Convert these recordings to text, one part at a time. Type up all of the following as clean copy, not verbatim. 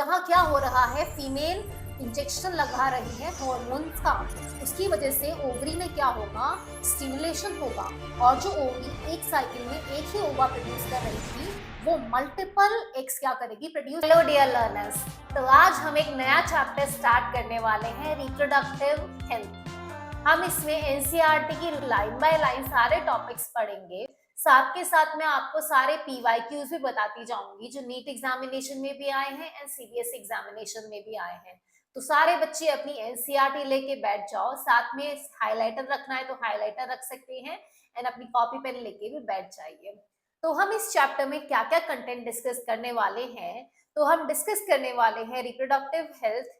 जहाँ क्या हो रहा है, फीमेल इंजेक्शन लगा रही है हॉर्मोन्स का, उसकी वजह से ओवरी में क्या होगा, स्टिमुलेशन होगा। और जो ओवरी एक साइकिल में एक ही ओवा प्रोड्यूस कर रही थी, वो मल्टीपल एग्स क्या करेगी, प्रोड्यूस। हेलो डियर लर्नर्स, तो आज हम एक नया चैप्टर स्टार्ट करने वाले हैं, रिप्रोडक्टिव हेल्थ। हम इसमें एनसीईआरटी की लाइन बाय लाइन सारे टॉपिक्स पढ़ेंगे। साथ के साथ मैं आपको सारे पीवाईक्यूज भी बताती जाऊंगी जो नीट एग्जामिनेशन में भी आए हैं एंड सीबीएसई एग्जामिनेशन में भी आए हैं। तो सारे बच्चे अपनी एनसीईआरटी लेके बैठ जाओ, साथ में हाइलाइटर रखना है तो हाइलाइटर रख सकते हैं एंड अपनी कॉपी पेन लेके भी बैठ जाइए। तो हम इस चैप्टर में क्या क्या कंटेंट डिस्कस करने वाले हैं, तो हम डिस्कस करने वाले हैं रिप्रोडक्टिव हेल्थ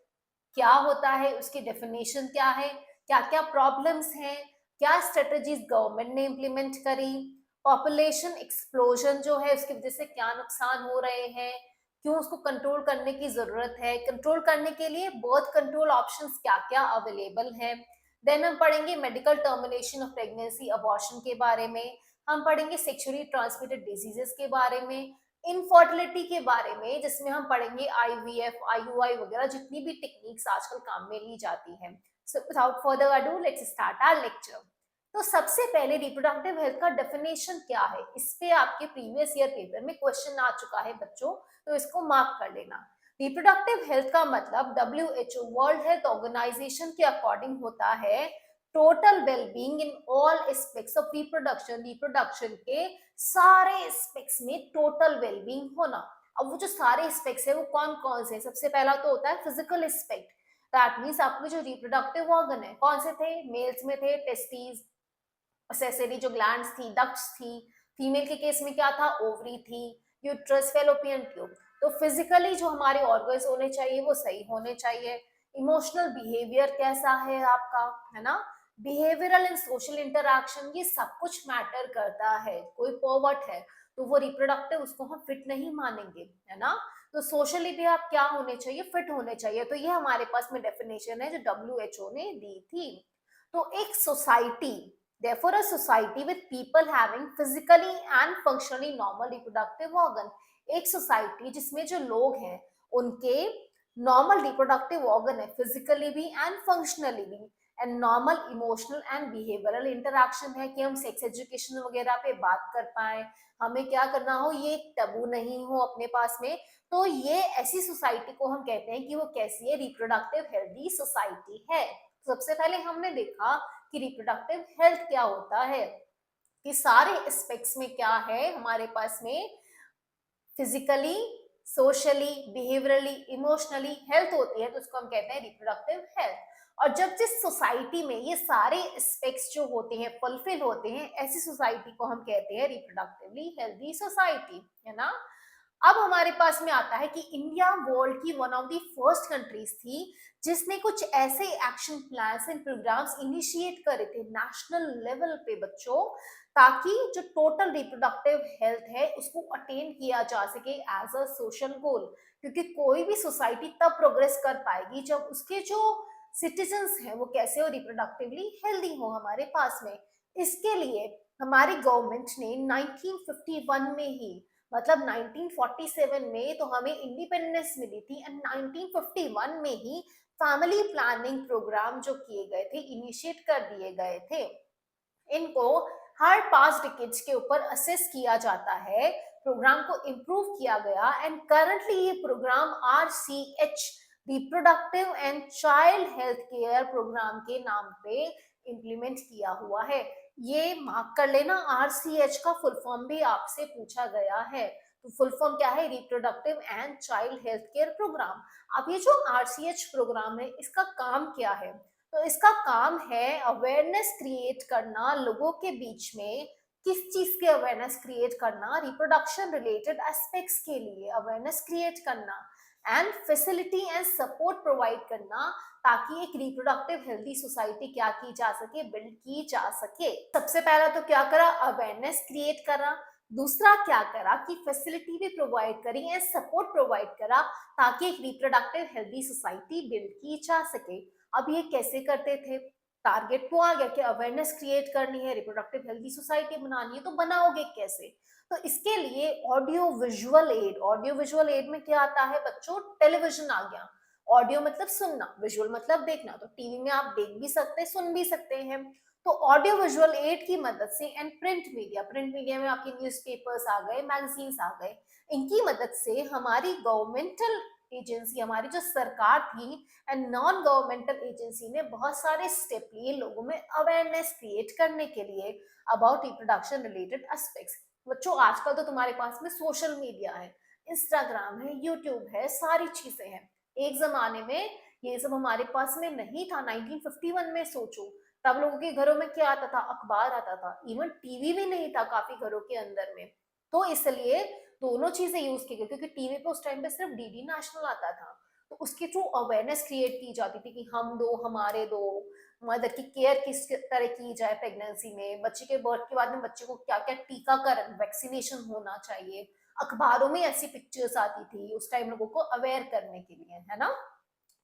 क्या होता है, उसकी डेफिनेशन क्या है, क्या क्या प्रॉब्लम्स हैं, क्या स्ट्रेटजीज गवर्नमेंट ने इम्प्लीमेंट करी, पॉपुलेशन एक्सप्लोजन जो है उसकी वजह से क्या नुकसान हो रहे हैं, क्यों उसको कंट्रोल करने की जरूरत है, कंट्रोल करने के लिए बर्थ कंट्रोल ऑप्शंस क्या क्या अवेलेबल हैं। देन हम पढ़ेंगे medical termination of pregnancy abortion के बारे में, हम पढ़ेंगे सेक्सुअली ट्रांसमिटेड डिजीजेस के बारे में, इनफर्टिलिटी के बारे में जिसमें हम पढ़ेंगे आईवीएफ, आईयूआई वगैरह जितनी भी टेक्निक्स आजकल काम में ली जाती हैं। So without further ado let's start our lecture. तो सबसे पहले रिप्रोडक्टिव हेल्थ का डेफिनेशन क्या है, इस पे आपके प्रीवियस ईयर पेपर में क्वेश्चन आ चुका है बच्चों, तो इसको मार्क कर लेना। रिप्रोडक्टिव हेल्थ का मतलब डब्ल्यूएचओ वर्ल्ड हेल्थ ऑर्गेनाइजेशन के अकॉर्डिंग होता है total wellbeing in all aspects of reproduction, reproduction के सारे एस्पेक्ट्स में टोटल वेलबींग होना। अब वो जो सारे एस्पेक्ट्स है वो कौन कौन से, सबसे पहला तो होता है फिजिकल एस्पेक्ट, दैट मीन्स आपके जो रिप्रोडक्टिव ऑर्गन है कौन से थे, मेल्स में थे टेस्टिस, असेसरी जो ग्लैंड्स थी, डक्ट्स थी, फीमेल के केस में क्या था, ओवरी थी, यूट्रस, फेलोपियन ट्यूब। तो फिजिकली जो हमारे ऑर्गन्स होने चाहिए वो सही होने चाहिए। इमोशनल बिहेवियर कैसा है आपका, है ना, बिहेवियरल एंड सोशल इंटरैक्शन, ये सब कुछ मैटर करता है। कोई पॉवर्ट है तो वो रिप्रोडक्टिव उसको हम फिट नहीं मानेंगे, है ना। तो सोशली भी आप क्या होने चाहिए, फिट होने चाहिए। तो ये हमारे पास में डेफिनेशन है जो डब्ल्यूएचओ ने दी थी। तो एक society, therefore a society with people having physically and functionally normal reproductive organ, एक सोसाइटी जिसमें जो लोग हैं उनके नॉर्मल रिप्रोडक्टिव ऑर्गन है, फिजिकली भी एंड फंक्शनली भी, and normal emotional and behavioural interaction है कि हम सेक्स एजुकेशन वगैरह पे बात कर पाए, हमें क्या करना हो, ये एक टबू नहीं हो अपने पास में। तो ये ऐसी सोसाइटी को हम कहते हैं कि वो कैसी है, रिप्रोडक्टिव हेल्दी सोसाइटी है। सबसे पहले हमने देखा कि रिप्रोडक्टिव हेल्थ क्या होता है, कि सारे एस्पेक्ट्स में क्या है हमारे पास में, physically, socially, behaviourally, emotionally health होती है, तो उसको हम कहते हैं रिप्रोडक्टिव हेल्थ। और जब जिस सोसाइटी में ये सारे एस्पेक्ट्स जो होते हैं फुलफिल होते हैं, ऐसी सोसाइटी को हम कहते हैं रिप्रोडक्टिवली हेल्दी सोसाइटी, है ना। अब हमारे पास में आता है कि इंडिया वर्ल्ड की one of the first countries थी जिसने कुछ ऐसे action plans and programmes initiate करे थे नेशनल लेवल पे बच्चों, ताकि जो टोटल रिप्रोडक्टिव हेल्थ है उसको अटेन किया जा सके एज अ सोशल गोल। क्योंकि कोई भी सोसाइटी तब प्रोग्रेस कर पाएगी जब उसके जो सिटीजन्स हैं वो कैसे हो, रिप्रोडक्टिवली हेल्दी हो हमारे पास में। इसके लिए हमारी गवर्नमेंट ने 1951 में ही, मतलब 1947 में तो हमें इंडिपेंडेंस मिली थी, एंड 1951 में ही फैमिली प्लानिंग प्रोग्राम जो किए गए थे, इनिशिएट कर दिए गए थे। इनको हर 5 डिकेड्स के ऊपर असेस किया जाता है, प्रोग्राम को इम्प्रूव किया गया, एंड करंटली ये programme RCH, reproductive and child health care programme के नाम पे इम्प्लीमेंट किया हुआ है। ये मार्क कर लेना, RCH का फुल फॉर्म भी आपसे पूछा गया है। तो फुल फॉर्म क्या है, reproductive and child health care programme. अब ये जो RCH प्रोग्राम है इसका काम क्या है, तो इसका काम है अवेयरनेस क्रिएट करना लोगों के बीच में। किस चीज के अवेयरनेस क्रिएट करना, रिप्रोडक्शन रिलेटेड एस्पेक्ट्स के लिए अवेयरनेस क्रिएट करना, and facility and support provide करना, ताकि एक रिप्रोडक्टिव हेल्दी सोसाइटी क्या की जा सके, बिल्ड की जा सके। सबसे पहला तो क्या करा, अवेयरनेस क्रिएट करा। दूसरा क्या करा कि फैसिलिटी भी प्रोवाइड करी एंड सपोर्ट प्रोवाइड करा, ताकि एक रिप्रोडक्टिव हेल्दी सोसाइटी बिल्ड की जा सके। अब ये कैसे करते थे, टारगेट तो आ गया कि अवेयरनेस क्रिएट करनी है, रिप्रोडक्टिव हेल्दी सोसाइटी बनानी है, तो बनाओगे कैसे? तो इसके लिए audio visual add, audio visual add में क्या आता है बच्चों? टेलीविजन आ गया। ऑडियो मतलब सुनना, विजुअल मतलब देखना, तो टीवी में आप देख भी सकते हैं, सुन भी सकते हैं। तो ऑडियो विजुअल एड की मदद से एंड प्रिंट मीडिया में आपके न्यूज़पेपर्स आ गए, मैगजीन्स आ गए, इनकी मदद से हमारी गवर्नमेंटल एजेंसी, हमारी जो सरकार थी एंड नॉन गवर्नमेंटल एजेंसी ने बहुत सारे स्टेप लिए लोगों में अवेयरनेस क्रिएट करने के लिए अबाउट रिप्रोडक्शन रिलेटेड एस्पेक्ट्स। बच्चों आजकल तो तुम्हारे पास में सोशल मीडिया है, इंस्टाग्राम है, यूट्यूब है, सारी चीजें हैं। एक जमाने में ये सब हमारे पास में नहीं था। 1951 में सोचो, तब लोगों के घरों में क्या आता था? अखबार आता था, इवन टीवी भी नहीं था काफी घरों के अंदर में। तो इसलिए दोनों चीजें यूज की गई, क्योंकि टीवी पे उस टाइम पे सिर्फ डीडी नेशनल आता था, तो उसके थ्रू अवेयरनेस क्रिएट की जाती थी कि हम दो हमारे दो, मदर की केयर किस तरह की जाए प्रेगनेंसी में, बच्चे के बर्थ के बाद में बच्चे को क्या क्या टीकाकरण वैक्सीनेशन होना चाहिए। अखबारों में ऐसी पिक्चर्स आती थी उस टाइम लोगों को अवेयर करने के लिए, है ना।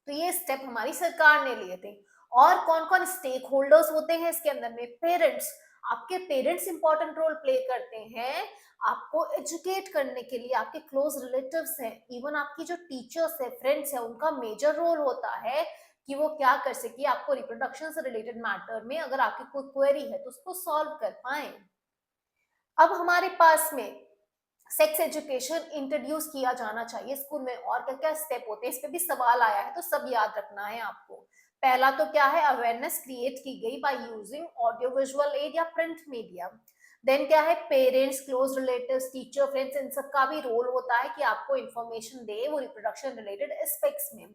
तो ये स्टेप हमारी सरकार ने लिए थे। और कौन कौन स्टेक होल्डर्स होते हैं इसके अंदर में? पेरेंट्स। आपके पेरेंट्स इंपॉर्टेंट रोल प्ले करते हैं आपको एजुकेट करने के लिए। आपके क्लोज रिलेटिव्स हैं, इवन आपकी जो टीचर्स है, फ्रेंड्स है, उनका मेजर रोल होता है कि वो क्या कर सके आपको रिप्रोडक्शन से रिलेटेड मैटर में, अगर आपकी कोई क्वेरी है तो उसको सॉल्व कर पाए। अब हमारे पास में सेक्स एजुकेशन इंट्रोड्यूस किया जाना चाहिए स्कूल में। और क्या क्या स्टेप होते हैं, इस पे भी सवाल आया है तो सब याद रखना है आपको। पहला तो क्या है? अवेयरनेस क्रिएट की गई by using audio visual aid या प्रिंट मीडिया। देन क्या है? Parents, close relatives, teacher, friends, इन सब का भी रोल होता है कि आपको इंफॉर्मेशन दे वो रिप्रोडक्शन रिलेटेड एस्पेक्ट्स में।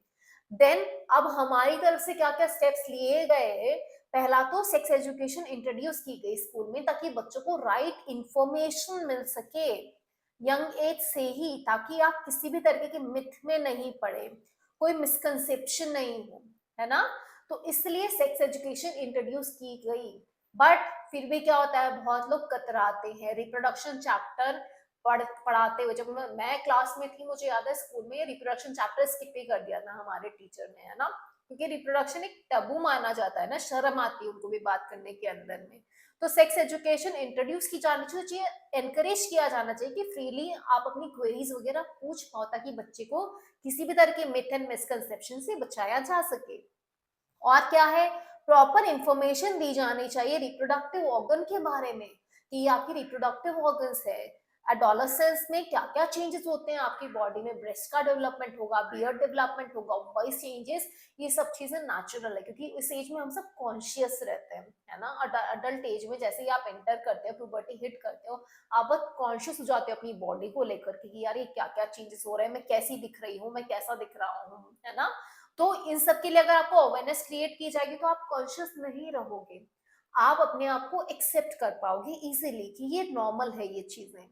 देन अब हमारी तरफ से क्या क्या स्टेप्स लिए गए? पहला तो सेक्स एजुकेशन इंट्रोड्यूस की गई स्कूल में ताकि बच्चों को राइट इंफॉर्मेशन मिल सके यंग एज से ही, ताकि आप किसी भी तरीके के मिथ में नहीं पड़े, कोई मिसकंसेप्शन नहीं हो, है ना। तो इसलिए सेक्स एजुकेशन इंट्रोड्यूस की गई। बट फिर भी क्या होता है, बहुत लोग कतराते हैं रिप्रोडक्शन चैप्टर पढ़ाते हुए। जब मैं क्लास में थी, मुझे याद है स्कूल में रिप्रोडक्शन चैप्टर स्किप ही कर दिया था हमारे टीचर ने, है ना, क्योंकि रिप्रोडक्शन एक टबू माना जाता है ना, शर्म आती है उनको भी बात करने के अंदर में। तो सेक्स एजुकेशन इंट्रोड्यूस की जानी चाहिए, एनकरेज किया जाना चाहिए कि फ्रीली आप अपनी क्वेरीज वगैरह पूछ पाओ, ताकि बच्चे को किसी भी तरह के मिथ एंड मिसकंसेप्शन से बचाया जा सके। और क्या है? प्रॉपर इंफॉर्मेशन दी जानी चाहिए रिप्रोडक्टिव ऑर्गन के बारे में, कि ये आपकी रिप्रोडक्टिव ऑर्गन्स है। एडोलसेंस में क्या क्या चेंजेस होते हैं आपकी बॉडी में, ब्रेस्ट का डेवलपमेंट होगा, बियर्ड डेवलपमेंट होगा, वॉइस चेंजेस, ये सब चीजें नेचुरल है, क्योंकि इस एज में हम सब कॉन्शियस रहते हैं, है ना। अडल्ट एज में जैसे ही आप एंटर करते हो, प्यूबर्टी हिट करते हो, आप बहुत कॉन्शियस हो जाते हो अपनी बॉडी को लेकर के कि यार ये क्या क्या चेंजेस हो रहे हैं, मैं कैसी दिख रही हूँ, मैं कैसा दिख रहा हूँ, है ना। तो इन सब के लिए अगर आपको अवेयरनेस क्रिएट की जाएगी तो आप कॉन्शियस नहीं रहोगे, आप अपने आप को एक्सेप्ट कर पाओगे इजीली कि ये नॉर्मल है ये चीजें।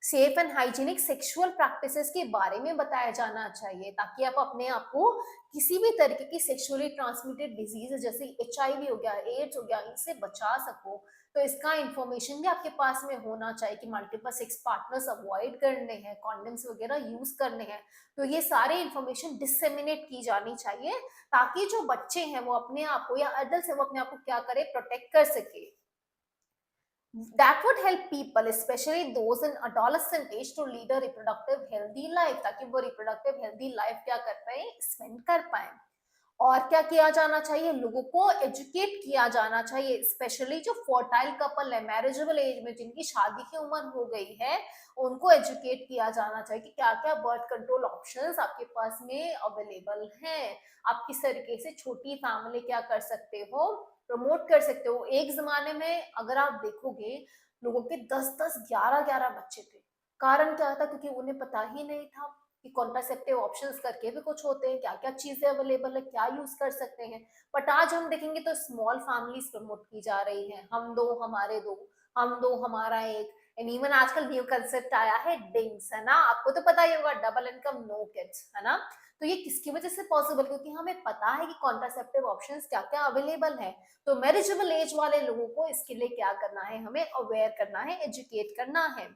Safe and hygienic sexual practices के बारे में बताया जाना चाहिए, ताकि आप अपने आप को किसी भी तरीके की सेक्सुअली ट्रांसमिटेड डिजीज जैसे एचआईवी हो गया, एड्स हो गया, इनसे बचा सको। तो इसका इंफॉर्मेशन भी आपके पास में होना चाहिए कि मल्टीपल सेक्स पार्टनर्स अवॉइड करने हैं, कॉन्डम्स वगैरह यूज करने हैं। तो ये सारे इंफॉर्मेशन डिसेमिनेट की जानी चाहिए, ताकि जो बच्चे हैं वो अपने आप को, या एडल्ट है वो अपने आप को क्या करे, प्रोटेक्ट कर सके। That would help people, especially those in adolescent age, to lead a reproductive healthy life, ताकि वो reproductive healthy life क्या कर पाए, स्पेंड कर पाए। और क्या किया जाना चाहिए? लोगों को एजुकेट किया जाना चाहिए, स्पेशली जो फर्टाइल कपल है, मैरिजेबल एज में, जिनकी शादी की उम्र हो गई है, उनको एजुकेट किया जाना चाहिए कि क्या क्या बर्थ कंट्रोल ऑप्शंस आपके पास में अवेलेबल हैं, आप किस तरीके से छोटी फैमिली क्या कर सकते हो, प्रमोट कर सकते हो। एक जमाने में अगर आप देखोगे, लोगों के 10-10 11-11 बच्चे थे। कारण क्या था? क्योंकि उन्हें पता ही नहीं था कि कॉन्ट्रासेप्टिव ऑप्शंस करके भी कुछ होते हैं, क्या क्या चीजें अवेलेबल है, क्या यूज कर सकते हैं। बट आज हम देखेंगे तो स्मॉल फैमिलीज प्रमोट की जा रही हैं, हम दो हमारे दो, हम दो हमारा एक। एंड इवन आजकल न्यू कंसेप्ट आया है डिंग्स, है ना, आपको तो पता ही होगा, डबल इनकम नो किड्स, है ना। तो ये किसकी वजह से पॉसिबल? क्योंकि हमें पता है कि कॉन्ट्रासेप्टिव ऑप्शंस क्या क्या अवेलेबल है। तो मैरिजेबल एज वाले लोगों को इसके लिए क्या करना है, हमें अवेयर करना है, एजुकेट करना है।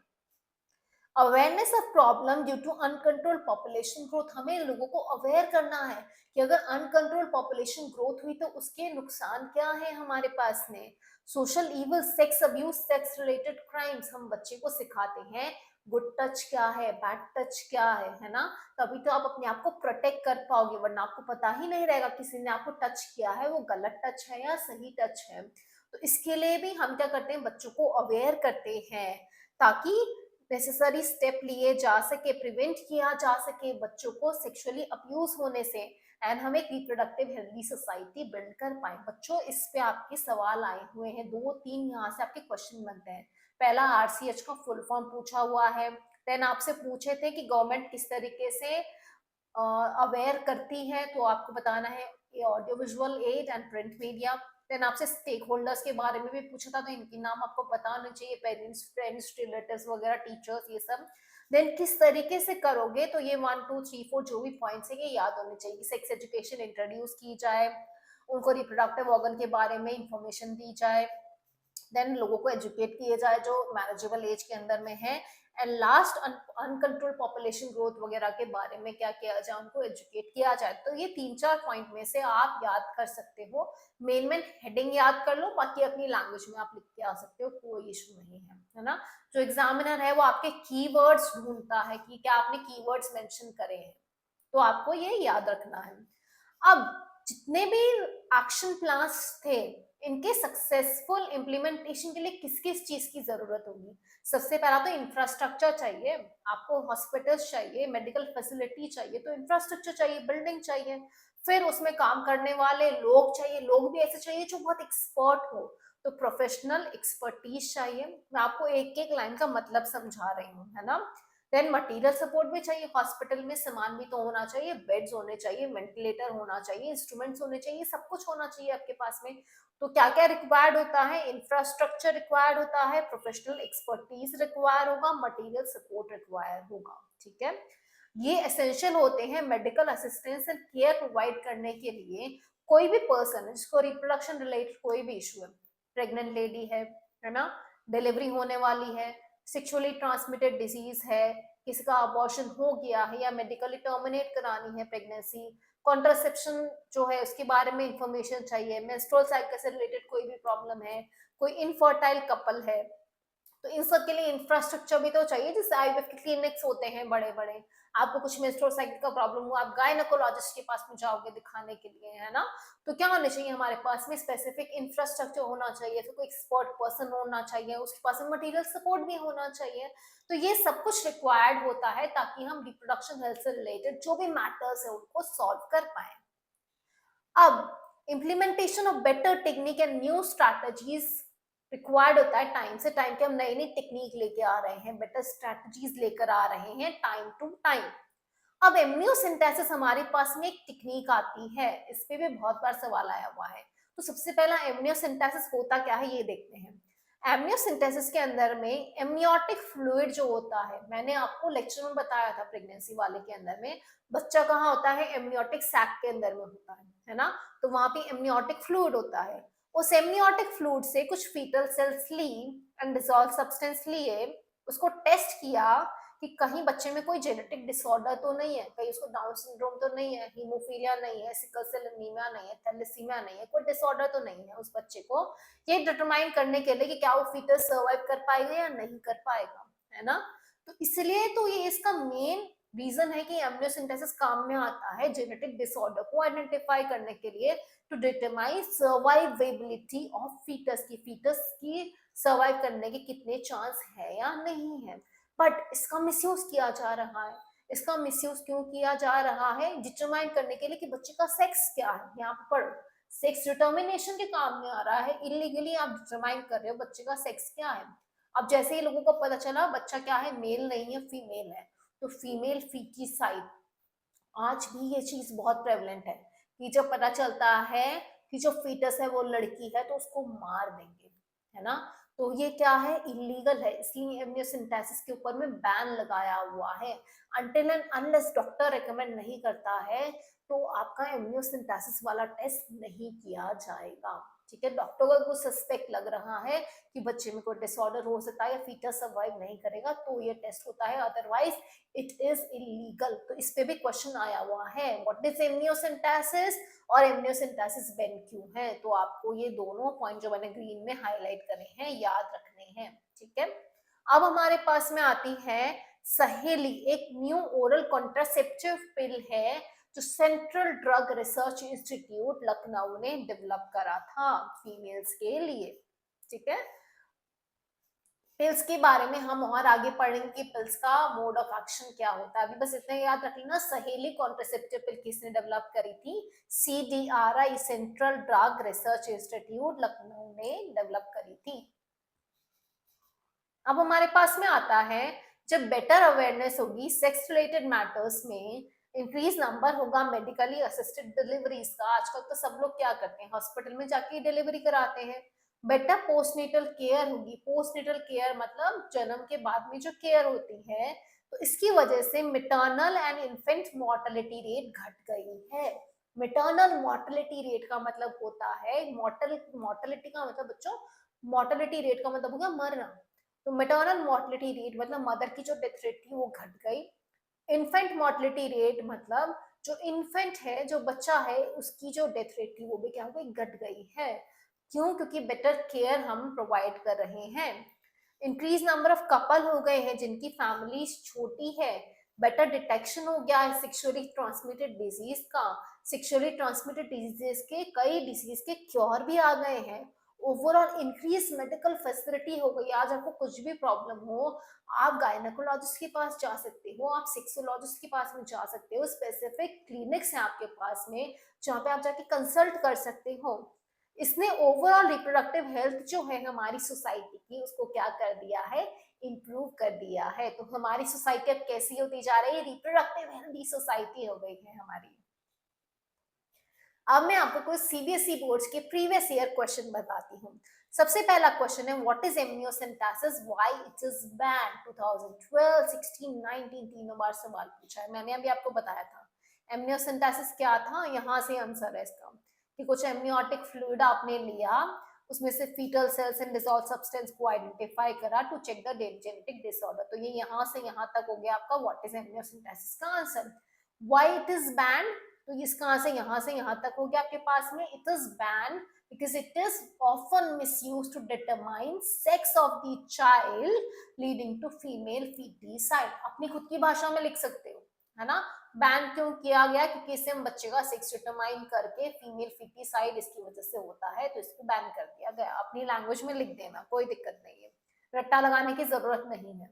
Awareness of problem due to uncontrolled population growth, हमें लोगों को अवेयर करना है कि अगर अनकंट्रोल्ड पॉपुलेशन ग्रोथ हुई तो उसके नुकसान क्या है हमारे पास में। Social evil, sex abuse, sex related crimes, हम बच्चे को सिखाते हैं गुड टच क्या है, बैड टच क्या है ना। तभी तो आप अपने आप को प्रोटेक्ट कर पाओगे, वरना आपको पता ही नहीं रहेगा किसी ने आपको टच किया है वो गलत टच है या सही टच है। तो इसके लिए भी हम क्या करते हैं, बच्चों को अवेयर करते हैं ताकि नेसेसरी स्टेप लिए जा सके, प्रिवेंट किया जा सके बच्चों को सेक्सुअली अब्यूज होने से, एंड हम एक रिप्रोडक्टिव हेल्दी सोसाइटी बिल्ड कर पाए। बच्चों इस पे आपके सवाल आए हुए हैं, 2-3 यहाँ से आपके क्वेश्चन बनते हैं। पहला आरसीएच का फुल फॉर्म पूछा हुआ है, देन आपसे पूछे थे कि गवर्नमेंट किस तरीके से अवेयर करती है, तो आपको बताना है audio visual aid and print media. Then आपसे स्टेक होल्डर्स के बारे में भी पूछा था, तो इनके नाम आपको पता होने चाहिए, पेरेंट्स, फ्रेंड्स, रिलेटिव्स वगैरह, टीचर्स, ये सब। देन किस तरीके से करोगे, तो ये 1 2 3 4 जो भी पॉइंट्स है ये याद होने चाहिए। सेक्स एजुकेशन इंट्रोड्यूस की जाए, उनको रिप्रोडक्टिव ऑर्गन के बारे में इंफॉर्मेशन दी जाए, देन लोगों को एजुकेट किए जाए जो मैनेजेबल एज के अंदर में है, and last uncontrol population growth वगैरह के बारे में क्या किया जाए, उनको एजुकेट किया जाए। तो ये 3-4 पॉइंट में से आप याद कर सकते हो, मेन मेन हेडिंग याद कर लो, बाकी अपनी लैंग्वेज में आप लिख के आ सकते हो, कोई इशू नहीं है ना। जो एग्जामिनर है वो आपके कीवर्ड्स ढूंढता है कि क्या आपने कीवर्ड्स मेंशन करे हैं, तो आपको ये याद रखना है। अब जितने भी एक्शन प्लान्स थे, इनके सक्सेसफुल इम्प्लीमेंटेशन के लिए किस किस चीज की जरूरत होगी। सबसे पहला तो इंफ्रास्ट्रक्चर चाहिए, आपको हॉस्पिटल्स चाहिए, मेडिकल फैसिलिटी चाहिए, तो इंफ्रास्ट्रक्चर चाहिए, बिल्डिंग चाहिए। फिर उसमें काम करने वाले लोग चाहिए, लोग भी ऐसे चाहिए जो बहुत एक्सपर्ट हो, तो प्रोफेशनल एक्सपर्टीज चाहिए। मैं आपको एक एक लाइन का मतलब समझा रही हूँ, है ना। देन मटेरियल सपोर्ट भी चाहिए, हॉस्पिटल में सामान भी तो होना चाहिए, बेड्स होने चाहिए, वेंटिलेटर होना चाहिए, इंस्ट्रूमेंट्स होने चाहिए, सब कुछ होना चाहिए आपके पास में। तो क्या क्या रिक्वायर्ड होता है, इंफ्रास्ट्रक्चर रिक्वायर्ड होता है, प्रोफेशनल एक्सपर्टीज रिक्वायर होगा, मटेरियल सपोर्ट रिक्वायर होगा, ठीक है। ये एसेंशियल होते हैं medical assistance and care provide करने के लिए। कोई भी पर्सन जिसको रिप्रोडक्शन रिलेटेड कोई भी इशू है, प्रेग्नेंट लेडी है ना, डिलीवरी होने वाली है, सेक्सुअली ट्रांसमिटेड डिजीज है, किसी का अबॉर्शन हो गया है या मेडिकली टर्मिनेट करानी है प्रेगनेंसी, कॉन्ट्रासेप्शन जो है उसके बारे में इंफॉर्मेशन चाहिए, मेंस्ट्रुअल साइकिल से रिलेटेड कोई भी प्रॉब्लम है, कोई इनफर्टाइल कपल है, तो इन सब के लिए इंफ्रास्ट्रक्चर भी तो चाहिए। जैसे आईवीएफ के क्लिनिक्स होते हैं बड़े बड़े, आपको कुछ मेंस्ट्रुअल साइकिल का प्रॉब्लम हुआ, आप गायनेकोलॉजिस्ट के पास में जाओगे दिखाने के लिए, है ना। तो क्या होना चाहिए हमारे पास में, स्पेसिफिक इंफ्रास्ट्रक्चर होना चाहिए, फिर कोई एक्सपर्ट पर्सन होना चाहिए, उसके पास में मटेरियल सपोर्ट भी होना चाहिए। तो ये सब कुछ रिक्वायर्ड होता है ताकि हम रिप्रोडक्शन हेल्थ से रिलेटेड जो भी मैटर्स है उनको सॉल्व कर पाए। अब implementation of better technique and new strategies required होता है, टाइम से टाइम के हम नई नई टेक्निक लेके आ रहे हैं, बेटर स्ट्रैटेजीज लेकर आ रहे हैं टाइम टू टाइम। अब एमनियोसिंथेसिस हमारे पास में एक टेक्निक आती है, इस पे भी बहुत बार सवाल आया हुआ है। तो सबसे पहला एमनियोसिंथेसिस होता क्या है ये देखते हैं। एमनियोसिंथेसिस के अंदर में एमनियोटिक फ्लूइड जो होता है, मैंने आपको लेक्चर में बताया था प्रेगनेंसी वाले के अंदर में, बच्चा कहाँ होता है, एमनियोटिक सैक के अंदर में होता है ना। तो वहां पे एमनियोटिक फ्लूइड होता है, उस एमनियोटिक फ्लूइड से कुछ फीटल सेल्स ली एंड डिसॉल्व सब्सटेंस लिए, उसको टेस्ट किया कि कहीं बच्चे में कोई जेनेटिक डिसऑर्डर तो नहीं है, कहीं उसको डाउन सिंड्रोम तो नहीं है, हीमोफीलिया नहीं है, सिकल सेल एनीमिया नहीं है, थैलेसीमिया नहीं है, कोई डिसऑर्डर तो नहीं है उस बच्चे को, ये डिटरमाइन करने के लिए कि क्या वो फीटस सर्वाइव कर पाएगा या नहीं कर पाएगा, है ना। तो इसलिए तो ये इसका मेन रीजन है कि एमनियोसिंथेसिस काम में आता है जेनेटिक डिसऑर्डर को आइडेंटिफाई करने के लिए, to determine survivability of foetus की सर्वाइव करने के कितने चांस है या नहीं है। बट इसका मिसयूज किया जा रहा है। इसका मिसयूज क्यों किया जा रहा है, डिटरमाइन करने के लिए कि बच्चे का सेक्स क्या है। यहाँ पर पढ़ो, सेक्स डिटर्मिनेशन के काम में आ रहा है, इलीगली आप डिटरमाइन कर रहे हो बच्चे का सेक्स क्या है। अब जैसे ही लोगों को पता चला बच्चा क्या है, मेल नहीं है फीमेल है, तो फीमेल फीटिसाइड, आज भी ये चीज बहुत प्रेवलेंट है कि जब पता चलता है कि जो फीटस है वो लड़की है तो उसको मार देंगे, है ना। तो ये क्या है, इलीगल है, इसलिए एमनियोसिंथेसिस के ऊपर में बैन लगाया हुआ है। Until and unless doctor recommend नहीं करता है तो आपका एमनियोसिंथेसिस वाला टेस्ट नहीं किया जाएगा। ठीक है, डॉक्टर को कुछ सस्पेक्ट लग रहा है कि बच्चे में कोई डिसऑर्डर हो सकता है या फीटस सर्वाइव नहीं करेगा तो ये टेस्ट होता है, अदरवाइज इट इज इलीगल। तो इस पे भी क्वेश्चन आया हुआ है, व्हाट इज एमनियोसेंटेसिस और एमनियोसेंटेसिस बेन क्यों है। तो आपको ये दोनों पॉइंट जो मैंने ग्रीन में हाईलाइट करे हैं याद रखने हैं। ठीक है, अब हमारे पास में आती है सहेली, एक न्यू ओरल कॉन्ट्रासेप्टिव पिल है जो central drug research institute Lucknow ने डेवलप करा था फीमेल्स के लिए। ठीक है, पिल्स के बारे में हम और आगे पढ़ेंगे कि पिल्स का मोड ऑफ एक्शन क्या होता है। अभी बस इतना याद रख लेना, सहेली कॉन्ट्रासेप्टिव पिल किसने डेवलप करी थी, CDRI central drug research institute Lucknow ने डेवलप करी थी। अब हमारे पास में आता है, जब बेटर अवेयरनेस होगी सेक्स रिलेटेड मैटर्स में, इंक्रीज नंबर होगा मेडिकली असिस्टेड डिलीवरीज का। आजकल तो सब लोग क्या करते हैं, हॉस्पिटल में जाके डिलीवरी कराते हैं। बेटर पोस्टनेटल केयर होगी, पोस्टनेटल केयर मतलब जन्म के बाद में जो केयर होती है, तो इसकी वजह से मिटरनल एंड इन्फेंट मोर्टेलिटी रेट घट गई है। मिटरनल मोर्टेलिटी रेट का मतलब होता है, मोर्टेलिटी का मतलब बच्चों, मोर्टेलिटी रेट का मतलब होगा मरना। तो मेटर्नल मोर्टेलिटी रेट मतलब मदर की जो डेथ रेट थी वो घट गई। इन्फेंट मोर्टेलिटी रेट मतलब जो इन्फेंट है, जो बच्चा है, उसकी जो डेथ रेट थी वो भी क्या हो गई, घट गई है। क्यों? क्योंकि बेटर केयर हम प्रोवाइड कर रहे हैं। इंक्रीज नंबर ऑफ कपल हो गए हैं जिनकी फैमिली छोटी है। बेटर डिटेक्शन हो गया है सेक्सुअली ट्रांसमिटेड डिजीज का। सेक्सुअली ट्रांसमिटेड डिजीज के कई डिजीज के क्योर भी आ गए हैं। ओवरऑल इंक्रीज मेडिकल फैसिलिटी हो गई। आज आपको कुछ भी प्रॉब्लम हो, आप गायनेकोलॉजिस्ट के पास जा सकते हो, आप सेक्सोलॉजिस्ट के पास में जा सकते हो। स्पेसिफिक क्लिनिक्स हैं आपके पास में जहाँ पे आप जाके कंसल्ट कर सकते हो। इसने ओवरऑल रिप्रोडक्टिव हेल्थ जो है हमारी सोसाइटी की, उसको क्या कर दिया है, इम्प्रूव कर दिया है। तो हमारी सोसाइटी अब कैसी होती जा रही है, रिप्रोडक्टिव हेल्थी सोसाइटी हो गई है हमारी। अब मैं आपको कुछ सीबीएसई बोर्ड्स के प्रीवियस ईयर क्वेश्चन बताती हूँ। सबसे पहला क्वेश्चन है, what is amniocentesis, why it is ban. 2012, 16, 19 तीनों बार सवाल पूछा है, मैंने अभी आपको बताया था एमनियोसेंटेसिस क्या था। यहाँ से आंसर है इसका कि कुछ एमनियोटिक फ्लूइड आपने लिया, उसमें से foetal cells and dissolve substance को आइडेंटिफाई करा to check the genetic disorder. तो ये यहाँ से यहाँ तक हो गया आपका व्हाट इज एमनियोसेंटेसिस का answer. Why it is ban, तो इसका से यहाँ तक हो गया आपके पास में। It is ban because it is often misused to determine sex of the child leading to female feticide। अपनी खुद की भाषा में लिख सकते हो, है ना। बैन क्यों किया गया, क्योंकि इससे हम बच्चे का सेक्स डिटरमाइन करके फीमेल फीटिसाइड इसकी वजह से होता है, तो इसको बैन कर दिया गया। अपनी लैंग्वेज में लिख देना, कोई दिक्कत नहीं है, रट्टा लगाने की जरूरत नहीं है।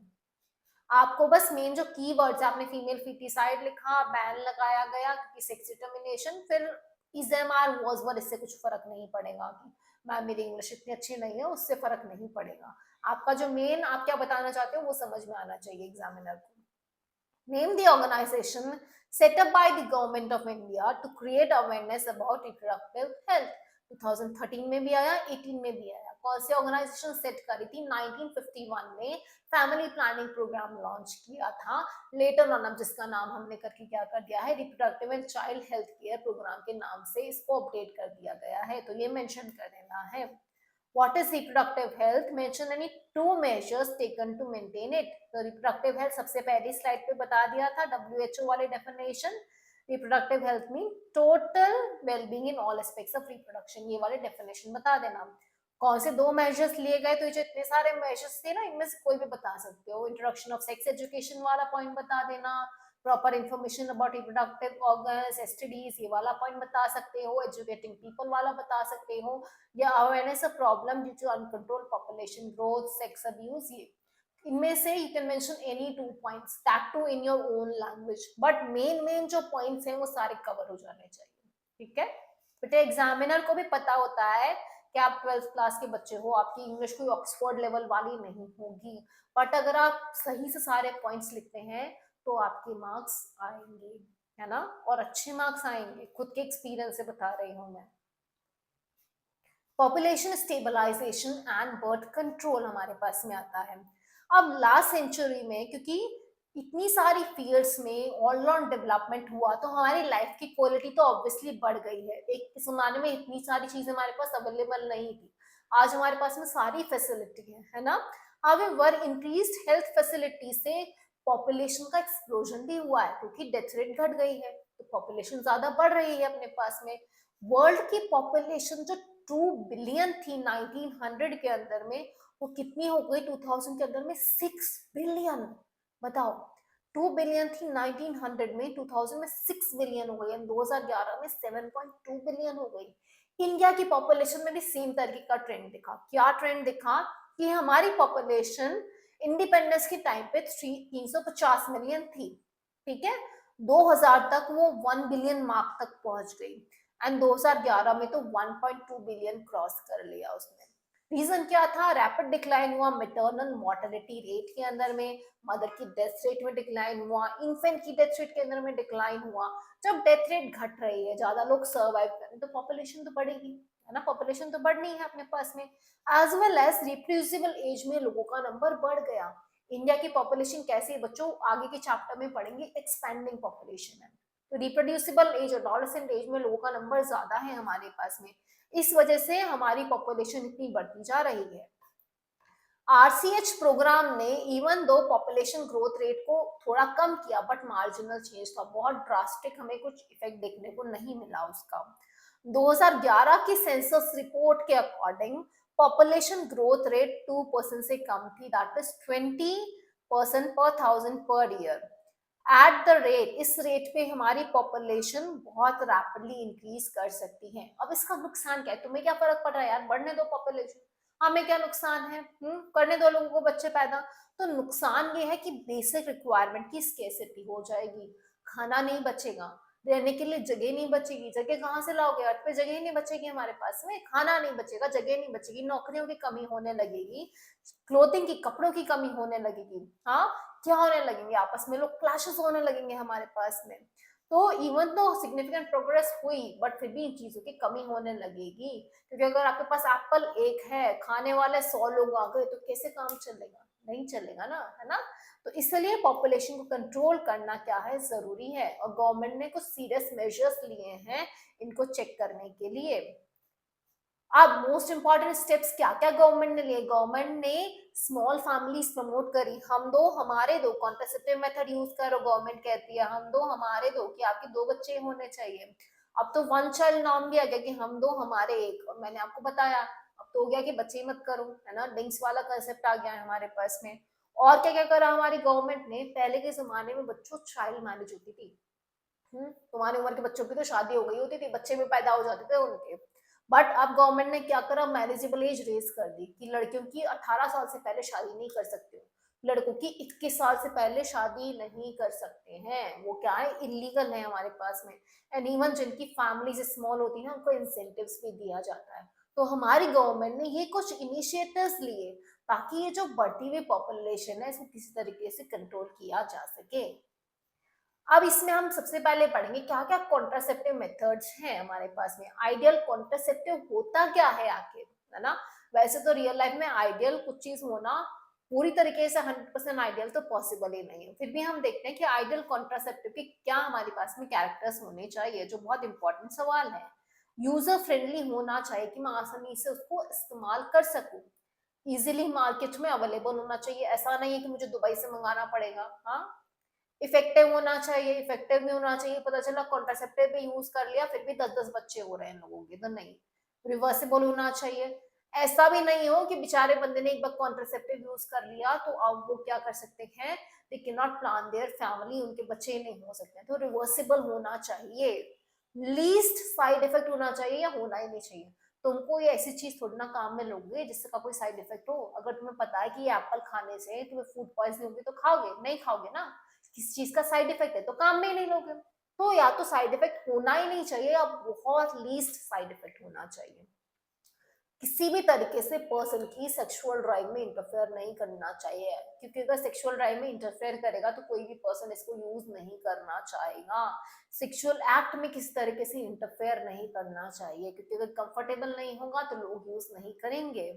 आपको बस मेन जो कीवर्ड्स है, आपने फीमेल फीटिसाइड लिखा, बैन लगाया गया क्योंकि सेक्स डिटर्मिनेशन, फिर इजएमआर वाजवर, इससे कुछ फर्क नहीं पड़ेगा कि मैम मेरी इंग्लिश इतनी अच्छी नहीं है, उससे फर्क नहीं पड़ेगा। आपका जो मेन आप क्या बताना चाहते हो वो समझ में आना चाहिए एग्जामिनर को। Name the organisation set up by the government of India to create awareness about reproductive health। 2013 में भी आया, 18 में भी आया। कौन सी ऑर्गेनाइजेशन सेट करी थी, 1951 में फैमिली प्लानिंग प्रोग्राम लॉन्च किया था। लेटर ऑन अब जिसका नाम हमने करके क्या कर दिया है, reproductive and child health care programme के नाम से इसको अपडेट कर दिया गया है, तो ये मेंशन कर देना है। What is reproductive health? Mention any two measures taken to maintain it। तो reproductive health सबसे पहली स्लाइड पे बता दिया था, WHO वाले definition. reproductive health mean total well-being in all aspects of reproduction। ये वाले डेफिनेशन बता देना। कौन से दो मेजर्स लिए गए, तो ये जो इतने सारे मेजर्स थे ना, इनमें से कोई भी बता सकते हो। इंट्रोडक्शन ऑफ सेक्स एजुकेशन वाला पॉइंट बता देना, proper information about reproductive organs, STDs, ये वाला पॉइंट बता सकते हो। एजुकेटिंग पीपल वाला बता सकते हो, या awareness of problem due to uncontrol population growth, sex abuse. ये इनमें से you can mention any two points, that too in your own language, but main जो पॉइंट्स हैं वो सारे कवर हो जाने चाहिए। ठीक है बेटे, एग्जामिनर को भी पता होता है कि आप 12th क्लास के बच्चे हो, आपकी इंग्लिश कोई ऑक्सफोर्ड लेवल वाली नहीं होगी, बट अगर आप सही से सारे पॉइंट्स लिखते हैं तो आपके मार्क्स आएंगे, है ना, और अच्छे मार्क्स आएंगे। खुद के एक्सपीरियंस से बता रही हूँ मैं। Population stabilisation and birth control हमारे पास में आता है। अब लास्ट सेंचुरी में, क्योंकि इतनी सारी फील्ड्स में ऑलराउंड डेवलपमेंट हुआ तो हमारी लाइफ की क्वालिटी तो ऑब्वियसली बढ़ गई है। एक इस जमाने में इतनी सारी चीजें हमारे पास अवेलेबल नहीं थी, आज हमारे पास में सारी फैसिलिटी है ना। हाउएवर इंक्रीज्ड हेल्थ फैसिलिटी से पॉपुलेशन का एक्सप्लोजन भी हुआ है, क्योंकि डेथ रेट घट गई है तो पॉपुलेशन ज्यादा बढ़ रही है अपने पास में। वर्ल्ड की पॉपुलेशन जो 2 बिलियन थी 1900 के अंदर में, वो कितनी हो गई 2000 के अंदर में? 6 बिलियन। बताओ, 2 बिलियन थी 1900 में, 2000 में 6 बिलियन हो गई, एंड 2011 में 7.2 बिलियन हो गई। इंडिया की पॉपुलेशन में भी सेम तरीके का ट्रेंड दिखा। क्या ट्रेंड दिखा? कि हमारी पॉपुलेशन इंडिपेंडेंस के टाइम पे 350 मिलियन थी, ठीक है। 2000 तक वो 1 बिलियन मार्क तक पहुंच गई, एंड 2011 में तो 1.2 बिलियन क्रॉस कर लिया उसने। रीजन क्या था? रैपिड डिक्लाइन हुआ मेटर्नल मोर्टेलिटी रेट के अंदर में, मदर की डेथ रेट में डिक्लाइन हुआ, इन्फेंट की डेथ रेट के अंदर में डिक्लाइन हुआ। जब डेथ रेट घट रही है, ज्यादा लोग सर्वाइव करें, तो पॉपुलेशन तो बढ़ेगी, है ना। पॉपुलेशन तो बढ़नी है अपने पास में। As well as reproducible age में लोगों का नंबर बढ़ गया। इंडिया की पॉपुलेशन कैसे बच्चों आगे के चैप्टर में पढ़ेंगे, एक्सपेंडिंग पॉपुलेशन है, तो रिप्रोड्यूसिबल एज, एडोलेसेंट एज में लोगों का नंबर ज्यादा है हमारे पास में। इस वजह से हमारी पॉपुलेशन इतनी बढ़ती जा रही है। आरसीएच प्रोग्राम ने even though population growth rate को थोड़ा कम किया, बट मार्जिनल चेंज था, बहुत ड्रास्टिक हमें कुछ इफेक्ट देखने को नहीं मिला उसका। 2011 की सेंसस रिपोर्ट के अकॉर्डिंग पॉपुलेशन ग्रोथ रेट 2% से कम थी, दैट इज 20% पर thousand per year. At the rate, इस रेट पे हमारी पॉपुलेशन बहुत रैपिडली इंक्रीज कर सकती है। अब इसका नुकसान क्या है? तुम्हें क्या फर्क पड़ रहा है यार, बढ़ने दो पॉपुलेशन, हमें क्या नुकसान है? करने दो लोगों को बच्चे पैदा। तो नुकसान ये है कि बेसिक रिक्वायरमेंट की स्केसिटी हो जाएगी, खाना नहीं बचेगा, रहने के लिए जगह नहीं बचेगी। जगह कहाँ से लाओगे? अर्थ पे जगह ही नहीं बचेगी हमारे पास में, खाना नहीं बचेगा, जगह नहीं बचेगी, नौकरियों की कमी होने लगेगी, क्लोथिंग की, कपड़ों की कमी होने लगेगी। हाँ, क्या होने लगेंगे? आपस में लोग क्लैशेस होने लगेंगे हमारे पास में। तो इवन तो सिग्निफिकेंट प्रोग्रेस हुई, बट फिर भी इन चीजों की कमी होने लगेगी, क्योंकि अगर आपके पास एप्पल एक है, खाने वाले 100 लोग आ गए, तो कैसे काम चलेगा? नहीं चलेगा ना, है ना। तो इसलिए पॉपुलेशन को कंट्रोल करना क्या है, जरूरी है, और गवर्नमेंट ने कुछ सीरियस मेजर्स लिए हैं इनको चेक करने के लिए। अब मोस्ट इंपॉर्टेंट स्टेप्स क्या क्या गवर्नमेंट ने लिए? गवर्नमेंट ने स्मॉल फैमिलीज प्रमोट करी, हम दो हमारे दो, कॉन्ट्रासेप्टिव मेथड यूज करो, गवर्नमेंट कहती है हम दो हमारे दो, कि आपके 2 बच्चे होने चाहिए। अब तो वन चाइल्ड नॉर्म भी आ गया कि हम दो हमारे एक, और मैंने आपको बताया अब तो हो गया कि बच्चे मत करो, है ना, डिंग्स वाला कंसेप्ट आ गया है हमारे पास में। और क्या क्या करा हमारी गवर्नमेंट ने? पहले के जमाने में बच्चों चाइल्ड मैरिज होती थी, तुम्हारी उम्र के बच्चों की तो शादी हो गई होती थी, बच्चे भी पैदा हो जाते थे उनके। बट अब गवर्नमेंट ने क्या करा? मैरिजेबल एज रेज कर दी, कि लड़कियों की 18 साल से पहले शादी नहीं कर सकते हो, लड़कों की 21 साल से पहले शादी नहीं कर सकते हैं। वो क्या है, इलीगल है हमारे पास में। एंड इवन जिनकी फैमिली स्मॉल होती है ना, उनको इंसेंटिव्स भी दिया जाता है। तो हमारी गवर्नमेंट ने ये कुछ इनिशिएटिव्स लिए, ताकि ये जो बढ़ती हुई पॉपुलेशन है इसको किसी तरीके से कंट्रोल किया जा सके। अब इसमें हम सबसे पहले पढ़ेंगे क्या क्या कॉन्ट्रासेप्टिव मेथड्स हैं हमारे पास में। आइडियल कॉन्ट्रासेप्टिव होता क्या है आखिर, है ना। वैसे तो रियल लाइफ में आइडियल कुछ चीज होना पूरी तरीके से 100% आइडियल तो पॉसिबल ही नहीं है, फिर भी हम देखते हैं कि आइडियल कॉन्ट्रासेप्टिव के क्या हमारे पास में कैरेक्टर्स होने चाहिए, जो बहुत इंपॉर्टेंट सवाल है। यूजर फ्रेंडली होना चाहिए, कि मैं आसानी से उसको इस्तेमाल कर सकूं। इजीली मार्केट में अवेलेबल होना चाहिए, ऐसा नहीं है कि मुझे दुबई से मंगाना पड़ेगा। हाँ, इफेक्टिव होना चाहिए, इफेक्टिव भी होना चाहिए, पता चला कॉन्ट्रासेप्टिव भी यूज कर लिया फिर भी 10-10 बच्चे हो रहे हैं लोगों के, तो नहीं। रिवर्सिबल होना चाहिए, ऐसा भी नहीं हो कि बेचारे बंदे ने एक बार कॉन्ट्रासेप्टिव यूज कर लिया तो अब वो क्या कर सकते हैं, they can not plan their family, उनके बच्चे नहीं हो सकते हैं, तो रिवर्सिबल होना चाहिए। लीस्ट साइड इफेक्ट होना चाहिए, या होना ही नहीं चाहिए। तुमको ये ऐसी चीज थोड़ी ना काम में लोगे जिसका कोई साइड इफेक्ट हो। अगर तुम्हें पता है कि ये एप्पल खाने से तुम्हें फूड पॉइजनिंग होगी, तो खाओगे? नहीं खाओगे ना। किसी चीज का साइड इफेक्ट है तो काम में ही नहीं लोगे। तो या तो साइड इफेक्ट होना ही नहीं चाहिए, या बहुत लीस्ट साइड इफेक्ट होना चाहिए। किसी भी तरीके से पर्सन की सेक्सुअल ड्राइव में इंटरफेयर नहीं करना चाहिए, क्योंकि अगर सेक्सुअल ड्राइव में इंटरफेयर करेगा तो कोई भी पर्सन इसको यूज नहीं करना चाहेगा। सेक्सुअल एक्ट में किसी तरीके से इंटरफेयर नहीं करना चाहिए, क्योंकि अगर कंफर्टेबल नहीं होगा तो लोग यूज नहीं करेंगे।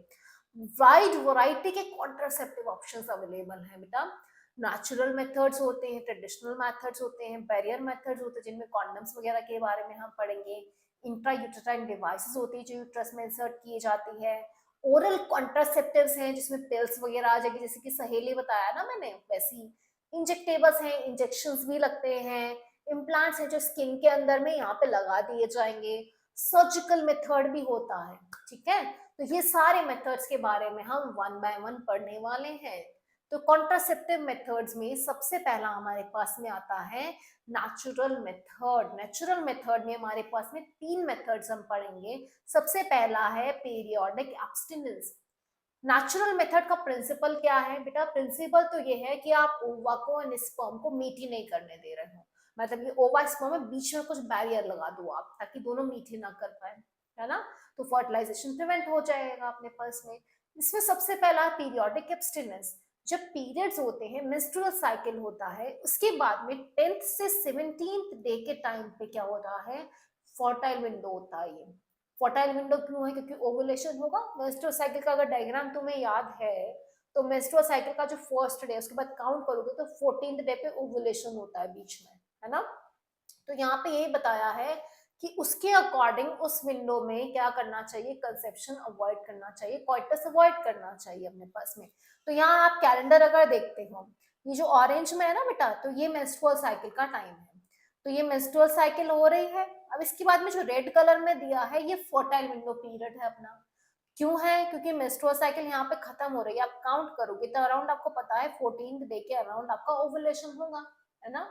वाइड वैरायटी के कॉन्ट्रासेप्टिव ऑप्शंस अवेलेबल हैं बेटा। नेचुरल मेथड्स होते हैं, ट्रेडिशनल मेथड्स होते हैं, बैरियर मेथड्स होते हैं जिनमें कॉन्डम्स वगैरह के बारे में हम पढ़ेंगे, इंट्रा यूटेराइन डिवाइसेस होती है जो यूट्रस में इंसर्ट की जाती है, ओरल कॉन्ट्रासेप्टिव्स हैं जिसमें पिल्स वगैरह आ जाएगी, जैसे कि सहेली बताया ना मैंने वैसी, इंजेक्टेबल्स हैं, इंजेक्शंस भी लगते हैं, इम्प्लांट्स हैं जो स्किन के अंदर में यहाँ पे लगा दिए जाएंगे, सर्जिकल मेथड भी होता है, ठीक है। तो ये सारे मेथड्स के बारे में हम वन बाय वन पढ़ने वाले हैं। तो कॉन्ट्रासेप्टिव मेथड्स में सबसे पहला हमारे पास में आता है नेचुरल मेथड। नेचुरल मेथड में हमारे पास में 3 मेथड्स हम पढ़ेंगे। सबसे पहला है पीरियोडिक एब्स्टिनेंस। नेचुरल मेथड का प्रिंसिपल क्या है बेटा? प्रिंसिपल तो ये है कि आप ओवा को एंड स्पर्म को मीट ही नहीं करने दे रहे हो, मतलब ये ओवा स्पर्म में बीच में कुछ बैरियर लगा दो आप, ताकि दोनों मीट ही ना कर पाए, है ना। तो फर्टिलाइजेशन प्रिवेंट हो जाएगा अपने पास में। इसमें सबसे पहला पीरियोडिक एब्स्टिनेंस। जब पीरियड्स होते हैं, मेंस्ट्रुअल साइकिल होता है, उसके बाद में 10th से 17th डे के टाइम पे क्या होता है, फर्टाइल विंडो होता है। ये फर्टाइल विंडो क्यों है? क्योंकि ओवुलेशन होगा। मेंस्ट्रुअल साइकिल का अगर डायग्राम तुम्हें याद है तो मेंस्ट्रुअल साइकिल का जो फर्स्ट डे उसके बाद काउंट करोगे तो 14th डे पे ओवुलेशन होता है बीच में, है ना। तो यहाँ पे यही बताया है कि उसके अकॉर्डिंग उस विंडो में क्या करना चाहिए, कंसेप्शन अवॉइड करना चाहिए, कॉइटस अवॉइड करना चाहिए अपने पास में। तो यहाँ आप कैलेंडर अगर देखते हो, ये जो ऑरेंज में है ना बेटा, तो ये मेंस्ट्रुअल साइकिल का टाइम है। तो ये मेंस्ट्रुअल साइकिल हो रही है। अब इसके बाद में जो रेड कलर में दिया है ये फर्टाइल विंडो पीरियड है अपना। क्यों है? क्योंकि मेंस्ट्रुअल साइकिल यहाँ पे खत्म हो रही है। आप काउंट करोगे तो अराउंड आपको पता है 14th डे के अराउंड आपका ओवुलेशन होगा, है ना।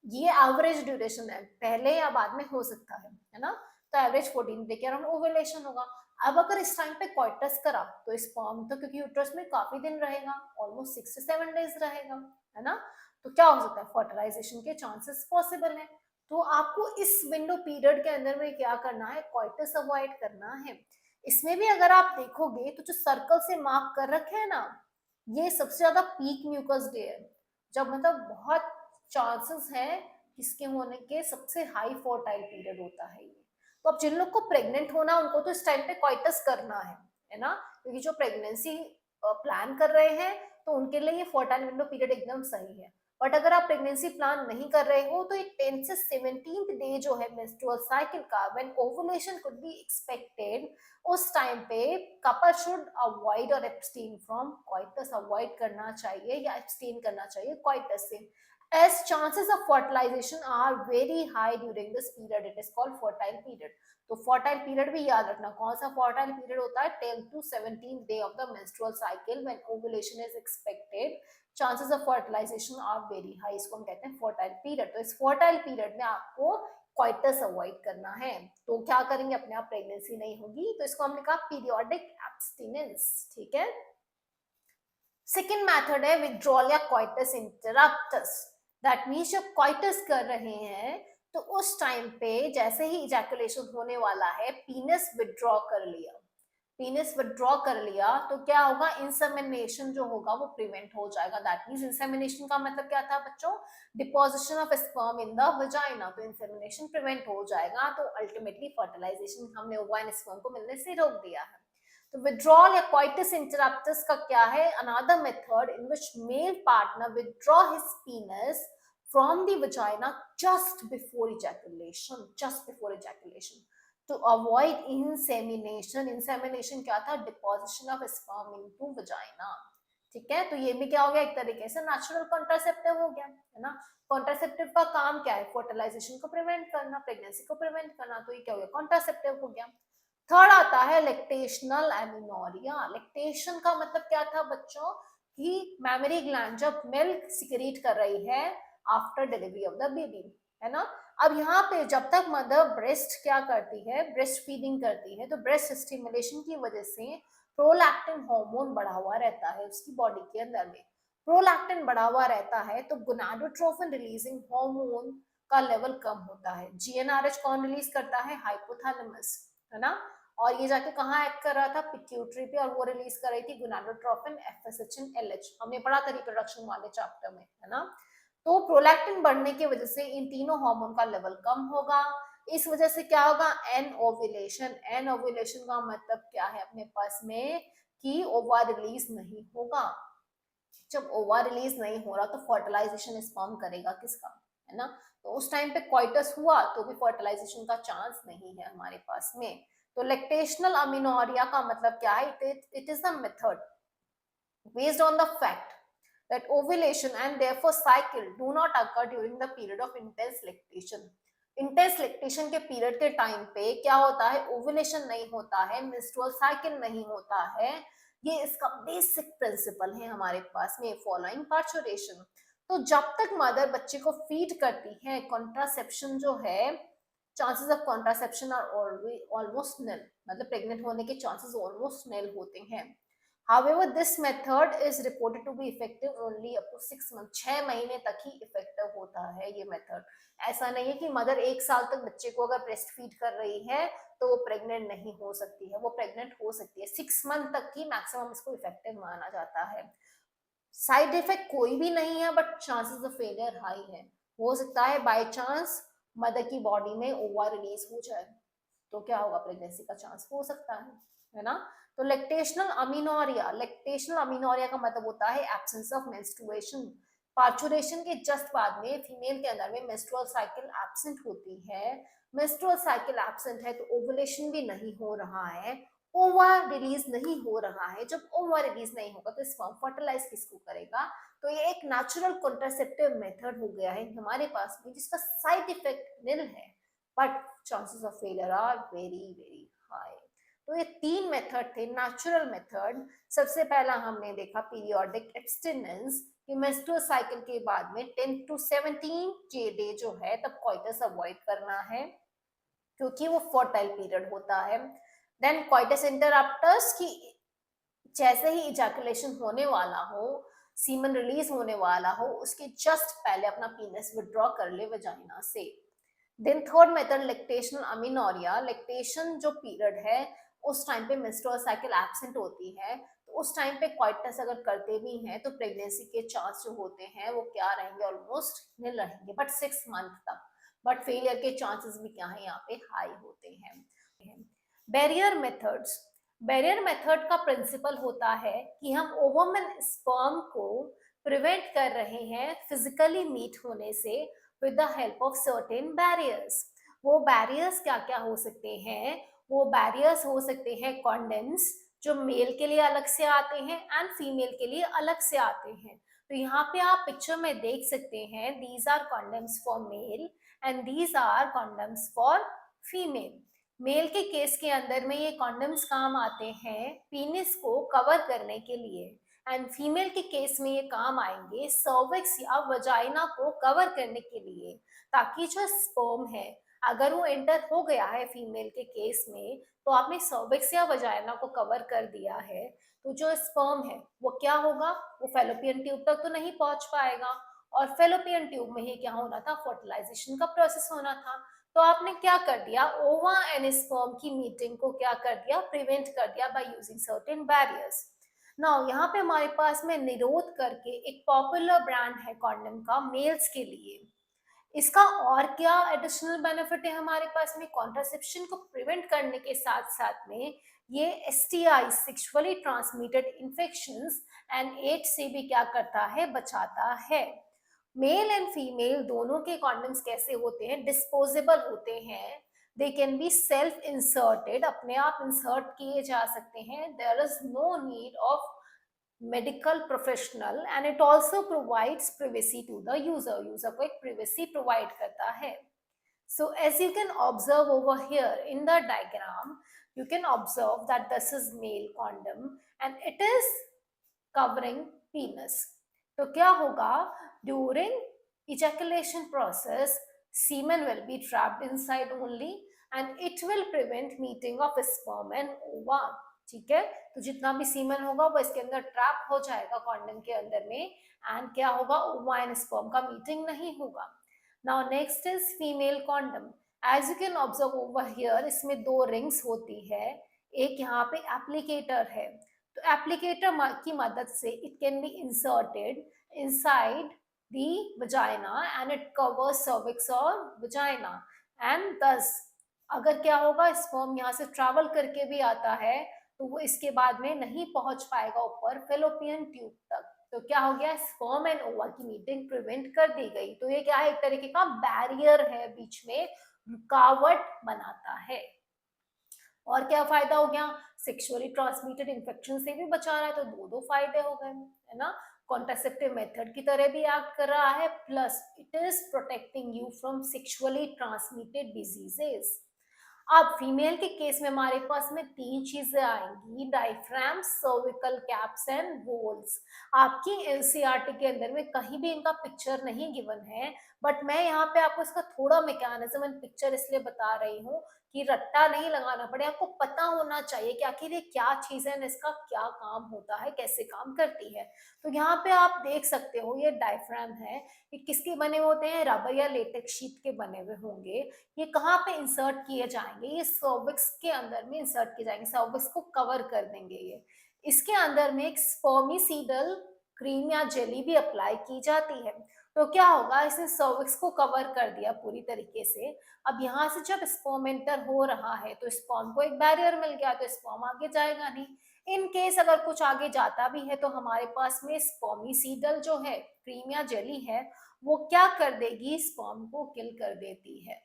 ये एवरेज ड्यूरेशन है, पहले या बाद में हो सकता है ना। तो एवरेज 14 डे के अराउंड ओवुलेशन होगा। अब अगर इस टाइम पे कॉइटस करा तो स्पर्म तो क्योंकि यूट्रस में काफी दिन रहेगा, ऑलमोस्ट 6 से 7 डेज रहेगा, है ना। तो क्या हो सकता है, फर्टिलाइजेशन के चांसेस पॉसिबल है। तो आपको इस विंडो पीरियड के अंदर में क्या करना है, कॉइटस अवॉइड करना है। इसमें भी अगर आप देखोगे तो जो सर्कल से मार्क कर रखे हैं ना, ये सबसे ज्यादा पीक म्यूकस डे है, जब मतलब बहुत चांसेस है इसके होने के, सबसे हाई फर्टाइल पीरियड होता है ये। तो अब जिन लोग को प्रेग्नेंट होना उनको तो इस टाइम पे कॉइटस करना है ना, क्योंकि जो प्रेगनेंसी प्लान कर रहे हैं तो उनके लिए ये फर्टाइल विंडो पीरियड एकदम सही है। बट अगर आप प्रेगनेंसी प्लान नहीं कर रहे हो तो ये 10 से 17th डे जो है मेंस्ट्रुअल साइकिल का, when ovulation could be expected, उस टाइम पे कपल शुड अवॉइड और एब्सटेन फ्रॉम कॉइटस, अवॉइड करना चाहिए या एब्सटेन करना चाहिए कॉइटस से, as chances of fertilization are very high during this period. It is called fertile period. तो fertile period भी याद रखना, कौन सा fertile period होता है, 10th to 17th day of the menstrual cycle when ovulation is expected, chances of fertilization are very high, इसको हम कहते हैं fertile period। तो इस fertile period में आपको कॉइटस अवॉइड करना है। तो क्या करेंगे, अपने आप प्रेगनेंसी नहीं होगी, तो इसको हमने कहा पीरियोडिक एब्स्टिनेंस, ठीक है। सेकेंड मेथड है विड्रॉल या कॉइटस इंटरप्टस। दैट मीन्स जब कॉइटस कर रहे हैं तो उस टाइम पे जैसे ही इजैकुलेशन होने वाला है, पीनस विड्रॉ कर लिया, पीनस विड्रॉ कर लिया तो क्या होगा, इंसेमिनेशन जो होगा वो प्रिवेंट हो जाएगा। दैट मीन्स इंसेमिनेशन का मतलब क्या था बच्चों, deposition of sperm in the vagina. तो इंसेमिनेशन प्रिवेंट हो जाएगा, तो अल्टीमेटली फर्टिलाइजेशन हमने ओवा स्पर्म को मिलने से रोक दिया है। तो विड्रॉल या कॉइटस इंटरप्टस का क्या है, another method in which male partner withdraw his पीनस from the vagina just before ejaculation, just before ejaculation to avoid insemination। insemination क्या था, deposition of sperm into vagina, ठीक है। तो ये भी क्या हो गया, एक तरीके से नेचुरल कॉन्ट्रासेप्टिव हो गया, है ना। कॉन्ट्रासेप्टिव का काम क्या है, फर्टिलाइजेशन को प्रिवेंट करना, प्रेगनेंसी को प्रिवेंट करना, तो ये क्या हो गया, कॉन्ट्रासेप्टिव हो गया। थर्ड आता है लेक्टेशनल एमिनोरिया। लेक्टेशन का मतलब क्या था बच्चों, कि मैमरी ग्लैंड जब मिल्क सिक्रीट कर रही है after delivery of the baby, है ना। अब यहाँ पे जब तक मदर ब्रेस्ट क्या करती है, ब्रेस्ट फीडिंग करती है, तो ब्रेस्ट स्टिमुलेशन की वजह से प्रोलैक्टिन हार्मोन बढ़ा हुआ रहता है उसकी बॉडी के अंदर में। प्रोलैक्टिन बढ़ा हुआ रहता है तो गोनाडोट्रोफिन रिलीजिंग हार्मोन का लेवल कम होता है। जीएनआरएच कौन रिलीज करता है, हाइपोथैलेमस, है ना। और ये जाके कहाँ एक्ट कर रहा था, पिट्यूटरी पे, और वो रिलीज कर रही थी गोनाडोट्रोफिन, एफएसएच, एलएच, हमने पढ़ा था रिप्रोडक्शन वाले चैप्टर में, है ना। तो प्रोलैक्टिन बढ़ने की वजह से इन तीनों हार्मोन का लेवल कम होगा। इस वजह से क्या होगा, एन ओव्यूलेशन। एन ओव्यूलेशन का मतलब क्या है अपने पास में, कि ओवा रिलीज नहीं होगा, जब ओवा रिलीज नहीं हो रहा तो फर्टिलाइजेशन स्पर्म करेगा किसका, है ना। तो उस टाइम पे क्वाइटस हुआ तो भी फर्टिलाइजेशन का चांस नहीं है हमारे पास में। तो लैक्टेशनल अमीनोरिया का मतलब क्या है, it is the method based on the fact that ovulation and therefore cycle do not occur during the period of intense lactation. Intense lactation के पीरियड के टाइम पे क्या होता है, ओवुलेशन नहीं होता है, मेंस्ट्रुअल साइकिल नहीं होता है। ये इसका बेसिक प्रिंसिपल है हमारे पास में, फॉलोइंग पार्चुरेशन। तो जब तक मदर बच्चे को फीड करती है, कॉन्ट्रासेप्शन जो है, chances of contraception are almost nil, मतलब प्रेग्नेंट होने के चांसेस ऑलमोस्ट निल होते हैं। However, this method is reported to be effective only up to 6 months. 6 महीने तक ही इफेक्टिव होता है ये मेथड। ऐसा नहीं है कि मदर 1 साल तक बच्चे को अगर ब्रेस्ट फीड कर रही है तो वो प्रेग्नेंट नहीं हो सकती है, वो प्रेग्नेंट हो सकती है। 6 मंथ तक ही मैक्सिमम इसको इफेक्टिव माना जाता है। साइड इफेक्ट कोई भी नहीं है, but chances of failure high है। हो सकता है बाय चांस मदर की बॉडी में ओवा रिलीज हो जाए, तो क्या होगा, प्रेगनेंसी का चांस हो सकता है ना। तो लैक्टेशनल अमीनोरिया का मतलब होता है एब्सेंस ऑफ मेंस्ट्रुएशन। पार्चुरेशन के जस्ट बाद में फीमेल के अंदर में मेंस्ट्रुअल साइकिल एब्सेंट होती है। मेंस्ट्रुअल साइकिल एब्सेंट है तो ओवुलेशन भी नहीं हो रहा है, ओवा रिलीज नहीं हो रहा है। जब ओवा रिलीज नहीं होगा तो स्पर्म फर्टिलाइज किसको करेगा। तो ये एक नेचुरल कॉन्ट्रासेप्टिव मेथड हो गया है हमारे पास में, जिसका साइड इफेक्ट निल है, but chances of failure are very very high. तो ये 3 मेथड थे, नेचुरल मेथड। सबसे पहला हमने देखा पीरियोडिक एब्स्टिनेंस, कि मेंस्ट्रुअल साइकिल के बाद में 10 to 17 डे जो है तब कॉइटस अवॉइड करना है, क्योंकि वो फर्टाइल पीरियड होता है। देन कॉइटस इंटरप्टस, की जैसे ही इजैकुलेशन होने वाला हो, सीमन रिलीज होने वाला हो, उसके जस्ट पहले अपना पीनस विड्रॉ कर ले वजाइना से। Then third method lactational amenorrhoea, lactation जो पीरियड है उस टाइम पे मेंस्ट्रुअल साइकिल एब्सेंट होती है, तो उस टाइम पे क्वाइटस अगर करते भी हैं तो प्रेगनेंसी के चांस जो होते हैं वो क्या रहेंगे, ऑलमोस्ट निल रहेंगे, बट 6 मंथ तक। बट फेलियर के चांसेस भी क्या है यहाँ पे, हाई होते हैं। बैरियर मेथड्स, बैरियर मेथड का प्रिंसिपल होता है कि हम ओवम एंड स्पर्म को प्रिवेंट कर रहे हैं फिजिकली मीट होने से with the help of certain barriers। वो barriers क्या क्या हो सकते हैं, वो barriers हो सकते हैं condoms, जो मेल के लिए अलग से आते हैं एंड फीमेल के लिए अलग से आते हैं। तो यहाँ पे आप पिक्चर में देख सकते हैं, these are condoms for male and these are condoms for female। Male के केस के अंदर में ये कॉन्डम्स काम आते हैं पीनिस को कवर करने के लिए, एंड फीमेल के केस में ये काम आएंगे सर्विक्स या वजाइना को कवर करने के लिए, ताकि जो स्पर्म है अगर वो एंटर हो गया है फीमेल के केस में तो आपने सर्विक्स या वजाइना को कवर कर दिया है, तो जो स्पर्म है वो क्या होगा, वो फेलोपियन ट्यूब तक तो नहीं पहुंच पाएगा, और फेलोपियन ट्यूब में ही क्या होना था, फर्टिलाइजेशन का प्रोसेस होना था। तो आपने क्या कर दिया, ओवा एंड स्पर्म की मीटिंग को क्या कर दिया, प्रिवेंट कर दिया by using certain barriers. Now यहाँ पे हमारे पास में निरोध करके एक पॉपुलर ब्रांड है कॉन्डम का मेल्स के लिए। इसका और क्या एडिशनल बेनिफिट है हमारे पास में, कॉन्ट्रासेप्शन को प्रिवेंट करने के साथ साथ में ये STI sexually transmitted infections and AIDS से भी क्या करता है, बचाता है। मेल एंड फीमेल दोनों के कॉन्डम्स कैसे होते हैं, डिस्पोजेबल होते हैं, they can be self inserted, अपने आप इंसर्ट किए जा सकते हैं, there is no need of medical professional, and it also provides privacy to the user, user को एक प्रिवेसी प्रोवाइड करता है। So as you can observe over here in the diagram, you can observe that this is male condom and it is covering penis। तो क्या होगा, during ejaculation process semen will be trapped inside only and it will prevent meeting of sperm and ova। ठीक है, तो जितना भी semen होगा वो इसके अंदर ट्रैप हो जाएगा कॉन्डम के अंदर में, एंड क्या होगा, ओवा एंड स्पर्म का मीटिंग नहीं होगा। Now next is female condom। As you can observe over here, इसमें 2 रिंग्स होती है, एक यहाँ पे एप्लीकेटर है, तो एप्लीकेटर की मदद से it can be inserted inside the vagina and it covers cervix और वजाइना, एंड thus अगर क्या होगा, स्पर्म यहाँ से ट्रैवल करके भी आता है तो वो इसके बाद में नहीं पहुंच पाएगा ऊपर फेलोपियन ट्यूब तक, तो क्या हो गया, स्पर्म एंड ओवा की मीटिंग प्रिवेंट कर दी गई। तो ये क्या है, एक तरीके का बैरियर है, बीच में रुकावट बनाता है। और क्या फायदा हो गया, सेक्सुअली ट्रांसमिटेड इन्फेक्शन से भी बचा रहा है, तो दो दो फायदे हो गए, है ना। कॉन्ट्रासेप्टिव मेथड की तरह भी एक्ट कर रहा है, plus it is protecting you from sexually transmitted diseases. अब फीमेल के केस में हमारे पास में तीन चीजें आएंगी, डायफ्राम, सर्विकल कैप्स एंड वोल्स। आपकी एनसीईआरटी के अंदर में कहीं भी इनका पिक्चर नहीं गिवन है, बट मैं यहाँ पे आपको इसका थोड़ा मैकेनिज्म एंड पिक्चर इसलिए बता रही हूँ कि रट्टा नहीं लगाना पड़े, आपको पता होना चाहिए कि आखिर ये क्या चीज है, इसका क्या काम होता है, कैसे काम करती है। तो यहाँ पे आप देख सकते हो, ये डायफ्राम है, ये किसके बने हुए होते हैं, रबर या लेटेक्स शीट के बने हुए होंगे। ये कहाँ पे इंसर्ट किए जाएंगे, ये सर्विक्स के अंदर में इंसर्ट किए जाएंगे, सर्विक्स को कवर कर देंगे ये। इसके अंदर में एक स्पर्मिसीडल क्रीम या जेली भी अप्लाई की जाती है। तो क्या होगा, इसने सर्विक्स को कवर कर दिया पूरी तरीके से। अब यहाँ से जब स्पर्म एंटर हो रहा है तो स्पर्म को एक बैरियर मिल गया, तो स्पर्म आगे जाएगा नहीं। इन केस अगर कुछ आगे जाता भी है तो हमारे पास में स्पर्मिसीडल जो है क्रीम या जेली है, वो क्या कर देगी, स्पर्म को किल कर देती है।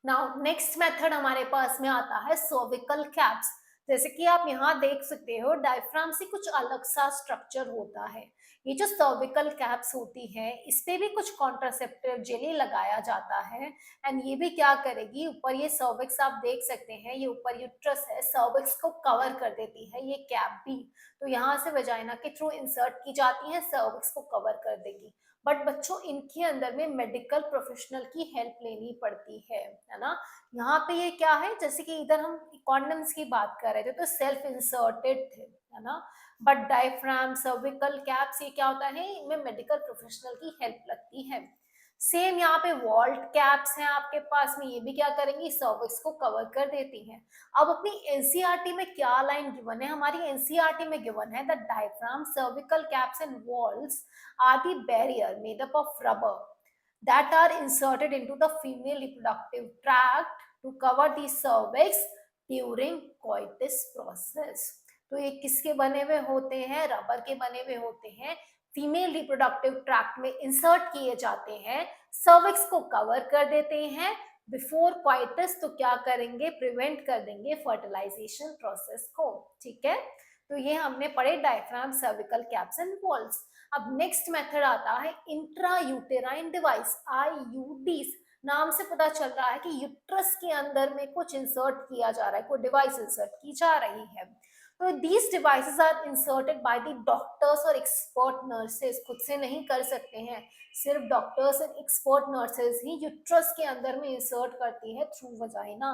नाउ नेक्स्ट मेथड हमारे पास में आता है सर्विकल कैप्स। जैसे कि आप यहाँ देख सकते हो, डायफ्राम से कुछ अलग सा स्ट्रक्चर होता है। ये जो सर्विकल कैप्स होती है, इस पे भी कुछ कॉन्ट्रासेप्टिव जेली लगाया जाता है। एंड ये भी क्या करेगी, ऊपर ये सर्विक्स आप देख सकते हैं, ये ऊपर यूट्रस है, सर्विक्स को कवर कर देती है ये कैप भी। तो यहाँ से वजाइना के थ्रू इंसर्ट की जाती है, सर्विक्स को कवर कर देगी। बट बच्चों, इनके अंदर में मेडिकल प्रोफेशनल की हेल्प लेनी पड़ती है ना। यहाँ पे ये क्या है, जैसे कि इधर हम कॉन्डम्स की बात कर रहे थे तो सेल्फ इंसर्टेड थे, है ना। बट डायफ्राम, सर्विकल कैप्स, ये क्या होता है, इनमें मेडिकल प्रोफेशनल की हेल्प लगती है। सेम यहाँ पे वॉल्ट कैप्स हैं आपके पास में, ये भी क्या करेंगी, सर्विक्स को कवर कर देती हैं। अब अपनी एनसीईआरटी में क्या लाइन गिवन है, हमारी एनसीईआरटी में गिवन है the diaphragm, cervical caps and walls are the barrier made up of rubber that are inserted into the female reproductive tract to cover the cervix during coitus process। तो ये किसके बने हुए होते हैं, रबर के बने हुए होते हैं, फीमेल रिप्रोडक्टिव ट्रैक्ट में इंसर्ट किए जाते हैं, सर्विक्स को कवर कर देते हैं बिफोर क्वाइटस। तो क्या करेंगे, प्रिवेंट कर देंगे फर्टिलाइजेशन प्रोसेस को, ठीक है। तो ये हमने पढ़े diaphragm, cervical caps and walls. अब नेक्स्ट मेथड आता है इंट्रा यूटेराइन डिवाइस, आईयूडीज। नाम से पता चल रहा है कि यूट्रस के अंदर में कुछ इंसर्ट किया जा रहा है, कोई डिवाइस इंसर्ट की जा रही है। तो these devices are inserted by the doctors और एक्सपर्ट नर्सेस, खुद से नहीं कर सकते हैं, सिर्फ डॉक्टर्स एंड एक्सपर्ट नर्सेस ही यूट्रस के अंदर में इंसर्ट करती है थ्रू वजाइना।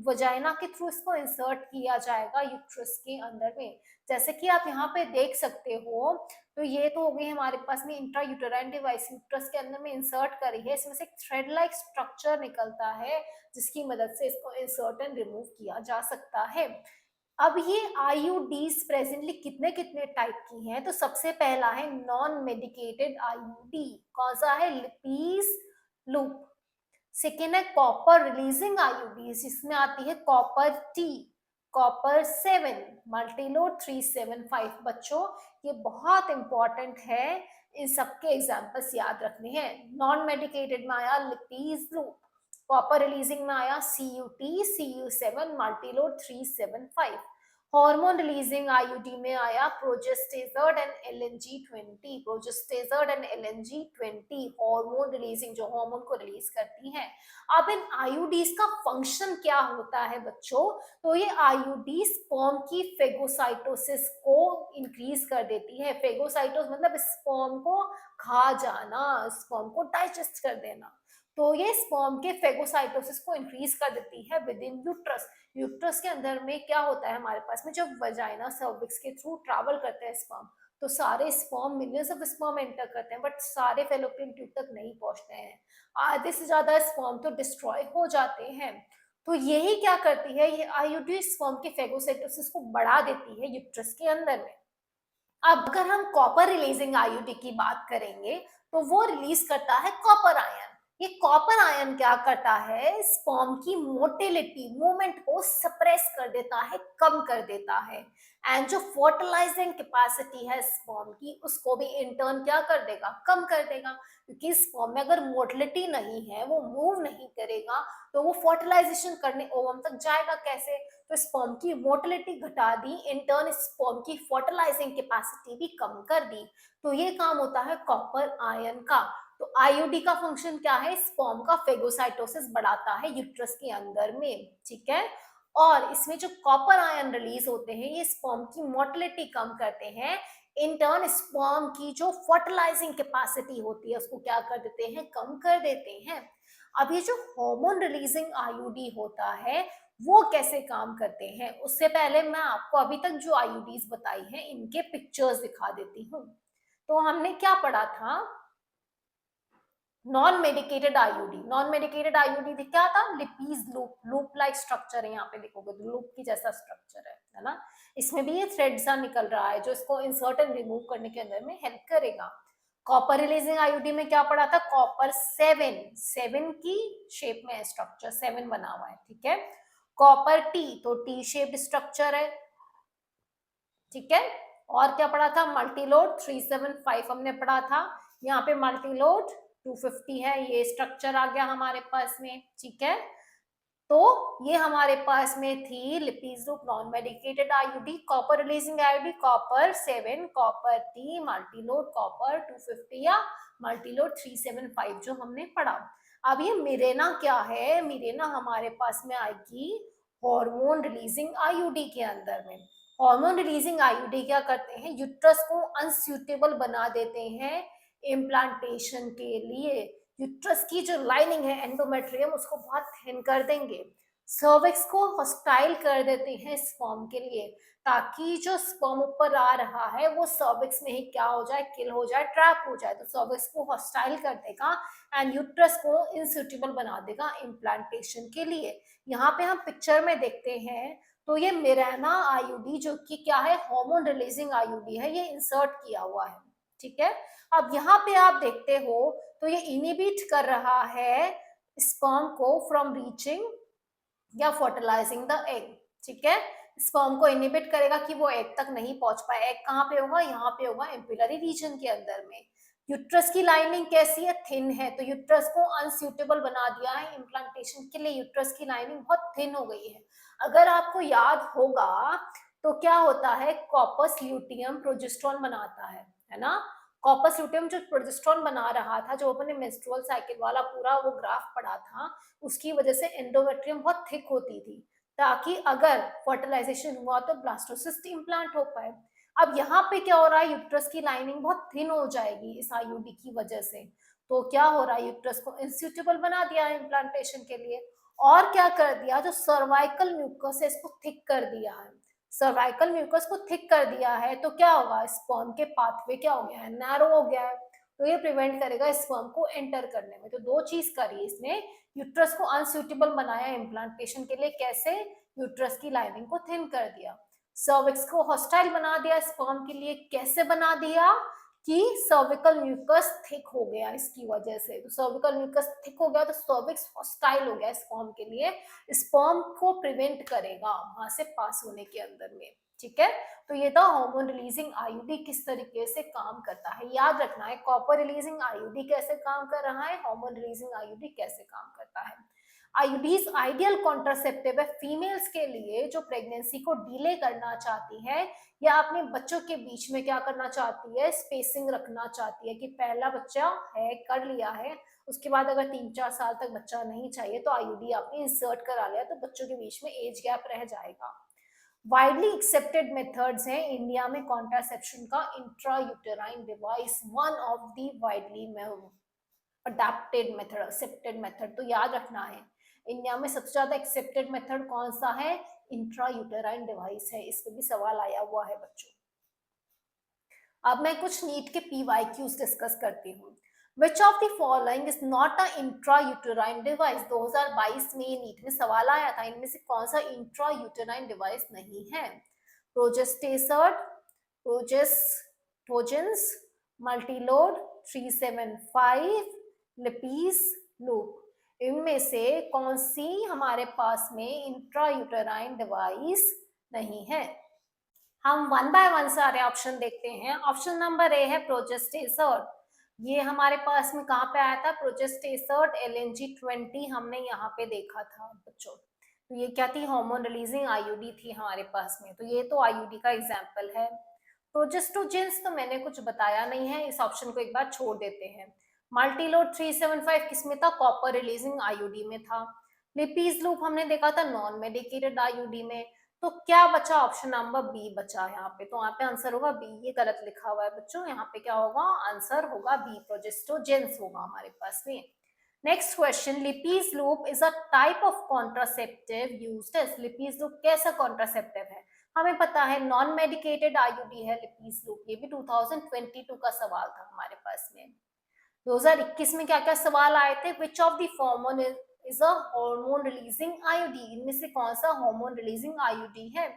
वजाइना के थ्रू इसको इंसर्ट किया जाएगा यूट्रस के अंदर में। जैसे कि आप यहाँ पे देख सकते हो, तो ये तो हो गई हमारे पास में इंट्रा यूटेराइन डिवाइस, यूट्रस के अंदर में इंसर्ट करी है, इसमें से एक थ्रेड लाइक स्ट्रक्चर निकलता है जिसकी मदद से इसको इंसर्ट एंड रिमूव किया जा सकता है। अब ये आईयूडीज प्रेजेंटली कितने कितने टाइप की हैं, तो सबसे पहला है नॉन मेडिकेटेड आईयूडी, कौन सा है, लिपीज लूप। सेकेंड है कॉपर रिलीजिंग आईयूडी, जिसमें आती है कॉपर टी, कॉपर 7, मल्टीलोड 375। बच्चों, ये बहुत इंपॉर्टेंट है, इन सबके एग्जाम्पल्स याद रखने हैं। नॉन मेडिकेटेड में आया लिपीज लूप, कॉपर रिलीजिंग में आया CUT, CU7, multiload 375। Hormone releasing IUD में आया progestasert and LNG20, progestasert and LNG20 hormone releasing, जो हार्मोन को रिलीज करती हैं। अब इन आईयूडीज का फंक्शन क्या होता है बच्चों, तो ये आईयूडी स्पर्म की फेगोसाइटोसिस को इंक्रीज कर देती है। फेगोसाइटोस मतलब स्पर्म को खा जाना, स्पर्म को डाइजेस्ट कर देना। तो ये स्पर्म के फेगोसाइटोसिस को इंक्रीज कर देती है विद इन यूट्रस। यूट्रस के अंदर में क्या होता है हमारे पास में, जब वजाइना सर्विक्स के थ्रू ट्रैवल करते हैं स्पर्म, तो सारे sperm, millions of sperm enter करते हैं, बट सारे फेलोपियन ट्यूब तक नहीं पहुंचते हैं, आधे से ज्यादा स्पर्म तो डिस्ट्रॉय हो जाते हैं। तो यही क्या करती है, ये आईयूडी स्पर्म के फेगोसाइटोसिस को बढ़ा देती है यूट्रस के अंदर में। अब अगर हम कॉपर रिलीजिंग आईयूडी की बात करेंगे, तो वो रिलीज करता है कॉपर आयन। ये कॉपर आयन क्या करता है, स्पर्म की मोटिलिटी मूवमेंट को सप्रेस कर देता है, कम कर देता है। एंड जो फर्टिलाइजिंग कैपेसिटी है स्पर्म की, उसको भी इंटर्न क्या कर देगा, कम कर देगा। क्योंकि स्पर्म में अगर मोटिलिटी नहीं है, वो मूव नहीं करेगा, तो वो फर्टिलाइजेशन करने ओवम तक जाएगा कैसे। तो स्पर्म की मोटिलिटी घटा दी, इंटर्न स्पर्म की फर्टिलाइजिंग कैपेसिटी भी कम कर दी। तो ये काम होता है कॉपर आयन का। तो आईयूडी का फंक्शन क्या है, स्पर्म का फेगोसाइटोसिस बढ़ाता है यूट्रस के अंदर में, ठीक है। और इसमें जो कॉपर आयन रिलीज होते हैं, ये स्पर्म की मोटिलिटी कम करते हैं, इन टर्न स्पर्म की जो फर्टिलाइजिंग कैपेसिटी होती है उसको क्या कर देते हैं, कम कर देते हैं। अब ये जो हार्मोन रिलीजिंग आईयूडी होता है, वो कैसे काम करते हैं, उससे पहले मैं आपको अभी तक जो आईयूडीज बताई हैं इनके पिक्चर्स दिखा देती हूँ। तो हमने क्या पढ़ा था, non medicated IUD. Non medicated IUD क्या था, लिपीज लूप, लूप लाइक स्ट्रक्चर है, यहाँ पे देखोगे तो लूप की जैसा स्ट्रक्चर है ना। इसमें भी ये थ्रेड सा निकल रहा है जो इसको इंसर्ट एंड रिमूव करने के अंदर में हेल्प करेगा। कॉपर रिलीजिंग आईयूडी में क्या पढ़ा था, कॉपर 7 की शेप में स्ट्रक्चर 7 बना हुआ है, ठीक है। कॉपर टी, तो टी शेप्ड स्ट्रक्चर है, ठीक है। और क्या पढ़ा था, मल्टीलोड 375 हमने पढ़ा था। यहाँ पे मल्टीलोड 250 है, ये स्ट्रक्चर आ गया हमारे पास में, ठीक है। तो ये हमारे पास में थी Lippes loop, non medicated IUD, copper releasing IUD, copper 7, copper T, multiload copper 250 या मल्टीलोड 375 जो हमने पढ़ा। अब ये मिरेना क्या है, मिरेना हमारे पास में आएगी हार्मोन रिलीजिंग आईयूडी के अंदर में। हार्मोन रिलीजिंग आईयूडी क्या करते हैं, यूट्रस को अनसूटेबल बना देते हैं इम्प्लांटेशन के लिए। यूट्रस की जो लाइनिंग है एंडोमेट्रियम, उसको बहुत थिन कर देंगे। सर्विक्स को हॉस्टाइल कर देते हैं स्पर्म के लिए, ताकि जो स्पर्म ऊपर आ रहा है वो सर्विक्स में ही क्या हो जाए, किल हो जाए, ट्रैप हो जाए। तो सर्विक्स को हॉस्टाइल कर देगा एंड यूट्रस को इनसूटेबल बना देगा इम्प्लांटेशन के लिए। यहाँ पे हम पिक्चर में देखते हैं, तो ये मिरेना आईयूडी जो कि क्या है, हार्मोन रिलीजिंग आईयूडी है, ये इंसर्ट किया हुआ है, ठीक है। अब यहाँ पे आप देखते हो, तो ये इनिबिट कर रहा है स्पर्म को फ्रॉम रीचिंग या फर्टिलाइजिंग द एग, ठीक है। स्पर्म को इनिबिट करेगा कि वो एग तक नहीं पहुंच पाए। एग कहाँ पे होगा, यहाँ पे होगा एम्पिलरी रीजन के अंदर में। यूट्रस की लाइनिंग कैसी है, थिन है, तो यूट्रस को अनसूटेबल बना दिया है इम्प्लांटेशन के लिए। यूट्रस की लाइनिंग बहुत थिन हो गई है। अगर आपको याद होगा तो क्या होता है, कॉपर्स ल्यूटियम प्रोजेस्टेरोन बनाता है ना। कॉपर्स ल्यूटियम जो प्रोजेस्टेरोन बना रहा था, जो अपने मेंस्ट्रुअल साइकिल वाला पूरा वो ग्राफ पढ़ा था, उसकी वजह से एंडोमेट्रियम बहुत थिक होती थी, ताकि अगर फर्टिलाइजेशन हुआ तो ब्लास्टोसिस्ट इम्प्लांट हो पाए। अब यहाँ पे क्या हो रहा है, यूट्रस की लाइनिंग बहुत थिन हो जाएगी इस आईयूडी की वजह से। तो क्या हो रहा है, यूट्रस को इंस्यूटेबल बना दिया है इम्प्लांटेशन के लिए। और क्या कर दिया, जो सर्वाइकल म्यूकस है इसको थिक कर दिया है। सर्वाइकल म्यूकस को थिक कर दिया है तो क्या होगा, स्पर्म के पाथवे क्या हो गया है, नैरो हो गया है। तो ये प्रिवेंट करेगा स्पर्म को एंटर करने में। तो दो चीज करी इसने, यूट्रस को अनसूटेबल बनाया इम्प्लांटेशन के लिए, कैसे, यूट्रस की लाइनिंग को थिन कर दिया। सर्विक्स को हॉस्टाइल बना दिया स्पर्म के लिए, कैसे बना दिया, कि सर्विकल म्यूकस थिक हो गया इसकी वजह से। तो सर्विकल म्यूकस थिक हो गया तो सर्विक्स हॉस्टाइल हो गया स्पर्म के लिए, स्पर्म को प्रिवेंट करेगा वहां से पास होने के अंदर में, ठीक है। तो ये था हार्मोन रिलीजिंग आईयूडी किस तरीके से काम करता है, याद रखना है। कॉपर रिलीजिंग आईयूडी कैसे काम कर रहा है, हार्मोन रिलीजिंग आईयूडी कैसे काम करता है। आईयूडीज आइडियल कॉन्ट्रासेप्टिव है फीमेल्स के लिए जो प्रेगनेंसी को डिले करना चाहती है, या अपने बच्चों के बीच में क्या करना चाहती है, स्पेसिंग रखना चाहती है, कि पहला बच्चा है, कर लिया है, उसके बाद अगर 3-4 साल तक बच्चा नहीं चाहिए तो आईयूडी आपने इंसर्ट करा लिया, तो बच्चों के बीच में एज गैप रह जाएगा। वाइडली एक्सेप्टेड मेथड्स हैं इंडिया में कॉन्ट्रासेप्शन का, intra uterine device one of the widely adapted method, accepted method. तो याद रखना है, इंडिया में सबसे ज्यादा एक्सेप्टेड मेथड कौन सा है, इंट्रा यूटेराइन डिवाइस है। इस पे भी सवाल आया हुआ है बच्चों। अब मैं कुछ नीट के PYQs डिस्कस करती हूँ। Which of the following is not a intrauterine device? 2022 में ये नीट में सवाल आया था, इनमें से कौन सा इंट्रायूटेराइन डिवाइस नहीं है। प्रोजेस्टेसर्ड, प्रोजेस्टोजेंस, मल्टीलोड 375, लिपीज, लूप। इनमें से कौन सी हमारे पास में इंट्रायूटेराइन डिवाइस नहीं है? हम वन बाय वन सारे ऑप्शन देखते हैं। ऑप्शन नंबर ए है प्रोजेस्टेसर्ट। ये हमारे पास में कहाँ पे आया था? प्रोजेस्टेसर्ट LNG-20 हमने यहाँ पे देखा था बच्चों। तो ये क्या थी? हार्मोन रिलीजिंग आईयूडी थी हमारे पास में। तो ये तो आईयूडी का एग्जाम्पल है। प्रोजेस्टोजेंस तो मैंने कुछ बताया नहीं है, इस ऑप्शन को एक बार छोड़ देते हैं। मल्टीलोड 375 किसमें था? कॉपर रिलीजिंग आईयूडी में था। लिपीज लूप हमने देखा था नॉन मेडिकेटेड आईयूडी में। तो क्या बचा? ऑप्शन नंबर बी बचा यहाँ पे। तो यहाँ पे आंसर होगा बी। ये गलत लिखा हुआ है बच्चों, यहाँ पे क्या होगा? आंसर होगा बी, प्रोजेस्टोजेंस होगा हमारे पास में। Next question, Lippes loop is a type of contraceptive used as. Lippes loop कैसा कॉन्ट्रासेप्टिव है? हमें पता है नॉन मेडिकेटेड आईयूडी है लिपीज लूप। ये भी 2022 का सवाल था हमारे पास में। 2021 में क्या क्या सवाल आए थे? Which of the following is a hormone releasing IUD. इनमें से कौन सा हार्मोन रिलीजिंग आईयूडी है?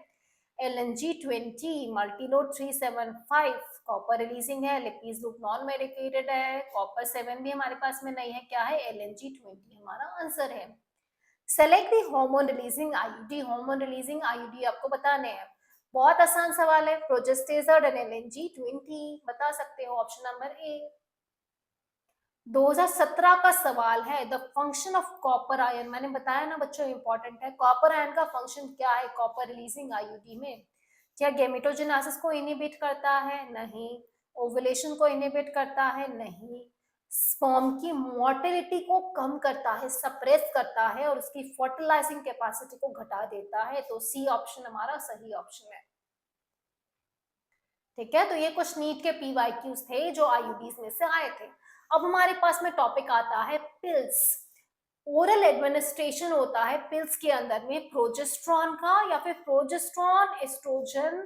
LNG-20, मल्टीलोड 375 कॉपर रिलीजिंग है। लिपीज लूप नॉन मेडिकेटेड है। कॉपर 7 भी हमारे पास में नहीं है। क्या है? LNG-20 हमारा आंसर है। Select the hormone releasing IUD. Hormone releasing IUD आपको बताने हैं। बहुत आसान सवाल है। प्रोजेस्टेसर्ट एंड LNG-20 बता सकते हो। Option number A. 2017 का सवाल है। The function of copper ion, मैंने बताया ना बच्चों इंपॉर्टेंट है। कॉपर आयन का फंक्शन क्या है कॉपर रिलीजिंग आईयूडी में? क्या गैमेटोजेनेसिस को इनहिबिट करता है? नहीं। ओवुलेशन को इनहिबिट करता है? नहीं। स्पर्म की मोटिलिटी को कम करता है, सप्रेस करता है और उसकी फर्टिलाइजिंग कैपेसिटी को घटा देता है। तो सी ऑप्शन हमारा सही ऑप्शन है। ठीक है, तो ये कुछ नीट के PYQs थे जो आईयूडीज में से आए थे। अब हमारे पास में टॉपिक आता है पिल्स। ओरल एडमिनिस्ट्रेशन होता है पिल्स के अंदर में प्रोजेस्ट्रॉन का या फिर प्रोजेस्ट्रॉन एस्ट्रोजन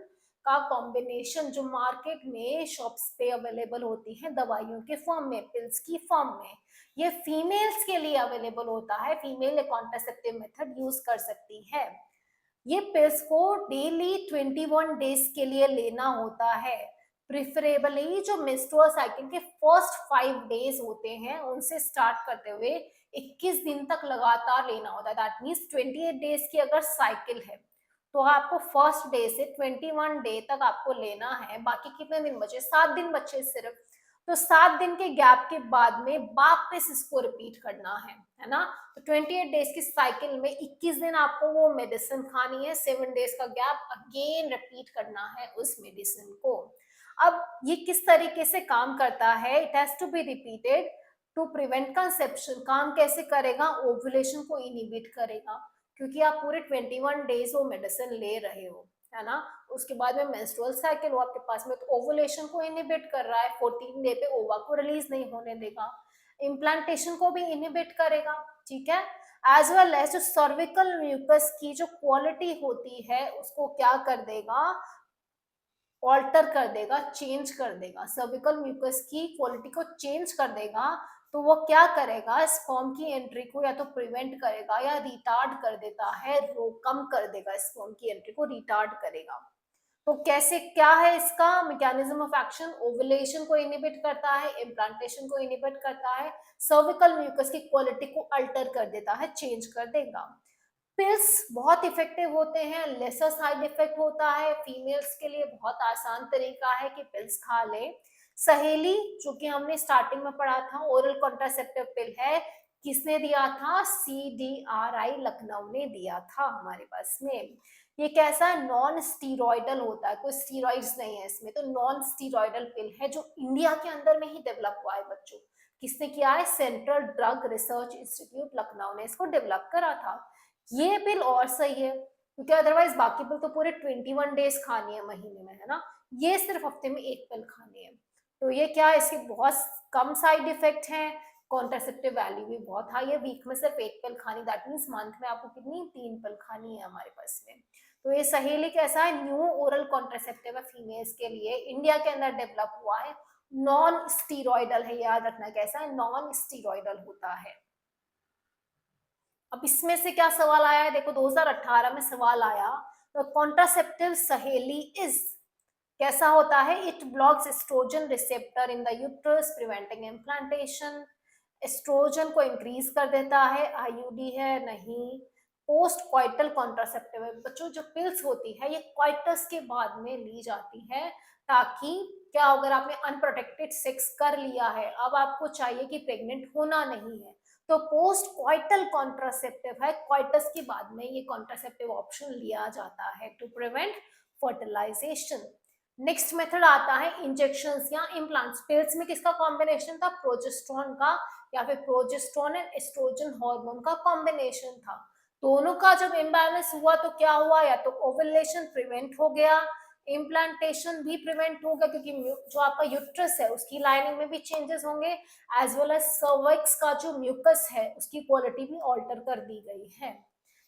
का कॉम्बिनेशन, जो मार्केट में शॉप्स पे अवेलेबल होती है दवाइयों के फॉर्म में, पिल्स की फॉर्म में। ये फीमेल्स के लिए अवेलेबल होता है। फीमेल कॉन्ट्रासेप्टिव मेथड यूज कर सकती है। ये पिल्स को डेली 21 डेज के लिए लेना होता है। प्रिफरेबली जो मेंस्ट्रुअल साइकिल के फर्स्ट 5 डेज होते हैं उनसे स्टार्ट करते हुए 21 दिन तक लगातार लेना होता है। दैट मीन्स 28 डेज की अगर साइकिल है तो आपको फर्स्ट डे से 21 डे तक आपको लेना है। बाकी कितने दिन बचे? 7 दिन बचे सिर्फ। तो 7 दिन के गैप के बाद में वापस इसको रिपीट करना है ना। तो 28 डेज की साइकिल में 21 दिन आपको वो मेडिसिन खानी है। 7 डेज का गैप अगेन रिपीट करना है उस मेडिसिन को। अब ये किस तरीके से काम करता है? It has to be repeated to prevent conception. काम कैसे करेगा? ओव्यूलेशन को इनहिबिट करेगा, क्योंकि आप पूरे 21 डेज वो मेडिसिन ले रहे हो, है ना। उसके बाद में मेंस्ट्रुअल साइकिल वो आपके पास में, तो ओवुलेशन को इनहिबिट कर रहा है। 14 डे पे ओवा को रिलीज नहीं होने देगा। इम्प्लांटेशन को भी इनहिबिट करेगा, ठीक है। एज वेल एज जो सर्विकल म्यूकस की जो क्वालिटी होती है उसको क्या कर देगा? ऑल्टर कर देगा, चेंज कर देगा। सर्विकल म्यूकस की क्वालिटी को चेंज कर देगा। तो वो क्या करेगा? स्पर्म की एंट्री को या तो प्रिवेंट करेगा या रिटार्ड कर देता है, कम कर देगा। स्पर्म की एंट्री को रिटार्ड करेगा। तो कैसे, क्या है इसका मैकेनिज्म ऑफ एक्शन? ओवुलेशन को इनहिबिट करता है, इम्प्लांटेशन को इनहिबिट करता है, सर्विकल म्यूकस की क्वालिटी को अल्टर कर देता है, चेंज कर देगा। पिल्स बहुत इफेक्टिव होते हैं, लेसर साइड इफेक्ट होता है। फीमेल्स के लिए बहुत आसान तरीका है कि पिल्स खा ले। सहेली, जो कि हमने स्टार्टिंग में पढ़ा था, ओरल कॉन्ट्रासेप्टिव पिल है। किसने दिया था? CDRI लखनऊ ने दिया था हमारे पास में। ये कैसा है? नॉन स्टीरॉयडल होता है, कोई स्टीरॉइड्स नहीं है इसमें। तो नॉन स्टीरॉयडल पिल है जो इंडिया के अंदर में ही डेवलप हुआ है बच्चों। किसने किया है? Central drug research institute Lucknow ने इसको डेवलप करा था। ये पिल और सही है, क्योंकि अदरवाइज बाकी पिल तो पूरे 21 डेज खानी है महीने में, है ना। ये सिर्फ हफ्ते में एक पिल खानी है। तो ये क्या है? इसके बहुत कम साइड इफेक्ट हैं। कॉन्ट्रासेप्टिव वैल्यू भी बहुत हाई है। वीक में सिर्फ एक पिल खानी, दैट मीन्स मंथ में आपको कितनी? 3 पिल खानी है हमारे पास में। तो ये सहेली कैसा है? न्यू ओरल कॉन्ट्रासेप्टिव है फीमेल्स के लिए, इंडिया के अंदर डेवलप हुआ है। नॉन स्टीरॉयडल है, याद रखना। कैसा है? नॉन स्टीरॉयडल होता है। अब इसमें से क्या सवाल आया है? देखो 2018 में सवाल आया, तो कॉन्ट्रासेप्टिव सहेली इज कैसा होता है? It blocks oestrogen receptor in the uterus preventing implantation. Oestrogen को इंक्रीज कर देता है, आईयूडी है नहीं। पोस्ट क्वाइटल कॉन्ट्रासेप्टिव है बच्चों, जो पिल्स होती है ये क्वाइटस के बाद में ली जाती है, ताकि क्या अगर आपने अनप्रोटेक्टेड सेक्स कर लिया है, अब आपको चाहिए कि प्रेग्नेंट होना नहीं है, तो पोस्ट क्वाइटल कॉन्ट्रासेप्टिव है, क्वाइटस के बाद में ये कॉन्ट्रासेप्टिव ऑप्शन लिया जाता है to prevent fertilisation. Next method आता है इंजेक्शंस या इम्प्लांट्स। पिल्स में किसका कॉम्बिनेशन था, प्रोजेस्ट्रॉन का, या फिर प्रोजेस्ट्रॉन एंड एस्ट्रोजन हार्मोन का कॉम्बिनेशन था। दोनों का जब इम्बैलेंस हुआ तो क्या हुआ, या तो ओवुलेशन प्रिवेंट हो गया, इम्प्लांटेशन भी प्रिवेंट हो गया, क्योंकि जो आपका यूट्रस है उसकी लाइनिंग में भी चेंजेस होंगे, एज वेल एज सर्विक्स का जो म्यूकस है उसकी क्वालिटी भी ऑल्टर कर दी गई है,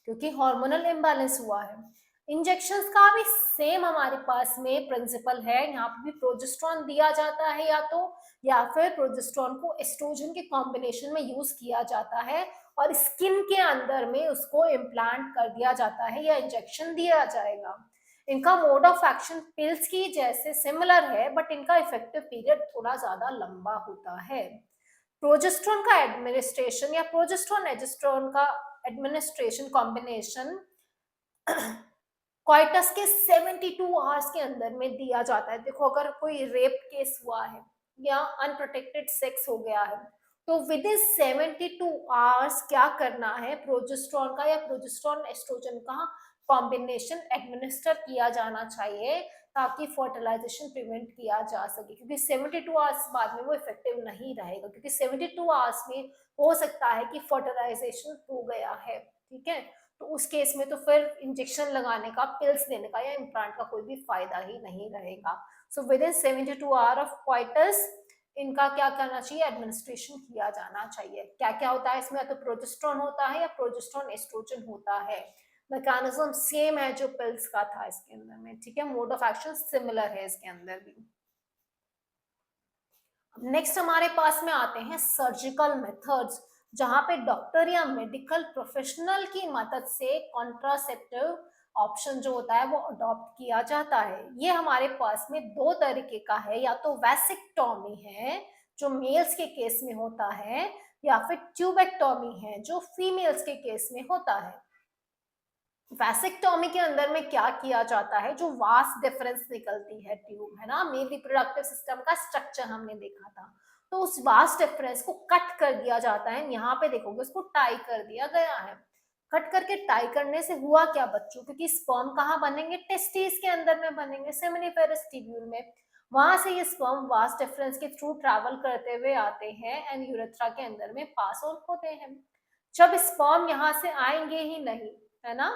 क्योंकि हार्मोनल इम्बैलेंस हुआ है। इंजेक्शंस का भी सेम हमारे पास में प्रिंसिपल है, यहाँ पे भी प्रोजेस्ट्रॉन दिया जाता है या फिर प्रोजेस्ट्रॉन को एस्ट्रोजन के कॉम्बिनेशन में यूज किया जाता है, और स्किन के अंदर में उसको इम्प्लांट कर दिया जाता है या इंजेक्शन दिया जाएगा। इनका मोड ऑफ एक्शन पिल्स की जैसे सिमिलर है, बट इनका इफेक्टिव पीरियड थोड़ा ज्यादा लंबा होता है। प्रोजेस्ट्रॉन का एडमिनिस्ट्रेशन या प्रोजेस्ट्रॉन एजेस्ट्रॉन का एडमिनिस्ट्रेशन कॉम्बिनेशन क्वाइटस के 72 आवर्स के अंदर में दिया जाता है। देखो अगर कोई रेप केस हुआ है या अनप्रोटेक्टेड सेक्स हो गया है, तो विद इन 72 आवर्स क्या करना है, प्रोजेस्ट्रॉन का या प्रोजेस्ट्रॉन एस्ट्रोजन का कॉम्बिनेशन एडमिनिस्टर किया जाना चाहिए, ताकि फर्टिलाइजेशन प्रिवेंट किया जा सके, क्योंकि 72 आवर्स बाद में वो इफेक्टिव नहीं रहेगा, क्योंकि 72 आवर्स में हो सकता है कि फर्टिलाइजेशन हो गया है, ठीक है। तो उस केस में तो फिर इंजेक्शन लगाने का, पिल्स देने का या इम्प्लांट का कोई भी फायदा ही नहीं रहेगा। So with in 72 hour of coitus इनका क्या करना चाहिए, एडमिनिस्ट्रेशन किया जाना चाहिए। क्या क्या होता है इसमें, तो प्रोजेस्ट्रॉन होता है या प्रोजेस्ट्रॉन एस्ट्रोजन होता है। मैकेनिज्म सेम है जो पिल्स का था इसके अंदर में, ठीक है। मोड ऑफ एक्शन सिमिलर है इसके अंदर भी। नेक्स्ट हमारे पास में आते हैं सर्जिकल मेथड्स, जहां पे डॉक्टर या मेडिकल प्रोफेशनल की मदद से कॉन्ट्रासेप्टिव ऑप्शन जो होता है वो अडॉप्ट किया जाता है। ये हमारे पास में दो तरीके का है, या तो वैसिक्टॉमी है जो मेल्स के केस में होता है, या फिर ट्यूबेक्टॉमी है जो फीमेल्स के केस में होता है। वैसेक्टोमी के अंदर में क्या किया जाता है, जो वास्ट डिफरेंस निकलती है ट्यूब, है ना, मेल रिप्रोडक्टिव सिस्टम का स्ट्रक्चर हमने देखा था, तो उस वास्ट डिफरेंस को कट कर दिया जाता है। यहाँ पे देखोगे उसको टाई कर दिया गया है। कट करके टाई करने से हुआ क्या बच्चों, क्योंकि स्पर्म कहाँ बनेंगे, टेस्टिस के अंदर में बनेंगे, सेमिनिफेरस ट्यूब्यूल में। वहां से ये स्पर्म वास्ट डिफरेंस के थ्रू ट्रैवल करते हुए आते हैं एंड यूरेथ्रा के अंदर में पास ऑन होते हैं। जब स्पर्म यहाँ से आएंगे ही नहीं, है ना,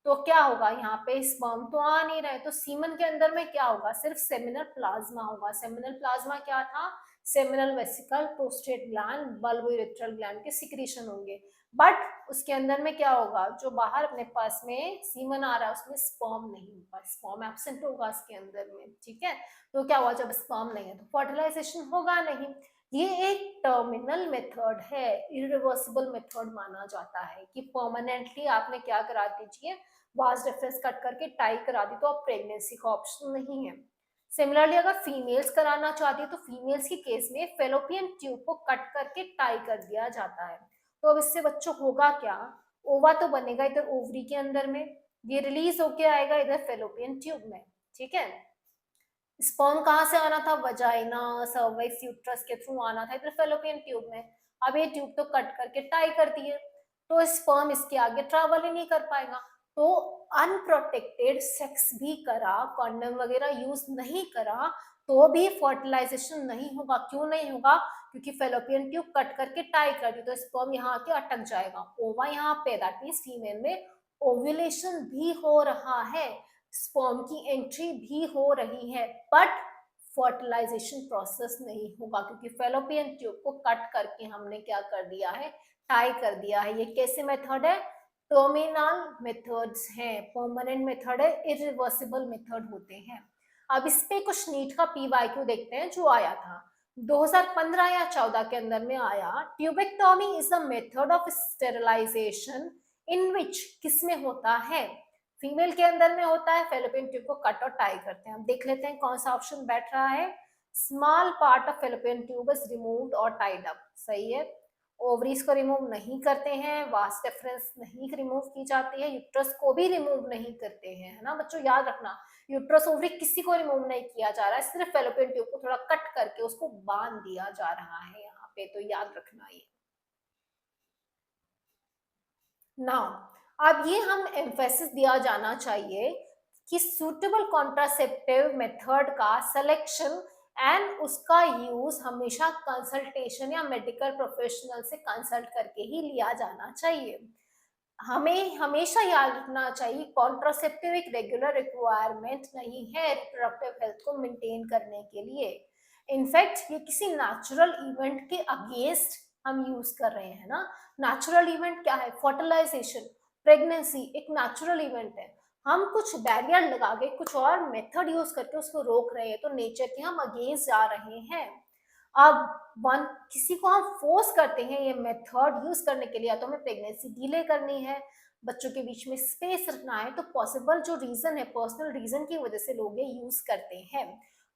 तो क्या होगा, यहाँ पे स्पर्म तो आ नहीं रहे, तो सीमन के अंदर में क्या होगा, सिर्फ सेमिनल प्लाज्मा होगा। सेमिनल प्लाज्मा क्या था, seminal vesicle, prostate gland, bulb urethral gland के सिक्रीशन होंगे। बट उसके अंदर में क्या होगा, जो बाहर अपने पास में सीमन आ रहा है उसमें स्पर्म नहीं होगा, स्पर्म एब्सेंट होगा इसके अंदर में, ठीक है। तो क्या हुआ, जब स्पर्म नहीं है तो फर्टिलाइजेशन होगा नहीं। ये एक टर्मिनल मेथड है, इरिवर्सिबल मेथड माना जाता है, कि परमानेंटली आपने क्या करा दीजिए, वास्ट डिफरेंस कट करके टाई करा दी, तो अब प्रेगनेंसी का ऑप्शन नहीं है। सिमिलरली अगर फीमेल्स कराना चाहती है तो फीमेल्स के केस में फेलोपियन ट्यूब को कट करके टाई कर दिया जाता है। तो अब इससे बच्चों होगा क्या, ओवा तो बनेगा इधर ओवरी के अंदर में, ये रिलीज होके आएगा इधर फेलोपियन ट्यूब में, ठीक है। स्पर्म कहाँ से आना था, वजाइना, सर्विक्स, यूट्रस के थ्रू आना था इधर फेलोपियन ट्यूब में। अब ये ट्यूब तो कट करके टाई कर दिए, तो स्पर्म इसके आगे ट्रैवल ही नहीं कर पाएगा। तो अनप्रोटेक्टेड सेक्स भी करा, कॉन्डम वगैरह यूज नहीं करा, तो भी फर्टिलाइजेशन नहीं होगा। क्यों नहीं होगा, क्योंकि फेलोपियन ट्यूब कट करके टाई कर दी, तो स्पर्म यहाँ आके अटक जाएगा। ओवा यहाँ पे, दैट मीन्स फीमेल में ओव्यूलेशन भी हो रहा है, स्पर्म की एंट्री भी हो रही है, बट फर्टिलाइजेशन प्रोसेस नहीं होगा, क्योंकि फेलोपियन ट्यूब को कट करके हमने क्या कर दिया है, टाई कर दिया है। ये कैसे मेथड है, टर्मिनल मेथड्स हैं, परमानेंट मेथड है, इरिवर्सिबल मेथड होते हैं। अब इस पे कुछ नीट का पीवाईक्यू देखते हैं जो आया था 2015 या 14 के अंदर में आया। Tubectomy is a method of sterilization in which, किसमें होता है, फीमेल के अंदर में होता है, फेलोपियन ट्यूब को कट और टाई करते हैं। हम देख लेते हैं कौन सा ऑप्शन बैठ रहा है। Small part of fallopian tube is removed और टाइड अप, सही है। ओवरीज को रिमूव नहीं करते हैं, वास डेफरेंस नहीं रिमूव की जाती है, यूट्रस को भी रिमूव नहीं करते हैं, है ना बच्चों, याद रखना यूट्रस ओवरी किसी को रिमूव नहीं किया जा रहा है, सिर्फ फेलोपियन ट्यूब को थोड़ा कट करके उसको बांध दिया जा रहा है यहाँ पे, तो याद रखना ये। नाउ अब ये हम एम्फेसिस दिया जाना चाहिए कि सूटेबल कॉन्ट्रासेप्टिव मेथड का सिलेक्शन एंड उसका यूज हमेशा कंसल्टेशन या मेडिकल प्रोफेशनल से कंसल्ट करके ही लिया जाना चाहिए। हमें हमेशा याद रखना चाहिए कॉन्ट्रासेप्टिव एक रेगुलर रिक्वायरमेंट नहीं है रिप्रोडक्टिव हेल्थ को मेंटेन करने के लिए। इनफैक्ट ये किसी नेचुरल इवेंट के अगेंस्ट हम यूज कर रहे हैं ना। नेचुरल इवेंट क्या है? फर्टिलाइजेशन, प्रेगनेंसी एक नेचुरल इवेंट है। हम कुछ बैरियर लगा के कुछ और मेथड यूज करके उसको रोक रहे हैं, तो नेचर के हम अगेंस्ट जा रहे हैं। अब वन किसी को हम फोर्स करते हैं ये मेथड यूज करने के लिए, या तो हमें प्रेगनेंसी डिले करनी है, बच्चों के बीच में स्पेस रखना है, तो पॉसिबल जो रीजन है पर्सनल रीजन की वजह से लोग ये यूज करते हैं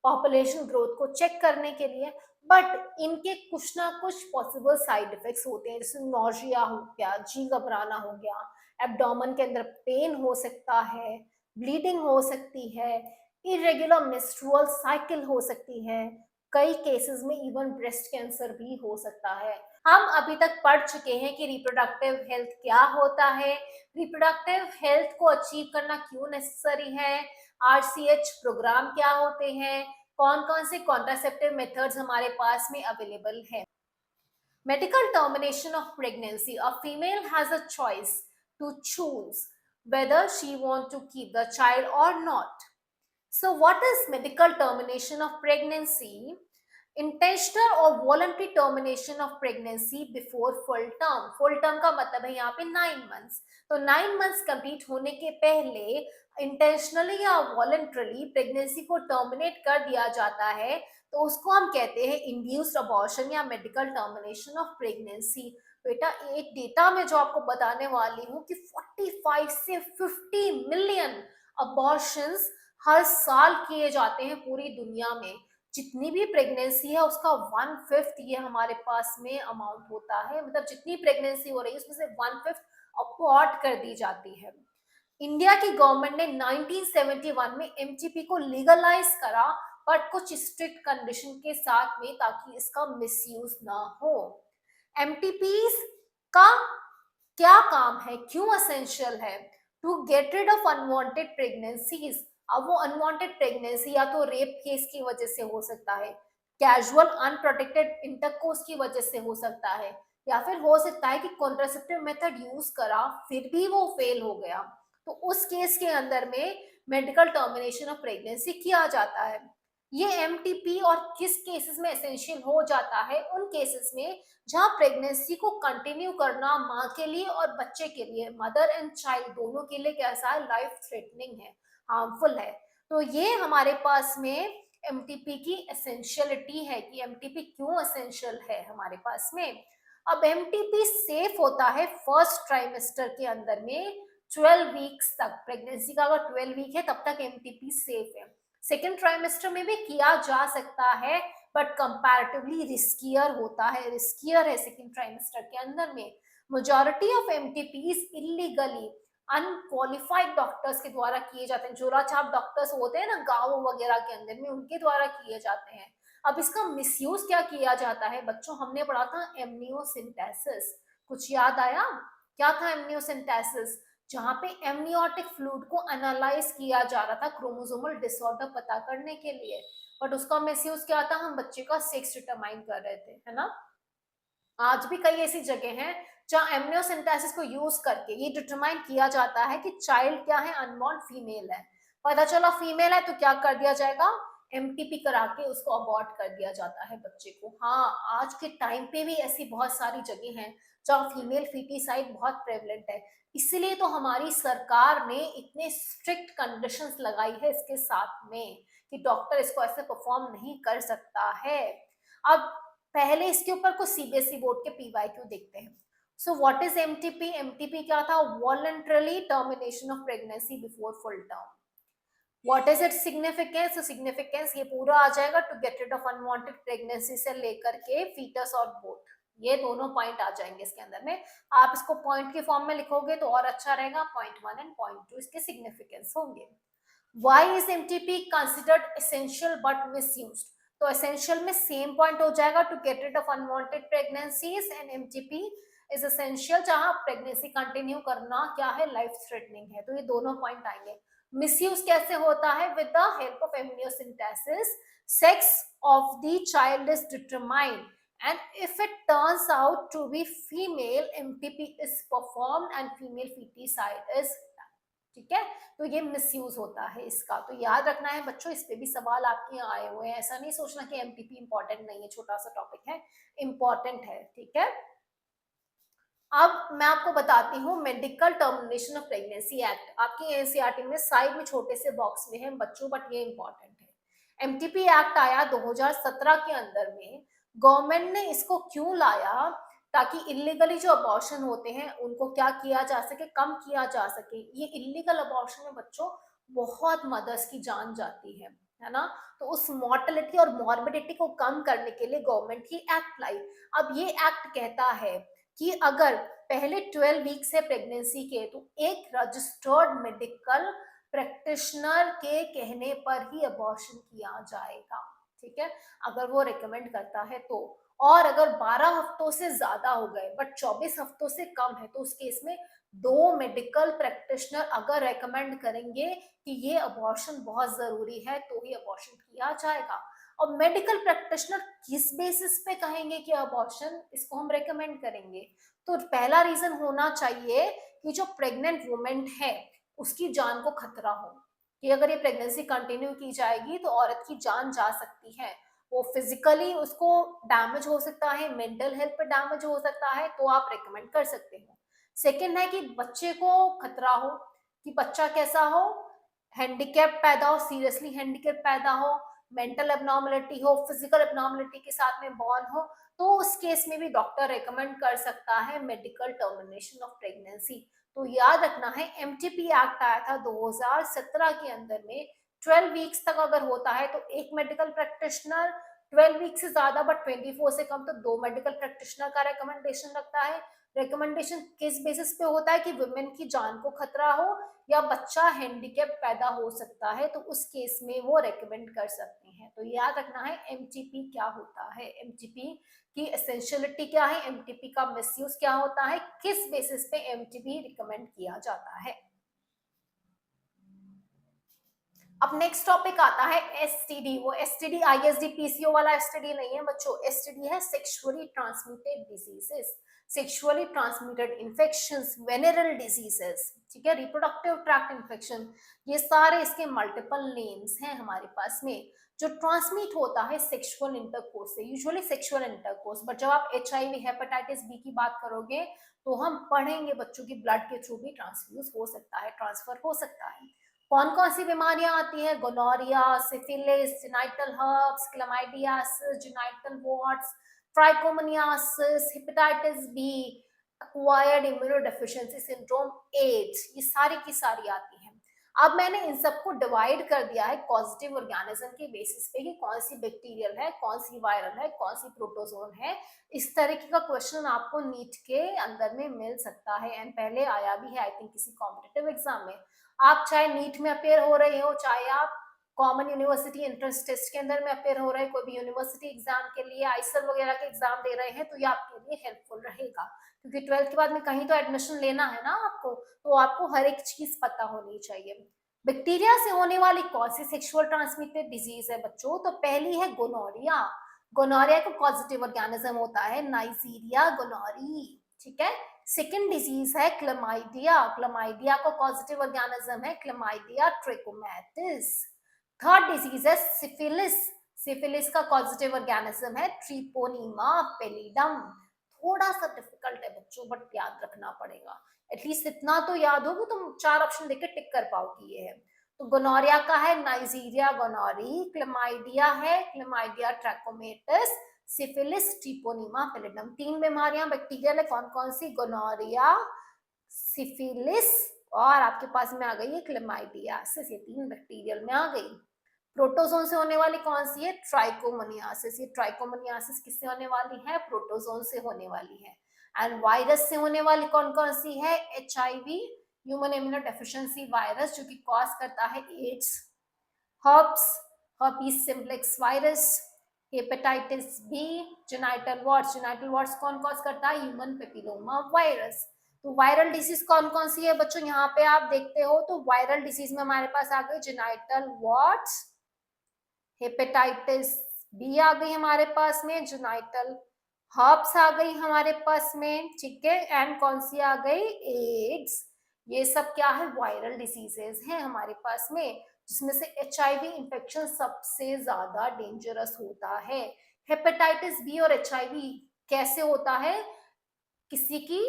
पॉपुलेशन ग्रोथ को चेक करने के लिए। बट इनके कुछ ना कुछ पॉसिबल साइड इफेक्ट्स होते हैं, जैसे नॉजिया हो गया, जी घबराना हो गया, एब्डोमेन के अंदर पेन हो सकता है, ब्लीडिंग हो सकती है, इरेगुलर मेंस्ट्रुअल साइकिल हो सकती है, कई केसेस में इवन ब्रेस्ट कैंसर भी हो सकता है। हम अभी तक पढ़ चुके हैं कि रिप्रोडक्टिव हेल्थ क्या होता है, रिप्रोडक्टिव हेल्थ को अचीव करना क्यों नेसेसरी है, आरसीएच प्रोग्राम क्या होते हैं, कौन कौन से कॉन्ट्रासेप्टिव मेथड्स हमारे पास में अवेलेबल है। Medical termination of pregnancy. A female has a choice to choose whether she wants to keep the child or not. So what is medical termination of pregnancy? Intentional और voluntary termination of pregnancy before full term. Full term का मतलब है यहाँ पे 9 months. तो 9 months complete होने के पहले इंटेंशनली या वॉलंटरली प्रेगनेंसी को टर्मिनेट कर दिया जाता है, तो उसको हम कहते हैं इंड्यूस्ड अबॉर्शन या मेडिकल टर्मिनेशन ऑफ प्रेगनेंसी। बेटा एक डेटा में जो आपको बताने वाली हूँ कि 45 से 50 मिलियन अबॉर्शंस हर साल किए जाते हैं पूरी दुनिया में। जितनी भी प्रेगनेंसी है उसका 1/5 ये हमारे पास में अमाउंट होता है, मतलब जितनी प्रेगनेंसी हो रही है उसमें से 1/5 अबॉर्ट कर दी जाती है। इंडिया की गवर्नमेंट ने 1971 में एमटीपी को लीगलाइज करा, बट कुछ स्ट्रिक्ट कंडीशन के साथ में, ताकि इसका मिसयूज ना हो। एमटीपीज का क्या काम है, क्यों असेंशियल है? To get rid of unwanted pregnancies. अब वो अनवांटेड प्रेगनेंसी या तो रेप केस की वजह से हो सकता है, कैजुअल अनप्रोटेक्टेड इंटरकोर्स की वजह से हो सकता है, या फिर हो सकता है कि कॉन्ट्रासेप्टिव मेथड यूज करा फिर भी वो फेल हो गया, तो उस केस के अंदर में मेडिकल टर्मिनेशन ऑफ प्रेगनेंसी किया जाता है। ये एमटीपी और किस केसेस में एसेंशियल हो जाता है? उन केसेस में जहां प्रेगनेंसी को कंटिन्यू करना माँ के लिए और बच्चे के लिए, मदर एंड चाइल्ड दोनों के लिए कैसा है? लाइफ थ्रेटनिंग है, हार्मफुल है। तो ये हमारे पास में एमटीपी की एसेंशियलिटी है कि एमटीपी क्यों एसेंशियल है हमारे पास में। अब एमटीपी सेफ होता है फर्स्ट ट्राइमेस्टर के अंदर में 12 वीक्स तक। प्रेगनेंसी का अगर 12 वीक है तब तक एमटीपी सेफ है। सेकेंड ट्राइमेस्टर में भी किया जा सकता है, बट कंपैरेटिवली रिस्कियर होता है, रिस्कियर है सेकेंड ट्राइमेस्टर के अंदर में। Majority of MTPs illegally unqualified doctors के द्वारा किए जाते हैं। जोराछाप डॉक्टर्स होते हैं ना गाँव वगैरह के अंदर में, उनके द्वारा किए जाते हैं। अब इसका मिसयूज क्या किया जाता है बच्चों? हमने पढ़ा था एमनियोसिंथेसिस, कुछ याद आया? क्या था एमनियोसिंथेसिस? जहाँ पे एमनियोटिक फ्लूइड को एनालाइज किया जा रहा था क्रोमोसोमल डिसऑर्डर पता करने के लिए, बट उसका मिसयूज क्या था? हम बच्चे का सेक्स डिटरमाइन कर रहे थे, है ना। आज भी कई ऐसी जगह हैं जहाँ एमनियोसिंथेसिस को यूज करके ये डिटरमाइन किया जाता है कि चाइल्ड क्या है, अनबॉर्न फीमेल है। पता चला फीमेल है तो क्या कर दिया जाएगा? एमटीपी करा के उसको अबॉर्ट कर दिया जाता है बच्चे को। हाँ, आज के टाइम पे भी ऐसी बहुत सारी जगह हैं जहाँ फीमेल फीटिसाइड बहुत प्रेवलेंट है। इसलिए तो हमारी सरकार ने इतने स्ट्रिक्ट कंडीशंस लगाई है इसके साथ में कि डॉक्टर इसको ऐसे परफॉर्म नहीं कर सकता है। अब पहले इसके ऊपर कुछ सीबीएसई बोर्ड के पीवाईक्यू देखते हैं। So what is MTP? MTP क्या था? Voluntarily termination of pregnancy before full term. What is its significance? Significance ये पूरा आ जाएगा to get rid of unwanted pregnancy से लेकर के फीटस और बोथ। ये दोनों पॉइंट आ जाएंगे इसके अंदर में। आप इसको पॉइंट के फॉर्म में लिखोगे तो और अच्छा रहेगा। पॉइंट 1 एंड पॉइंट 2 इसके सिग्निफिकेंस होंगे। Why is MTP considered essential but misused? तो essential में सेम पॉइंट हो जाएगा, टू गेट rid of unwanted pregnancies, and MTP is essential जहां प्रेगनेंसी कंटिन्यू करना क्या है, लाइफ थ्रेटनिंग है। तो ये दोनों पॉइंट आएंगे। मिसयूज कैसे होता है? With the help of amniocentesis sex of the child is determined and if it turns out to be female, MTP is performed and female feticide is, ठीक है। तो ये मिसयूज होता है इसका, तो याद रखना है बच्चों। इस पे भी सवाल आपके यहाँ आए हुए हैं, ऐसा नहीं सोचना कि एमटीपी इंपॉर्टेंट नहीं है, छोटा सा टॉपिक है, इंपॉर्टेंट है, ठीक है। अब मैं आपको बताती हूँ medical termination of pregnancy act. आपकी एनसीईआरटी में साइड में छोटे से बॉक्स में है बच्चों, बट ये इंपॉर्टेंट है। एमटीपी एक्ट आया 2017 के अंदर में। गवर्नमेंट ने इसको क्यों लाया? ताकि इलीगली जो अबॉर्शन होते हैं उनको क्या किया जा सके, कम किया जा सके। ये इलीगल अबॉर्शन में बच्चों बहुत मदर्स की जान जाती है ना। तो उस मॉर्टेलिटी और मॉर्बिडिटी को कम करने के लिए गवर्नमेंट ही एक्ट लाई। अब ये एक्ट कहता है कि अगर पहले 12 वीक्स है प्रेगनेंसी के, तो एक रजिस्टर्ड मेडिकल प्रैक्टिशनर के कहने पर ही अबॉर्शन किया जाएगा, ठीक है, अगर वो रिकमेंड करता है तो। और अगर 12 हफ्तों से ज्यादा हो गए बट 24 हफ्तों से कम है, तो उस केस में 2 मेडिकल प्रैक्टिशनर अगर रेकमेंड करेंगे कि ये अबॉर्शन बहुत जरूरी है, तो ही अबॉर्शन किया जाएगा। और मेडिकल प्रैक्टिशनर किस बेसिस पे कहेंगे कि अबॉर्शन इसको हम रेकमेंड करेंगे? तो पहला रीजन होना चाहिए कि जो प्रेग्नेंट वुमेन है उसकी जान को खतरा हो, कि अगर ये प्रेगनेंसी कंटिन्यू की जाएगी तो औरत की जान जा सकती है, वो फिजिकली उसको डैमेज हो सकता है, मेंटल हेल्थ पे डैमेज हो सकता है, तो आप रेकमेंड कर सकते हो। सेकेंड है कि बच्चे को खतरा हो, कि बच्चा कैसा हो, हैंडीकैप पैदा हो, सीरियसली हैंडीकैप पैदा हो, मेंटल एबनॉर्मलिटी हो, फिजिकल एबनॉर्मलिटी के साथ में बॉर्न हो, तो उस केस में भी डॉक्टर रेकमेंड कर सकता है मेडिकल टर्मिनेशन ऑफ प्रेगनेंसी। तो याद रखना है एमटीपी एक्ट आया था 2017 के अंदर में। 12 वीक्स तक अगर होता है तो एक मेडिकल प्रैक्टिशनर, 12 वीक से ज्यादा बट 24 से कम तो 2 मेडिकल प्रैक्टिशनर का रेकमेंडेशन रखता है। रेकमेंडेशन किस बेसिस पे होता है? कि वुमेन की जान को खतरा हो या बच्चा हैंडीकैप पैदा हो सकता है, तो उस केस में वो रेकमेंड कर सकते हैं। तो याद रखना है एमटीपी क्या होता है, एमटीपी की एसेंशियलिटी क्या है, एमटीपी का मिसयूज क्या होता है, किस बेसिस पे एमटीपी रिकमेंड किया जाता है। अब नेक्स्ट टॉपिक आता है एसटीडी। वो एसटीडी आईएसडी पीसीओ वाला एसटीडी नहीं है बच्चों, एसटीडी है sexually transmitted diseases, sexually transmitted infections, venereal diseases, ठीक है, रिप्रोडक्टिव ट्रैक्ट इन्फेक्शन, ये सारे इसके मल्टीपल नेम्स हैं हमारे पास में। जो ट्रांसमिट होता है सेक्सुअल इंटरकोर्स से, यूजुअली सेक्सुअल इंटरकोर्स, बट जब आप एचआईवी हेपेटाइटिस बी की बात करोगे तो हम पढ़ेंगे बच्चों की ब्लड के थ्रू भी ट्रांसफ्यूज हो सकता है, ट्रांसफर हो सकता है। कौन कौन सी बीमारियां आती हैं? Gonorrhoea, syphilis, genital herpes, chlamydiasis, genital warts, trichomoniasis, hepatitis B, acquired immunodeficiency syndrome, AIDS, ये सारी की सारी आती हैं। अब मैंने इन सबको डिवाइड कर दिया है पॉजिटिव ऑर्गेनिज्म के बेसिस पे कि कौन सी बैक्टीरियल है, कौन सी वायरल है, कौन सी प्रोटोजोन है। इस तरीके का क्वेश्चन आपको नीट के अंदर में मिल सकता है, एंड पहले आया भी है आई थिंक किसी कॉम्पिटिटिव एग्जाम में। आप चाहे नीट में अपेयर हो रहे हो, चाहे आप कॉमन यूनिवर्सिटी एंट्रेंस टेस्ट के अंदर में अपेयर हो रहे हैं, कोई भी यूनिवर्सिटी एग्जाम के लिए, आईसर वगैरह के एग्जाम दे रहे हैं, तो ये आपके लिए हेल्पफुल रहेगा। क्योंकि 12th के बाद में कहीं तो एडमिशन लेना है ना आपको, तो आपको हर एक चीज पता होनी चाहिए। बैक्टीरिया से होने वाली कौन सी सेक्सुअल ट्रांसमिटेड डिजीज है बच्चों? तो पहली है गोनोरिया। गोनोरिया का पॉजिटिव ऑर्गेनिज्म होता है नाइजीरिया गोनोरी, ठीक है। सेकेंड डिजीज है क्लमाइडिया, क्लमाइडिया का पॉजिटिव ऑर्गेनिज्म है क्लमाइडिया ट्रिकोमैटिस। थर्ड डिजीज है सिफिलिस, सिफिलिस का पॉजिटिव ऑर्गेनिज्म है ट्रिपोनीमा पेलिडम। थोड़ा सा डिफिकल्ट है बच्चों, बट याद रखना पड़ेगा, एटलीस्ट इतना तो याद हो कि तुम 4 ऑप्शन देके टिक कर पाओ कि ये है। तो गोनोरिया का है नाइजीरिया गोनोरी, क्लमाइडिया है क्लमाइडिया ट्रैकोमेटिस, सिफिलिस ट्रिपोनीमा पेलिडम। 3 बीमारियां बैक्टीरियल है, कौन कौन सी? गोनोरिया, सिफिलिस और आपके पास में आ गई है क्लमाइडियासिस, ये 3 बैक्टीरियल में आ गई। प्रोटोजोन से होने वाली कौन सी है? ट्राइकोमोनियासिस। ये ट्राइकोमोनियासिस किससे होने वाली है? प्रोटोजोन से होने वाली है। एंड वायरस से होने वाली कौन कौन सी है? HIV, human immunodeficiency virus, जो कि कॉज करता है AIDS, herpes, herpes simplex virus, hepatitis B, genital warts. Genital warts कौन कॉज करता है? Human papilloma virus. तो वायरल डिसीज कौन कौन सी है बच्चों? यहाँ पे आप देखते हो तो वायरल डिसीज में हमारे पास आ गए जेनाइटल वॉर्ड्स, हेपेटाइटिस बी आ गई हमारे पास में, जेनाइटल हर्प्स आ गई हमारे पास में, ठीक है, एंड कौन सी आ गई? एड्स। ये सब क्या है? वायरल डिसीजेज हैं हमारे पास में, जिसमें से HIV इंफेक्शन सबसे ज्यादा डेंजरस होता है। हेपेटाइटिस बी और HIV कैसे होता है? किसी की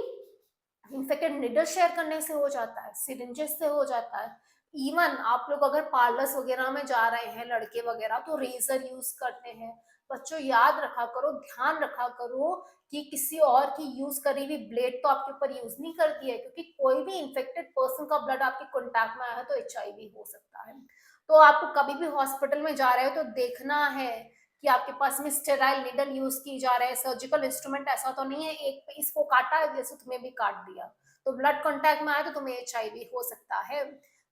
इन्फेक्टेड निडल शेयर करने से हो जाता है, सिरिंजेस से हो जाता है। इवन आप लोग अगर पार्लर्स वगैरह में जा रहे हैं लड़के वगैरह, तो रेजर यूज करते हैं। बच्चों याद रखा करो, ध्यान रखा करो कि किसी और की यूज करी हुई ब्लेड तो आपके ऊपर यूज नहीं करती है, क्योंकि कोई भी इन्फेक्टेड पर्सन का ब्लड आपके कॉन्टैक्ट में आया है तो HIV हो सकता है। तो आपको कभी भी हॉस्पिटल में जा रहे हो तो देखना है कि आपके पास में स्टेराइल निडल यूज की जा रहा है, सर्जिकल इंस्ट्रूमेंट ऐसा तो नहीं है एक पे इसको काटा है जैसे तुम्हें भी काट दिया, तो ब्लड कांटेक्ट में आया तो तुम्हें HIV हो सकता है।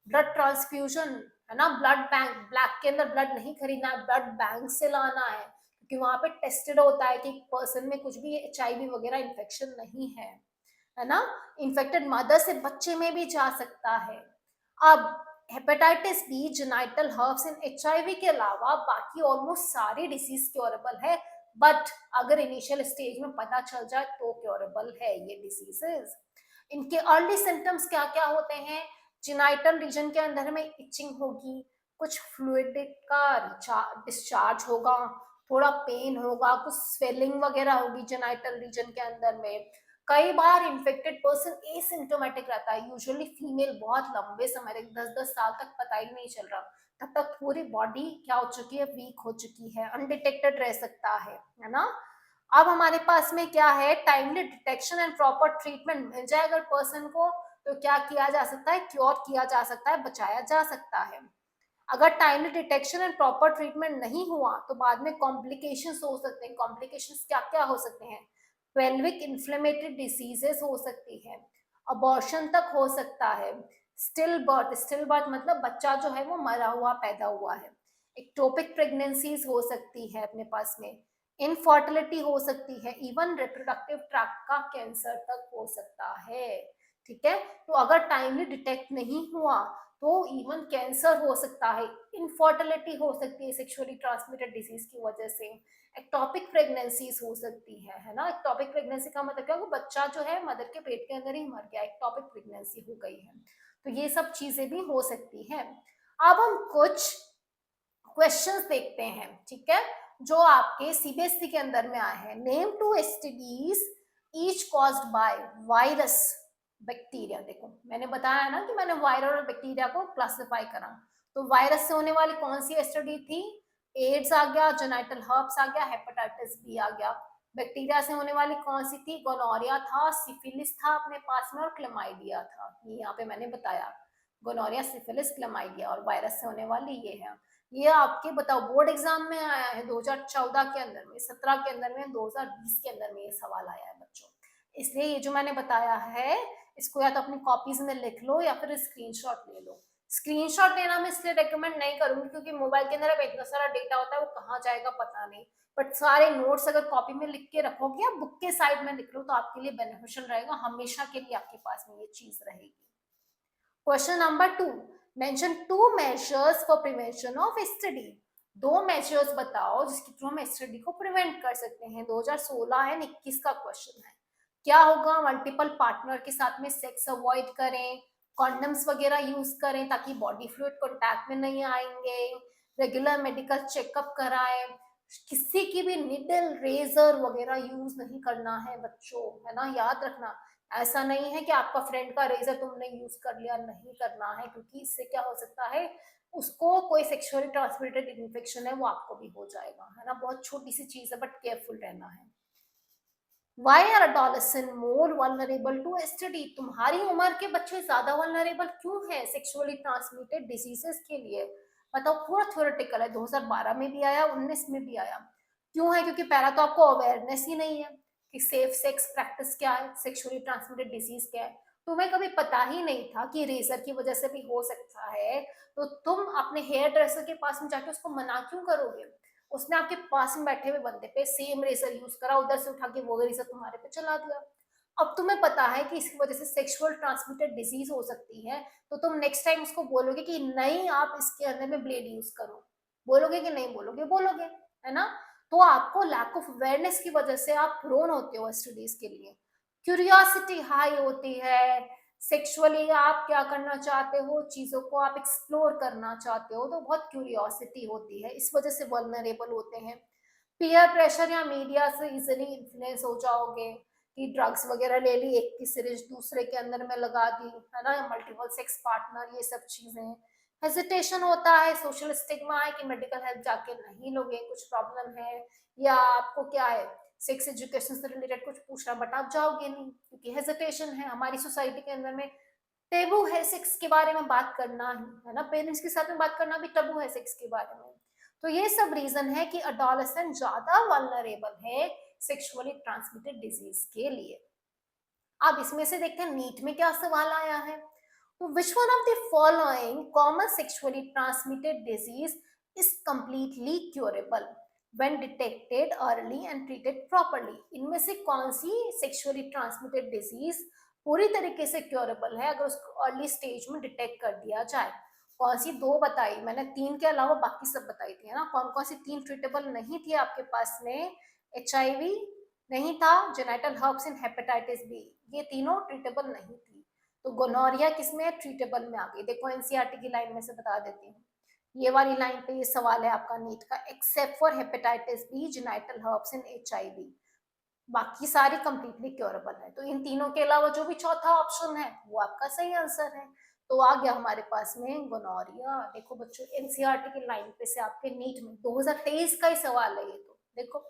ब्लड ट्रांसफ्यूजन, है ना, ब्लड बैंक, ब्लैक के अंदर ब्लड नहीं खरीदना है, ब्लड बैंक से लाना है, क्योंकि वहां पे टेस्टेड होता है कि पर्सन में कुछ भी HIV वगैरह इन्फेक्शन नहीं है ना। इन्फेक्टेड मदर से बच्चे में भी जा सकता है। अब hepatitis B, genital herpes and HIV के अलावा बाकी ऑलमोस्ट सारी डिसीज क्योरेबल है, बट अगर इनिशियल स्टेज में पता चल जाए तो क्योरेबल है ये डिसीजेस। इनके अर्ली सिम्टम्स क्या क्या होते हैं? जेनाइटल रीजन के अंदर में इचिंग होगी, कुछ फ्लूइड का डिस्चार्ज होगा, थोड़ा पेन होगा, कुछ स्वेलिंग वगैरह होगी जेनाइटल रीजन के अंदर में। कई बार इन्फेक्टेड पर्सन एसिम्टोमेटिक रहता है, यूजुअली फीमेल बहुत लंबे समय तक 10-10 साल तक पता ही नहीं चल रहा, तब तक पूरी बॉडी क्या हो चुकी है? वीक हो चुकी है, अनडिटेक्टेड रह सकता है ना। अब हमारे पास में क्या है? Timely detection and proper treatment मिल जाए अगर पर्सन को, तो क्या किया जा सकता है? क्योर किया जा सकता है, बचाया जा सकता है। अगर timely detection and proper treatment नहीं हुआ तो बाद में कॉम्प्लिकेशंस हो सकते हैं। कॉम्प्लिकेशंस क्या क्या हो सकते हैं? पेल्विक इन्फ्लेमेटरी डिसीजेस हो सकती है, अबॉर्शन तक हो सकता है, स्टिल बर्थ, स्टिल बर्थ मतलब बच्चा जो है वो मरा हुआ पैदा हुआ है, एक्टोपिक प्रेगनेंसीज हो सकती है अपने पास में, इनफर्टिलिटी हो सकती है, इवन रिप्रोडक्टिव ट्रैक्ट का कैंसर तक हो सकता है। ठीक है, तो अगर टाइमली डिटेक्ट नहीं हुआ तो इवन कैंसर हो सकता है, इनफर्टिलिटी हो सकती है सेक्सुअली ट्रांसमिटेड डिजीज की वजह से, एक्टोपिक प्रेगनेंसीज हो सकती है ना। एक्टोपिक प्रेगनेंसी का मतलब क्या है? वो बच्चा जो है मदर के पेट के अंदर ही मर गया, एक्टोपिक प्रेगनेंसी हो गई है। तो ये सब चीजें भी हो सकती हैं। अब हम कुछ क्वेश्चंस देखते हैं, ठीक है, जो आपके CBSE के अंदर में आए हैं। Name 2 STDs each caused by virus, bacteria. देखो मैंने बताया ना कि मैंने वायरल और बैक्टीरिया को क्लासिफाई करा, तो वायरस से होने वाली कौन सी STD थी? एड्स आ गया, जेनाइटल हर्प्स आ गया, हेपेटाइटिस बी आ गया। बैक्टीरिया से होने वाली कौन सी थी? गोनोरिया था, सिफिलिस था अपने पास में, और क्लेमाइडिया था। ये यहाँ पे मैंने बताया, गोनोरिया, सिफिलिस, क्लेमाइडिया। और वायरस से होने वाली ये है। ये आपके बताओ बोर्ड एग्जाम में आया है 2014 के अंदर में, 17 के अंदर में, 2020 के अंदर में ये सवाल आया है बच्चों। इसलिए ये जो मैंने बताया है इसको या तो अपनी कॉपीज में लिख लो या फिर स्क्रीनशॉट ले लो। स्क्रीनशॉट लेना मैं इसलिए रेकमेंड नहीं करूंगी क्योंकि मोबाइल के अंदर अब इतना सारा डेटा होता है, वो कहाँ जाएगा पता नहीं। बट सारे नोट्स अगर कॉपी में लिख के रखोगे या बुक के साइड में लिख लो तो आपके लिए बेनिफिशियल रहेगा, हमेशा के लिए आपके पास में ये चीज रहेगी। Question number 2, mention 2 measures for prevention of STD। दो मेजर्स बताओ जिसके थ्रू हम STD को प्रिवेंट कर सकते हैं। 2016 एंड 21 का क्वेश्चन है। क्या होगा? मल्टीपल पार्टनर के साथ में सेक्स अवॉइड करें, कॉन्डम्स वगैरह यूज करें ताकि बॉडी फ्लूइड कॉन्टैक्ट में नहीं आएंगे, रेगुलर मेडिकल चेकअप कराएं, किसी की भी निडल रेजर वगैरह यूज नहीं करना है बच्चों, है ना, याद रखना। ऐसा नहीं है कि आपका फ्रेंड का रेजर तुमने यूज कर लिया, नहीं करना है, क्योंकि इससे क्या हो सकता है, उसको कोई सेक्सुअली ट्रांसमिटेड इन्फेक्शन है वो आपको भी हो जाएगा, है ना। बहुत छोटी सी चीज है बट केयरफुल रहना है। Why are adolescent more vulnerable to STD? तुम्हारी उम्र के बच्चे ज्यादा वल्नरेबल क्यों हैं सेक्सुअली ट्रांसमिटेड डिजीजेस के लिए? मतलब पूरा थ्योरेटिकल है, 2012 में भी आया, 19 में भी आया। क्यों है? क्योंकि पहला तो आपको अवेयरनेस ही नहीं है कि सेफ सेक्स प्रैक्टिस क्या है, सेक्सुअली ट्रांसमिटेड डिजीज क्या है। तुम्हें कभी पता ही नहीं था कि रेजर की वजह से भी हो सकता है, तो तुम अपने हेयर ड्रेसर के पास में जाके उसको मना क्यों करोगे? उसने आपके पास में बैठे हुए बंदे पे सेम रेजर यूज करा, उधर से उठा के वो रेजर तुम्हारे पे चला दिया। अब तुम्हें पता है कि इसकी वजह से सेक्सुअल ट्रांसमिटेड डिजीज हो सकती है, तो तुम नेक्स्ट टाइम उसको बोलोगे कि नहीं आप इसके अंदर में ब्लेड यूज करो, बोलोगे कि नहीं बोलोगे? बोलोगे, है ना? तो आपको लैक ऑफ अवेयरनेस की वजह से आप प्रोन होते हो एसटीडीज के लिए। क्यूरियोसिटी हाई होती है, सेक्सुअली आप क्या करना चाहते हो, चीजों को आप एक्सप्लोर करना चाहते हो, तो बहुत क्यूरियोसिटी होती है, इस वजह से वल्नरेबल होते हैं। पीयर प्रेशर या मीडिया से इजिली इन्फ्लुएंस हो जाओगे कि ड्रग्स वगैरह ले ली, एक की सिरिंज दूसरे के अंदर में लगा दी, है ना, मल्टीपल सेक्स पार्टनर, ये सब चीजें। हेजिटेशन होता है, सोशल स्टिग्मा है कि मेडिकल हेल्प जाके नहीं लोगे, कुछ प्रॉब्लम है, या आपको क्या है सेक्स एजुकेशन से रिलेटेड कुछ पूछना, बट आप जाओगे नहीं क्योंकि हेजिटेशन है। हमारी सोसाइटी के अंदर में टेबू है सेक्स के बारे में बात करना ही, है ना, पेरेंट्स के साथ में बात करना भी टबू है सेक्स के बारे में। तो ये सब रीजन है कि अडोलेसेंट ज्यादा वल्नरेबल है सेक्सुअली ट्रांसमिटेड डिजीज के लिए। अब इसमें से देखते हैं नीट में क्या सवाल आया है। तो which one of the following common sexually transmitted disease is completely curable when detected early and treated properly? इनमें से कौन सी सेक्सुअली ट्रांसमिटेड डिजीज पूरी तरीके से क्यूरेबल है अगर उसको अर्ली स्टेज में डिटेक्ट कर दिया जाए? कौन सी? दो बताई मैंने, तीन के अलावा बाकी सब बताई थी, है ना। कौन कौन सी तीन ट्रीटेबल नहीं थी आपके पास में? HIV नहीं था, genital herpes and hepatitis B, ये तीनों ट्रीटेबल नहीं थी। तो गोनोरिया किसमें? ट्रीटेबल में आ गई। देखो एनसीईआरटी की लाइन में से बता देती हूँ, ये वाली लाइन पे ये सवाल है आपका नीट का, except for hepatitis B, genital herpes and HIV, बाकी सारी कंप्लीटली क्योरेबल है। तो इन तीनों के अलावा जो भी चौथा ऑप्शन है वो आपका सही आंसर है। तो आ गया हमारे पास में गोनोरिया। देखो बच्चों, एनसीईआरटी की लाइन पे से आपके नीट में 2023 का ही सवाल है ये। तो देखो,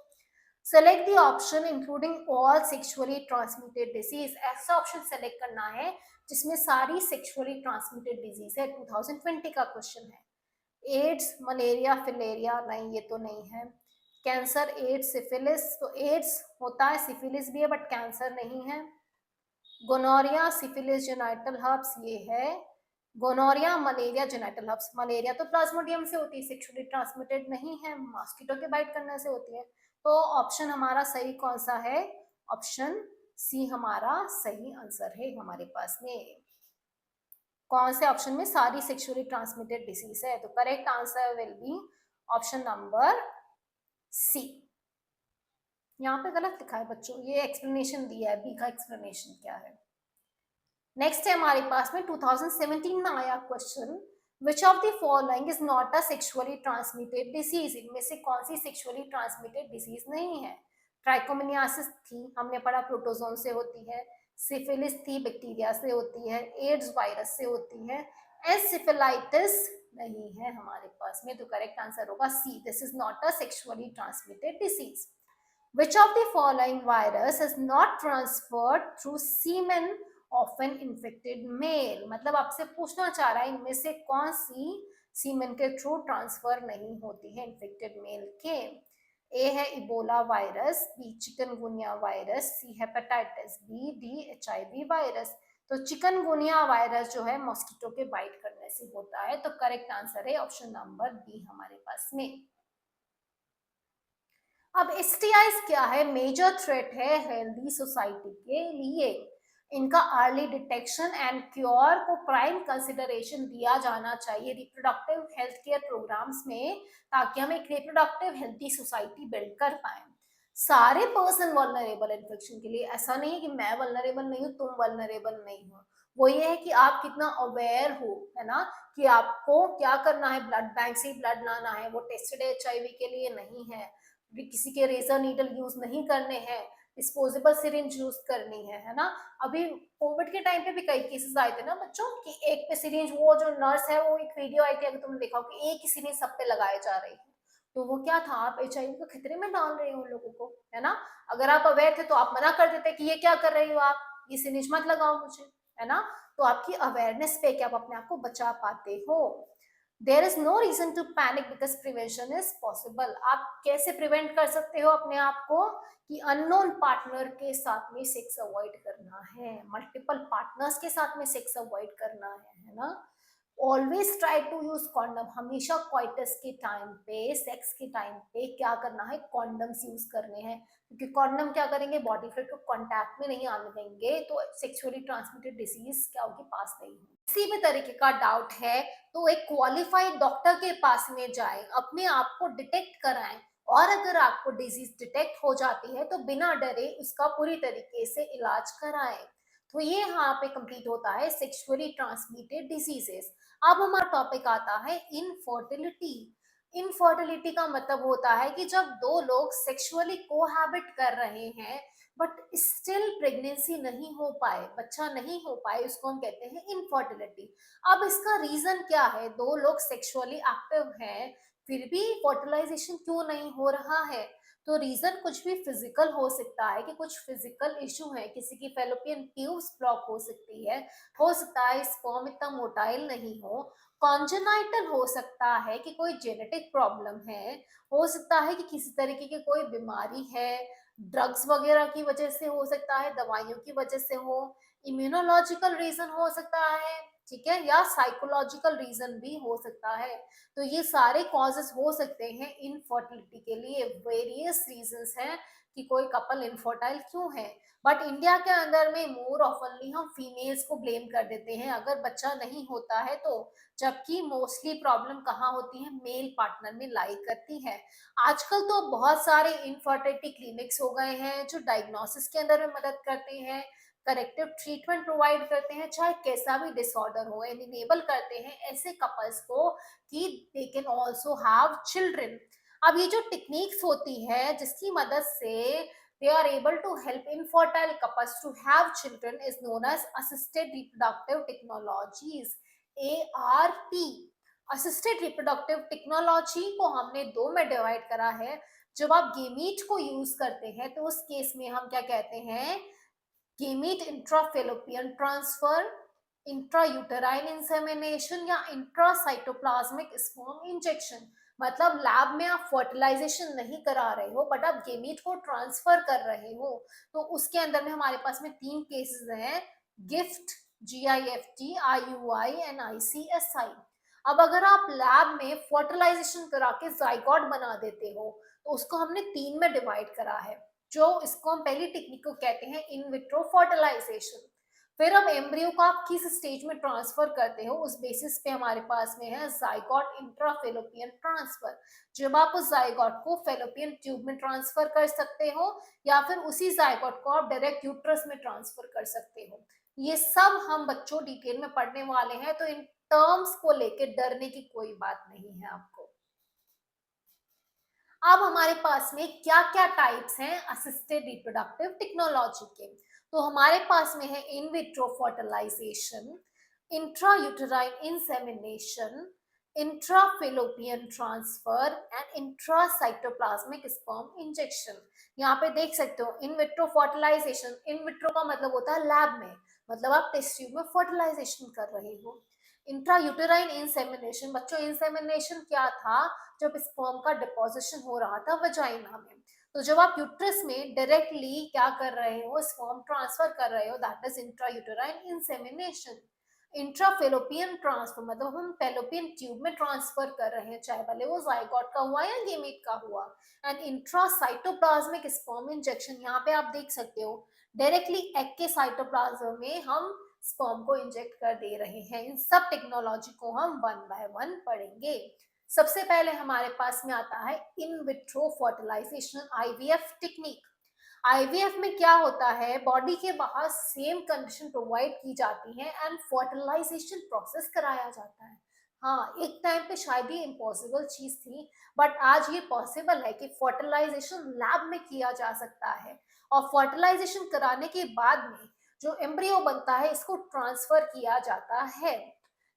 select the option including all sexually transmitted disease, ऐसा ऑप्शन सेलेक्ट करना है जिसमें सारी सेक्सुअली ट्रांसमिटेड डिजीज है। 2020 का क्वेश्चन है। एड्स, मलेरिया, फिलेरिया, नहीं ये तो नहीं है। कैंसर, एड्स, सिफिलिस, तो एड्स होता है, सिफिलिस भी है, बट कैंसर नहीं है। गोनोरिया, सिफिलिस, जेनाइटल हर्ब्स, ये है। Gonorrhoea, malaria, genital herpes, malaria तो प्लाज्मोडियम से होती है, सेक्सुअली ट्रांसमिटेड नहीं है, मॉस्किटो के बाइट करने से होती है। तो ऑप्शन हमारा सही कौन सा है? ऑप्शन सी हमारा सही आंसर है हमारे पास में। कौन से ऑप्शन में सारी सेक्सुअली ट्रांसमिटेड डिसीज है? तो correct answer will be option number C. यहाँ पे गलत लिखा है बच्चों, ये एक्सप्लेनेशन दिया है, बी का एक्सप्लेनेशन क्या है। नेक्स्ट है हमारे पास में 2017 में आया question, which of the following is not a sexually transmitted disease? इनमें से कौन सी सेक्सुअली ट्रांसमिटेड डिसीज नहीं है? ट्राइकोमोनियासिस थी, हमने पढ़ा प्रोटोजोन से होती है। सिफिलिस थी, बैक्टीरिया से होती है। एड्स वायरस से होती है। एनसेफेलाइटिस नहीं है हमारे पास में। तो करेक्ट आंसर होगा C, this is not a sexually transmitted disease. Which of the following virus is not transferred through semen of an infected male? मतलब आपसे पूछना चाह रहा है इनमें से कौन सी सीमेन के थ्रू ट्रांसफर नहीं होती है इन्फेक्टेड मेल के? ए है Ebola virus, B chikungunya virus, C hepatitis B, D HIV virus. तो चिकनगुनिया वायरस जो है मॉस्किटो के बाइट करने से होता है। तो करेक्ट आंसर है ऑप्शन नंबर बी हमारे पास में। अब STIs क्या है? मेजर थ्रेट है हेल्दी सोसाइटी के लिए। इनका अर्ली डिटेक्शन एंड क्योर को प्राइम कंसिडरेशन दिया जाना चाहिए रिप्रोडक्टिव हेल्थ केयर प्रोग्राम्स में, ताकि हम एक रिप्रोडक्टिव हेल्थी सोसाइटी बिल्ड कर पाए। सारे पर्सन वल्नरेबल इन्फेक्शन के लिए, ऐसा नहीं है कि मैं वल्नरेबल नहीं हूँ, तुम वल्नरेबल नहीं हो। वो ये है कि आप कितना अवेयर हो, है ना, कि आपको क्या करना है, ब्लड बैंक से ब्लड लाना है, वो टेस्टेड HIV के लिए नहीं है, किसी के रेजर नीडल यूज नहीं करने हैं, डिस्पोजेबल सिरिंज यूज करनी है ना। अभी कोविड के टाइम पे भी कई केसेस आए थे ना बच्चों कि एक पे सिरिंज, वो जो नर्स है, वो एक वीडियो आई थी अगर तुमने देखा हो कि एक ही सिरिंज सब पे लगाए जा रही है। तो वो क्या था, आप HIV को खतरे में डाल रहे हो लोगों को, है ना। अगर आप अवेयर थे तो आप मना कर देते कि ये क्या कर रही हो आप, ये सिरिंज मत लगाओ मुझे, है ना। तो आपकी अवेयरनेस पे कि आप अपने आप को बचा पाते हो। There is no reason to panic because prevention is possible. आप कैसे प्रिवेंट कर सकते हो अपने आप को कि अननोन पार्टनर के साथ में सेक्स अवॉइड करना है, मल्टीपल पार्टनर्स के साथ में सेक्स अवॉइड करना है ना। Always try to use condom, हमेशा क्वाइटस के टाइम पे, सेक्स के टाइम पे क्या करना है, कॉन्डम्स यूज करने हैं, क्योंकि कॉन्डम क्या करेंगे, बॉडी फ्लूइड को कांटेक्ट में नहीं आने देंगे, तो सेक्सुअली ट्रांसमिटेड डिसीज क्या होगी, पास नहीं होगी। किसी भी तरीके का डाउट है तो एक क्वालिफाइड डॉक्टर के पास में जाएं, अपने आप को डिटेक्ट कराएं, और अगर आपको डिजीज डिटेक्ट हो जाती है तो बिना डरे उसका पूरी तरीके से इलाज कराएं। तो ये यहाँ पे कंप्लीट होता है सेक्सुअली ट्रांसमिटेड डिजीजेस। अब हमारा टॉपिक आता है इनफर्टिलिटी। इनफर्टिलिटी का मतलब होता है कि जब दो लोग सेक्सुअली कोहैबिट कर रहे हैं बट स्टिल प्रेगनेंसी नहीं हो पाए, बच्चा नहीं हो पाए, उसको हम कहते हैं इनफर्टिलिटी। अब इसका रीजन क्या है, दो लोग सेक्सुअली एक्टिव हैं फिर भी फर्टिलाइजेशन क्यों नहीं हो रहा है। तो रीजन कुछ भी फिजिकल हो सकता है कि कुछ फिजिकल इशू है, किसी की फेलोपियन ट्यूब्स ब्लॉक हो सकती है, हो सकता है स्पर्म इतना मोटाइल नहीं हो, कॉन्जेनाइटल हो सकता है कि कोई जेनेटिक प्रॉब्लम है, हो सकता है कि किसी तरीके की कोई बीमारी है, ड्रग्स वगैरह की वजह से हो सकता है, दवाइयों की वजह से हो, इम्यूनोलॉजिकल रीजन हो सकता है, ठीक है, या साइकोलॉजिकल रीजन भी हो सकता है। तो ये सारे कॉजेस हो सकते हैं इनफर्टिलिटी के लिए, वेरियस रीजंस हैं कि कोई कपल इनफर्टाइल क्यों है। बट इंडिया के अंदर में मोर ऑफनली हम फीमेल्स को ब्लेम कर देते हैं अगर बच्चा नहीं होता है तो, जबकि मोस्टली प्रॉब्लम कहाँ होती है, मेल पार्टनर में लाई करती है। आजकल तो बहुत सारे इनफर्टिलिटी क्लिनिक्स हो गए हैं जो डायग्नोसिस के अंदर में मदद करते हैं, करेक्टिव ट्रीटमेंट प्रोवाइड करते हैं, चाहे कैसा भी डिसऑर्डर हो, इनेबल करते हैं ऐसे कपल्स को कि they can also have children. अब ये जो टेक्निक्स होती है जिसकी मदद से they are able to help infertile couples to have children is known as assisted reproductive technologies, ART। Assisted reproductive technology को हमने दो में डिवाइड करा है। जब आप गेमीट को यूज करते हैं तो उस केस में हम क्या कहते हैं, gamete intrafallopian transfer, intrauterine insemination या इंट्रासाइटोप्लाज्मिक स्पर्म इंजेक्शन। मतलब लैब में आप फर्टिलाइजेशन नहीं करा रहे हो बट आप गेमीट को ट्रांसफर कर रहे हो। तो उसके अंदर में हमारे पास में तीन केसेस हैं, gift, GIFT, IUI and ICSI। अब अगर आप लैब में फर्टिलाइजेशन करा के जाइगोट बना देते हो तो उसको हमने तीन में डिवाइड करा है, जो इसको हम पहली टेक्निक को कहते हैं इन विट्रो फर्टिलाइजेशन। फिर अब एम्ब्रियो को आप किस स्टेज में ट्रांसफर करते हो उस बेसिस पे हमारे पास में है जाइगोट इंट्राफेलोपियन ट्रांसफर। जब आप उस जाइगोट को फेलोपियन ट्यूब में ट्रांसफर कर सकते हो या फिर उसी जाइगोट को आप डायरेक्ट यूट्रस में ट्रांसफर कर सकते हो। ये सब हम बच्चों डिटेल में पढ़ने वाले हैं, तो इन टर्म्स को लेके डरने की कोई बात नहीं है आपको। अब हमारे पास में क्या क्या टाइप्स हैं असिस्टेड रिप्रोडक्टिव टेक्नोलॉजी के। तो हमारे पास में है in vitro fertilisation, intrauterine insemination, intrafallopian transfer and intracytoplasmic sperm injection. यहाँ पे देख सकते हो in vitro fertilisation, in vitro का मतलब होता है लैब में, मतलब आप टेस्ट ट्यूब में फर्टिलाइजेशन कर रहे हो। इंट्रायूटेराइन इंसेमिनेशन, बच्चों इंसेमिनेशन क्या था, जब स्पर्म का डिपोजिशन हो रहा था वजाइना में, तो जब आप यूट्रस में डायरेक्टली क्या कर रहे हो, स्पर्म ट्रांसफर कर रहे हो, that is intrauterine insemination. Intrafallopian transfer मतलब हम फेलोपियन ट्यूब में ट्रांसफर कर रहे हैं, चाहे भले वो जाइगोट का हुआ या गेमेट का हुआ। एंड इंट्रासाइटोप्लाज्मिक स्पर्म इंजेक्शन, यहाँ पे आप देख सकते हो डायरेक्टली एग के साइटोप्लाज्म में हम स्पर्म को इंजेक्ट कर दे रहे हैं। इन सब टेक्नोलॉजी को हम वन बाय वन पढ़ेंगे। सबसे पहले हमारे पास में आता है in vitro fertilisation, IVF technique. IVF में क्या होता है, बॉडी के बाहर सेम कंडीशन प्रोवाइड की जाती है एंड फर्टिलाइजेशन प्रोसेस कराया जाता है। हाँ, एक टाइम पे शायद ये इम्पॉसिबल चीज थी बट आज ये पॉसिबल है कि फर्टिलाइजेशन लैब में किया जा सकता है, और फर्टिलाइजेशन कराने के बाद में जो एम्ब्रियो बनता है इसको ट्रांसफर किया जाता है।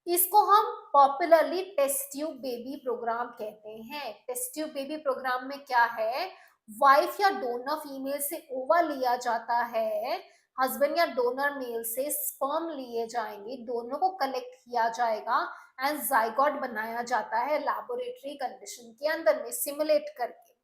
इसको हम popularly test tube baby programme कहते हैं। टेस्ट ट्यूब बेबी प्रोग्राम में क्या है, वाइफ या डोनर फीमेल से ओवा लिया जाता है, हस्बैंड या डोनर मेल से स्पर्म लिए जाएंगे, दोनों को कलेक्ट किया जाएगा एंड जाइगोट बनाया जाता है लैबोरेटरी कंडीशन के अंदर में सिमुलेट करके।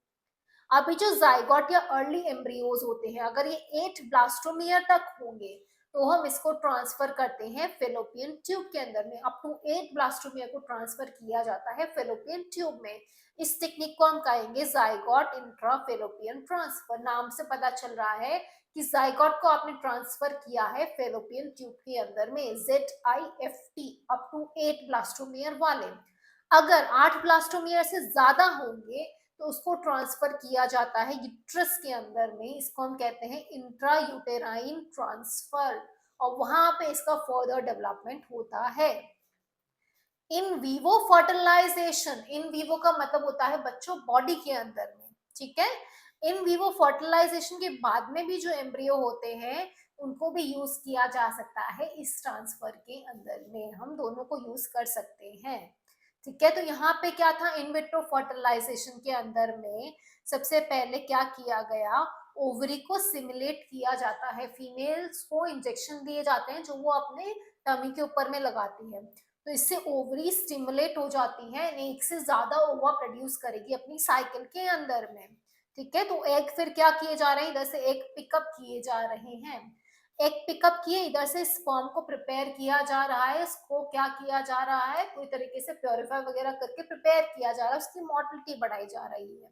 अभी जो जाइगोट या अर्ली एम्ब्रियोज होते हैं, अगर ये 8 ब्लास्टोमियर तक होंगे तो हम इसको ट्रांसफर करते हैं फेलोपियन ट्यूब के अंदर में। अप टू 8 ब्लास्टोमियर को ट्रांसफर किया जाता है फेलोपियन ट्यूब में। इस टेक्निक को हम कहेंगे जाइगोट इंट्रा फेलोपियन ट्रांसफर। नाम से पता चल रहा है कि जाइगोट को आपने ट्रांसफर किया है फेलोपियन ट्यूब के अंदर में, ZIFT, अप टू 8 ब्लास्टोमियर वाले। अगर 8 ब्लास्टोमियर से ज्यादा होंगे तो उसको ट्रांसफर किया जाता है यूट्रस के अंदर में। इसको हम कहते हैं इंट्रा यूटेराइन ट्रांसफर, और वहां पे इसका फर्दर डेवलपमेंट होता है। In vivo fertilisation, in vivo का मतलब होता है बच्चों बॉडी के अंदर में, ठीक है। इन वीवो फर्टिलाइजेशन के बाद में भी जो एम्ब्रियो होते हैं उनको भी यूज किया जा सकता है इस ट्रांसफर के अंदर में, हम दोनों को यूज कर सकते हैं, ठीक है। तो यहाँ पे क्या था, इन विट्रो फर्टिलाइजेशन के अंदर में सबसे पहले क्या किया गया, ओवरी को सिमुलेट किया जाता है, फीमेल्स को इंजेक्शन दिए जाते हैं जो वो अपने टमी के ऊपर में लगाती है। तो इससे ओवरी स्टिमुलेट हो जाती है, एक से ज्यादा ओवा प्रोड्यूस करेगी अपनी साइकिल के अंदर में, ठीक है। तो एग फिर क्या किए जा रहे हैं, इधर से एग पिकअप किए जा रहे हैं, एग पिकअप किए, इधर से स्पर्म को प्रिपेयर किया जा रहा है, इसको क्या किया जा रहा है, पूरी तरीके से प्योरीफाई वगैरह करके प्रिपेयर किया जा रहा है, उसकी मोटिलिटी बढ़ाई जा रही है।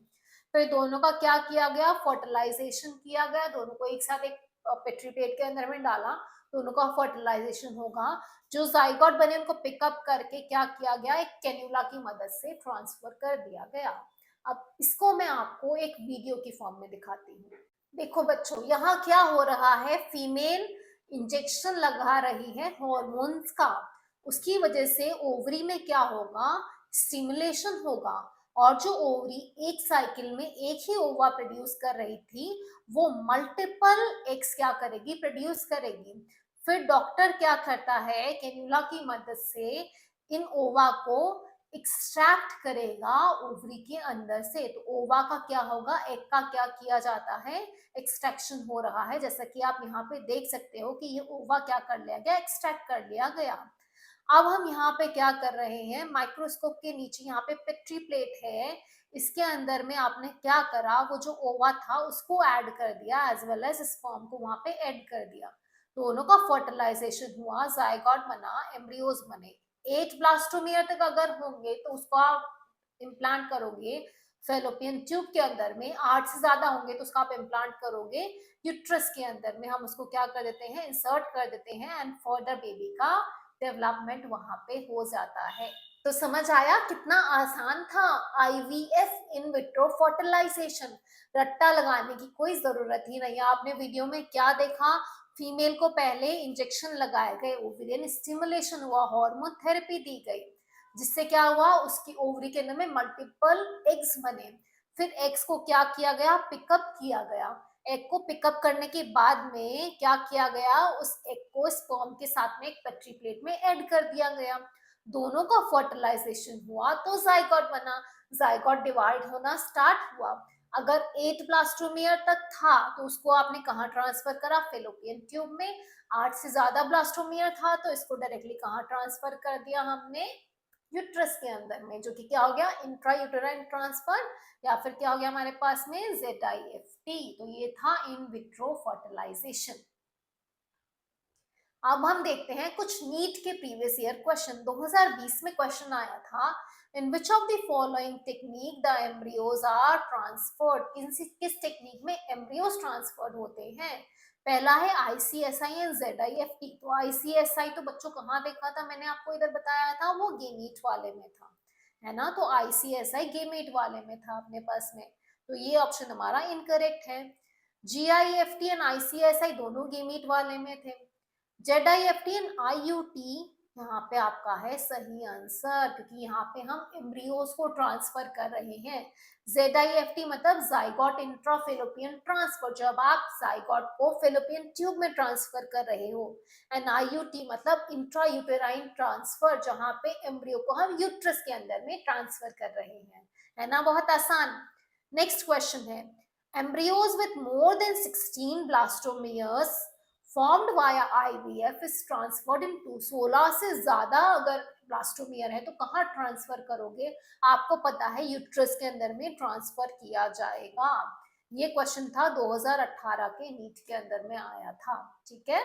फिर दोनों का क्या किया गया, फर्टिलाइजेशन किया गया, दोनों को एक साथ एक पेट्री प्लेट के अंदर में डाला, दोनों का फर्टिलाइजेशन होगा। जो जाइगोट बने उनको पिकअप करके क्या किया गया, एक कैन्यूला की मदद से ट्रांसफर कर दिया गया। अब इसको मैं आपको एक वीडियो की फॉर्म में दिखाती हूँ। देखो बच्चों, यहाँ क्या हो रहा है, फीमेल इंजेक्शन लगा रही है हॉर्मोन्स का, उसकी वजह से ओवरी में क्या होगा, स्टिमुलेशन होगा, और जो ओवरी एक साइकिल में एक ही ओवा प्रोड्यूस कर रही थी वो मल्टीपल एग्स क्या करेगी, प्रोड्यूस करेगी। फिर डॉक्टर क्या करता है, कैन्यूला की मदद से इन ओवा को एक्सट्रैक्ट करेगा ओवरी के अंदर से। तो ओवा का क्या होगा, एग का क्या किया जाता है, एक्सट्रैक्शन हो रहा है, जैसा कि आप यहाँ पे देख सकते हो कि ये ओवा क्या कर लिया गया, एक्सट्रैक्ट कर लिया गया। अब हम यहाँ पे क्या कर रहे हैं, माइक्रोस्कोप के नीचे यहाँ पे पेट्री प्लेट है, इसके अंदर में आपने क्या करा, वो जो ओवा था उसको ऐड कर दिया, एज वेल एज स्पर्म को वहां पे ऐड कर दिया, दोनों का फर्टिलाइजेशन हुआ, जाइगोट बना, एम्ब्रियोज बने। 8 ब्लास्टोमियर तक अगर होंगे तो उसको आप इम्प्लांट करोगे फेलोपियन ट्यूब के अंदर में, 8 से ज्यादा होंगे तो उसका आप इम्प्लांट करोगे यूट्रस के अंदर में, हम उसको क्या कर देते हैं, इंसर्ट कर देते हैं, एंड फर्दर बेबी का डेवलपमेंट वहां पे हो जाता है। तो समझ आया कितना आसान था IVF, इन विट्रो फर्टिलाइजेशन। रट्टा लगाने की कोई जरूरत ही नहीं। आपने वीडियो में क्या देखा, फीमेल को पहले इंजेक्शन लगाए गए, ओवेरियन स्टिमुलेशन हुआ, हार्मोन थेरेपी दी गई, जिससे क्या हुआ, उसकी ओवरी के अंदर में मल्टीपल एग्स बने। फिर एग्स को क्या किया गया, पिकअप किया गया। एग को पिकअप करने के बाद में क्या किया गया, उस एग को स्पर्म के साथ में एक पेट्री प्लेट में ऐड कर दिया गया, दोनों का फर्टिलाइजेशन हुआ तो जाइगोट बना, जाइगोट डिवाइड होना स्टार्ट हुआ। अगर 8 ब्लास्टोमियर तक था तो उसको आपने कहाँ ट्रांसफर करा, फेलोपियन ट्यूब में। 8 से ज्यादा ब्लास्टोमियर था तो इसको डायरेक्टली कहाँ ट्रांसफर कर दिया हमने, यूट्रस के अंदर में, जो कि क्या हो गया, इंट्रा यूटेराइन ट्रांसफर, या फिर क्या हो गया हमारे पास में, ZIFT। तो ये था इन विट्रो फर्टिलाइजेशन। अब हम देखते हैं कुछ नीट के प्रीवियस ईयर क्वेश्चन। 2020 में क्वेश्चन आया था, in which of the following technique the embryos are transferred, किस टेक्निक में एम्ब्रियोज ट्रांसफर्ड होते हैं। पहला है ICSI एंड ZIFT। तो ICSI तो बच्चों कहाँ देखा था, मैंने आपको इधर बताया था, वो गेमीट वाले में था, है ना। तो ICSI गेमीट वाले में था अपने पास में, तो ये ऑप्शन हमारा इनकरेक्ट है। GIFT एंड ICSI दोनों गेमीट वाले में थे। ZIFT एंड IUT यहाँ पे आपका है सही आंसर, क्योंकि यहाँ पे हम एम्ब्रियोज को ट्रांसफर कर रहे हैं। ZIFT मतलब जाइगोट इंट्रा फेलोपियन ट्रांसफर, जब आप जाइगोट को फेलोपियन ट्यूब में ट्रांसफर कर रहे हो। एंड IUT मतलब इंट्रा यूटेराइन ट्रांसफर, जहाँ पे एम्ब्रियो को हम यूट्रस के अंदर में ट्रांसफर कर रहे हैं, है ना, बहुत आसान। नेक्स्ट क्वेश्चन है, embryos with more than 16 blastomeres formed via IVF is transferred into 16 से ज्यादा अगर ब्लास्टोमियर है तो कहाँ ट्रांसफर करोगे? आपको पता है यूट्रस के अंदर में ट्रांसफर किया जाएगा। ये क्वेश्चन था 2018 के नीट के अंदर में आया था। ठीक है,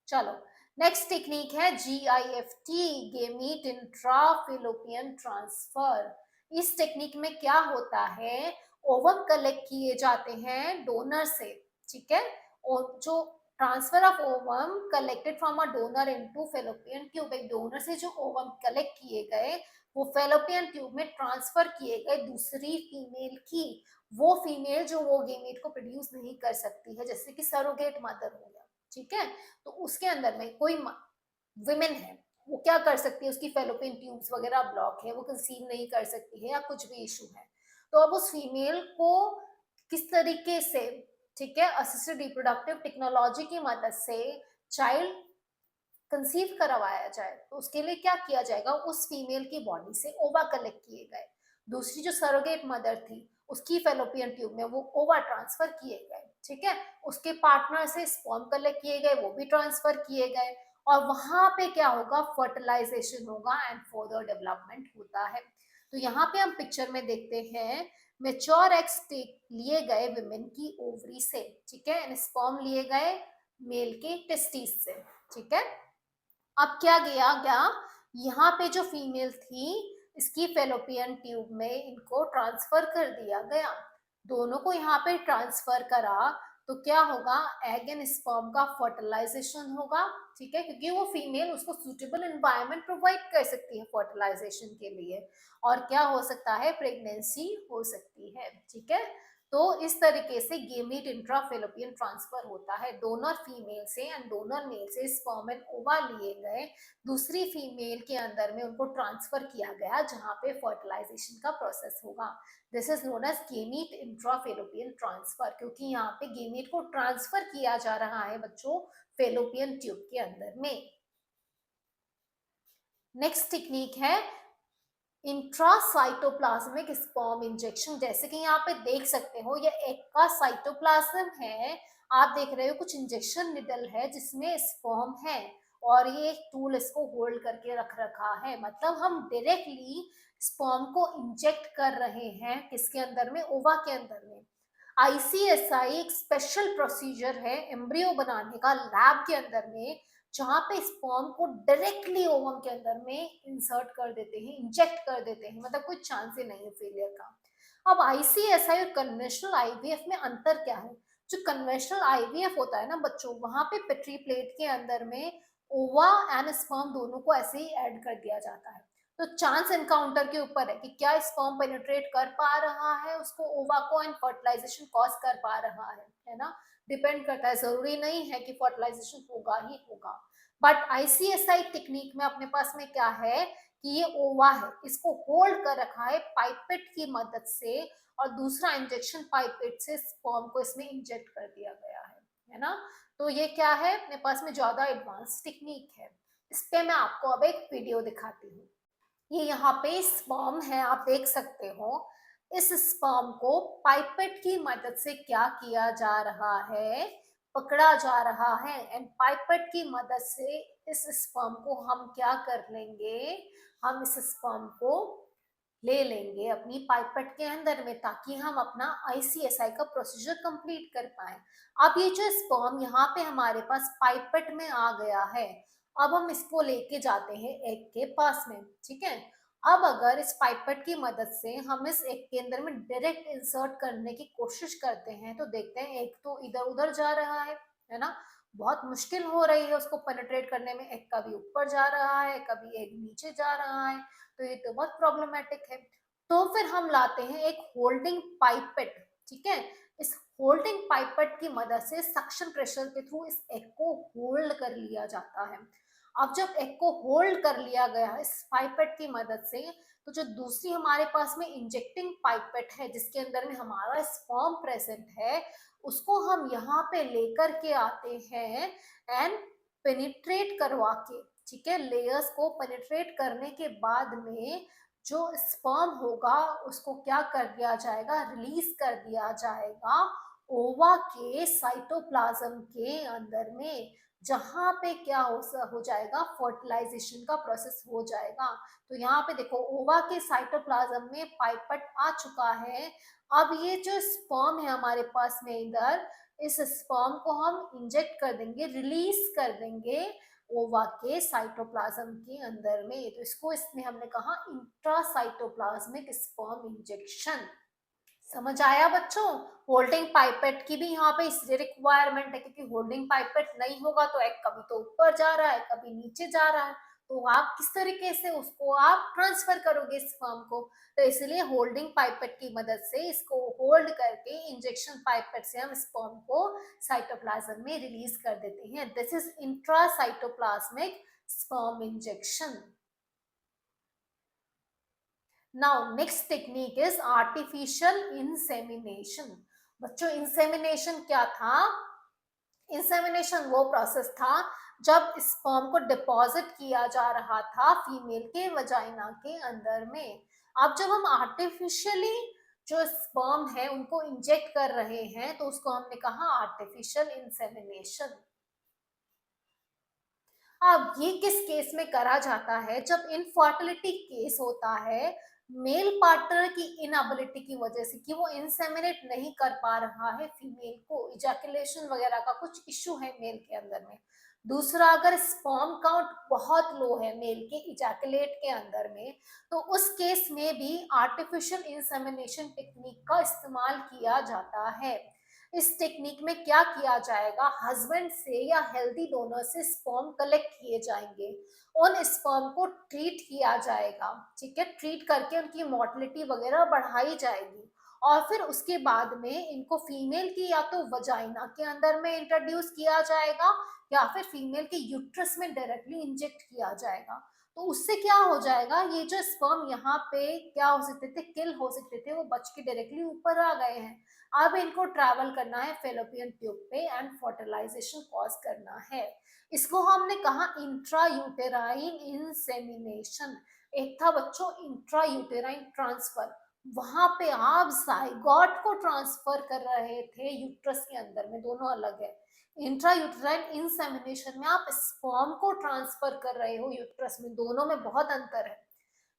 चलो नेक्स्ट टेक्निक है GIFT, गेमीट इंट्राफिलोपियन ट्रांसफर। इस टेक्निक में क्या होता है, ओवम कलेक्ट किए जाते हैं डोनर से। ठीक है, और जो transfer of ovum collected from a donor into fallopian tube, एक डोनर से जो ओवम कलेक्ट किए गए वो फेलोपियन ट्यूब में ट्रांसफर किए गए दूसरी फीमेल की, वो फीमेल जो वो गेमीट को प्रोड्यूस नहीं कर सकती है, जैसे कि सरोगेट मदर हो गया। ठीक है, तो उसके अंदर में कोई विमेन है, वो क्या कर सकती है, उसकी फेलोपियन ट्यूब्स वगैरह ब्लॉक है, वो कंसीव नहीं कर सकती है या कुछ भी इशू है, तो अब उस फीमेल को किस तरीके से, ठीक है, असिस्टेड रिप्रोडक्टिव टेक्नोलॉजी की मदद से चाइल्ड कंसीव करवाया जाए, तो उसके लिए क्या किया जाएगा, उस फीमेल की बॉडी से ओवा कलेक्ट किए गए, दूसरी जो सरोगेट मदर थी उसकी फेलोपियन ट्यूब में वो ओवा ट्रांसफर किए गए। ठीक है, उसके पार्टनर से स्पर्म कलेक्ट किए गए, वो भी ट्रांसफर किए गए, और वहां पे क्या होगा, फर्टिलाइजेशन होगा एंड फर्दर डेवलपमेंट होता है। तो यहाँ पे हम पिक्चर में देखते हैं मेच्योर एग्स लिए गए विमेन की ओवरी से, ठीक है, एंड स्पर्म लिए गए मेल के टेस्टिस से। ठीक है, अब क्या किया गया, यहाँ पे जो फीमेल थी इसकी फेलोपियन ट्यूब में इनको ट्रांसफर कर दिया गया, दोनों को यहाँ पे ट्रांसफर करा, तो क्या होगा, एग एंड स्पर्म का फर्टिलाइजेशन होगा। ठीक है, क्योंकि वो फीमेल उसको सूटेबल एनवायरनमेंट प्रोवाइड कर सकती है फर्टिलाइजेशन के लिए, और क्या हो सकता है, प्रेगनेंसी हो सकती है। ठीक है, तो इस तरीके से गेमीट इंट्राफेलोपियन ट्रांसफर होता है, डोनर फीमेल से एंड डोनर मेल से स्पर्म एंड ओवा लिए गए, दूसरी फीमेल के अंदर में उनको ट्रांसफर किया गया जहां पे फर्टिलाइजेशन का प्रोसेस होगा। This is known as gamete intrafallopian transfer, क्योंकि यहाँ पे गेमीट को ट्रांसफर किया जा रहा है बच्चों फेलोपियन ट्यूब के अंदर में। नेक्स्ट टेक्निक है इंट्रासाइटोप्लाज्मिक स्पर्म इंजेक्शन। जैसे कि यहाँ पे देख सकते हो ये एग का साइटोप्लाज्म है, आप देख रहे हो कुछ इंजेक्शन निडल है जिसमें स्पर्म है, और ये एक टूल इसको होल्ड करके रख रखा है, मतलब हम डायरेक्टली स्पर्म को इंजेक्ट कर रहे हैं किसके अंदर में, ओवा के अंदर में। ICSI एक स्पेशल प्रोसीजर है एम्ब्रियो बनाने का लैब के अंदर में, जहां पे स्पर्म को डायरेक्टली ओवम के अंदर में इंसर्ट कर देते हैं, इंजेक्ट कर देते हैं, मतलब कोई चांस ही नहीं है फेलियर का। अब ICSI और कन्वेंशनल IVF में अंतर क्या है, जो कन्वेंशनल IVF होता है ना बच्चों, वहां पे पेट्री प्लेट के अंदर में ओवा एंड स्पर्म दोनों को ऐसे ही ऐड कर दिया जाता है, तो चांस एनकाउंटर के ऊपर है कि क्या स्पर्म पेनिट्रेट कर पा रहा है उसको ओवा को एंड फर्टिलाइजेशन कॉज कर पा रहा है ना, डिपेंड करता है, जरूरी नहीं है कि फर्टिलाइजेशन होगा ही होगा। बट ICSI टेक्निक में अपने पास में क्या है कि ये ओवा है, इसको होल्ड कर रखा है पाइपेट की मदद से, और दूसरा इंजेक्शन पाइपेट से स्पर्म को इसमें इंजेक्ट कर दिया गया है ना। तो ये क्या है, अपने पास में ज्यादा एडवांस टेक्निक है। इस पे मैं आपको अब एक वीडियो दिखाती हूँ। ये यहाँ पे स्पर्म है, आप देख सकते हो, इस स्पर्म को पाइपेट की मदद से क्या किया जा रहा है, पकड़ा जा रहा है, एंड पाइपेट की मदद से इस स्पर्म को हम क्या कर लेंगे, हम इस स्पर्म को ले लेंगे अपनी पाइपेट के अंदर में, ताकि हम अपना ICSI का प्रोसीजर कंप्लीट कर पाए। अब ये जो स्पर्म यहाँ पे हमारे पास पाइपेट में आ गया है, अब हम इसको लेके जाते हैं एग के पास में। ठीक है, अब अगर इस पाइपेट की मदद से हम इस एग के अंदर में डायरेक्ट इंसर्ट करने की कोशिश करते हैं, तो देखते हैं एग तो इधर उधर जा रहा है ना, बहुत मुश्किल हो रही है उसको पेनिट्रेट करने में, एग कभी ऊपर जा रहा है, कभी एग नीचे जा रहा है, तो ये तो बहुत प्रॉब्लमेटिक है। तो फिर हम लाते हैं एक होल्डिंग पाइपेट। ठीक है, इस होल्डिंग पाइपेट की मदद से सक्शन प्रेशर के थ्रू इस एग को होल्ड कर लिया जाता है। अब जब एग को होल्ड कर लिया गया इस पाइपेट की मदद से, तो जो दूसरी हमारे पास में इंजेक्टिंग पाइपेट है जिसके अंदर में हमारा स्पर्म प्रेजेंट है, उसको हम यहाँ पे लेकर के आते हैं एंड पेनिट्रेट करवा के, ठीक है, लेयर्स को पेनिट्रेट करने के बाद में जो स्पर्म होगा उसको क्या कर दिया जाएगा, रिलीज कर दिया जाएगा ओवा के साइटोप्लाज्म के अंदर में, जहाँ पे क्या हो जाएगा, फर्टिलाइजेशन का प्रोसेस हो जाएगा। तो यहाँ पे देखो ओवा के साइटोप्लाज्म में पाइपेट आ चुका है। अब ये जो स्पर्म है हमारे पास में इधर, इस स्पर्म को हम इंजेक्ट कर देंगे, रिलीज कर देंगे ओवा के साइटोप्लाज्म के अंदर में। तो इसको इसमें हमने कहा इंट्रासाइटोप्लाज्मिक स्पर्म इंजेक्शन। समझ आया बच्चों? होल्डिंग पाइपेट की भी यहाँ पे इसलिए रिक्वायरमेंट है क्योंकि होल्डिंग पाइपेट नहीं होगा तो एग कभी तो ऊपर जा रहा है, कभी नीचे जा रहा है, तो आप किस तरीके से उसको आप ट्रांसफर करोगे स्पर्म को? तो इसलिए होल्डिंग पाइपेट की मदद से इसको होल्ड करके इंजेक्शन पाइपेट से हम स्पर्म को साइटोप्लाज्म में रिलीज कर देते हैं। This is intracytoplasmic sperm injection. Now next technique is artificial insemination. बच्चों इंसेमिनेशन क्या था? इंसेमिनेशन वो प्रोसेस था जब स्पर्म को डिपॉजिट किया जा रहा था फीमेल के वजाइना के अंदर में। अब जब हम आर्टिफिशियली जो स्पर्म है उनको इंजेक्ट कर रहे हैं तो उसको हमने कहा आर्टिफिशियल इंसेमिनेशन। अब ये किस केस में करा जाता है? जब इनफर्टिलिटी केस होता है, मेल पार्टनर की इनएबिलिटी की वजह से कि वो इंसेमिनेट नहीं कर पा रहा है फीमेल को, इजैकुलेशन वगैरह का कुछ इश्यू है मेल के अंदर में। दूसरा, अगर स्पर्म काउंट बहुत लो है मेल के इजैकुलेट के अंदर में, तो उस केस में भी आर्टिफिशियल इंसेमिनेशन टेक्निक का इस्तेमाल किया जाता है। इस टेक्निक में क्या किया जाएगा, हस्बैंड से या हेल्दी डोनर से स्पर्म कलेक्ट किए जाएंगे, उन स्पर्म को ट्रीट किया जाएगा, ठीक है, ट्रीट करके उनकी मोर्टेलिटी वगैरह बढ़ाई जाएगी और फिर उसके बाद में इनको फीमेल की या तो वजाइना के अंदर में इंट्रोड्यूस किया जाएगा या फिर फीमेल के यूट्रस में डायरेक्टली इंजेक्ट किया जाएगा। तो उससे क्या हो जाएगा, ये जो स्पर्म यहाँ पे क्या हो सकते थे, किल हो सकते थे, वो बच के डायरेक्टली ऊपर आ गए हैं। अब इनको ट्रैवल करना है फेलोपियन ट्यूब पे एंड फर्टिलाइजेशन कॉज करना है। इसको हमने कहा इंट्रायूटेराइन इंसेमिनेशन। एक था बच्चों इंट्रायूटेराइन ट्रांसफर, वहां पे आप जाइगोट को ट्रांसफर कर रहे थे यूट्रस के अंदर में, दोनों अलग है। इंट्रायूटेराइन इंसेमिनेशन में आप स्पर्म को ट्रांसफर कर रहे हो यूट्रस में, दोनों में बहुत अंतर है।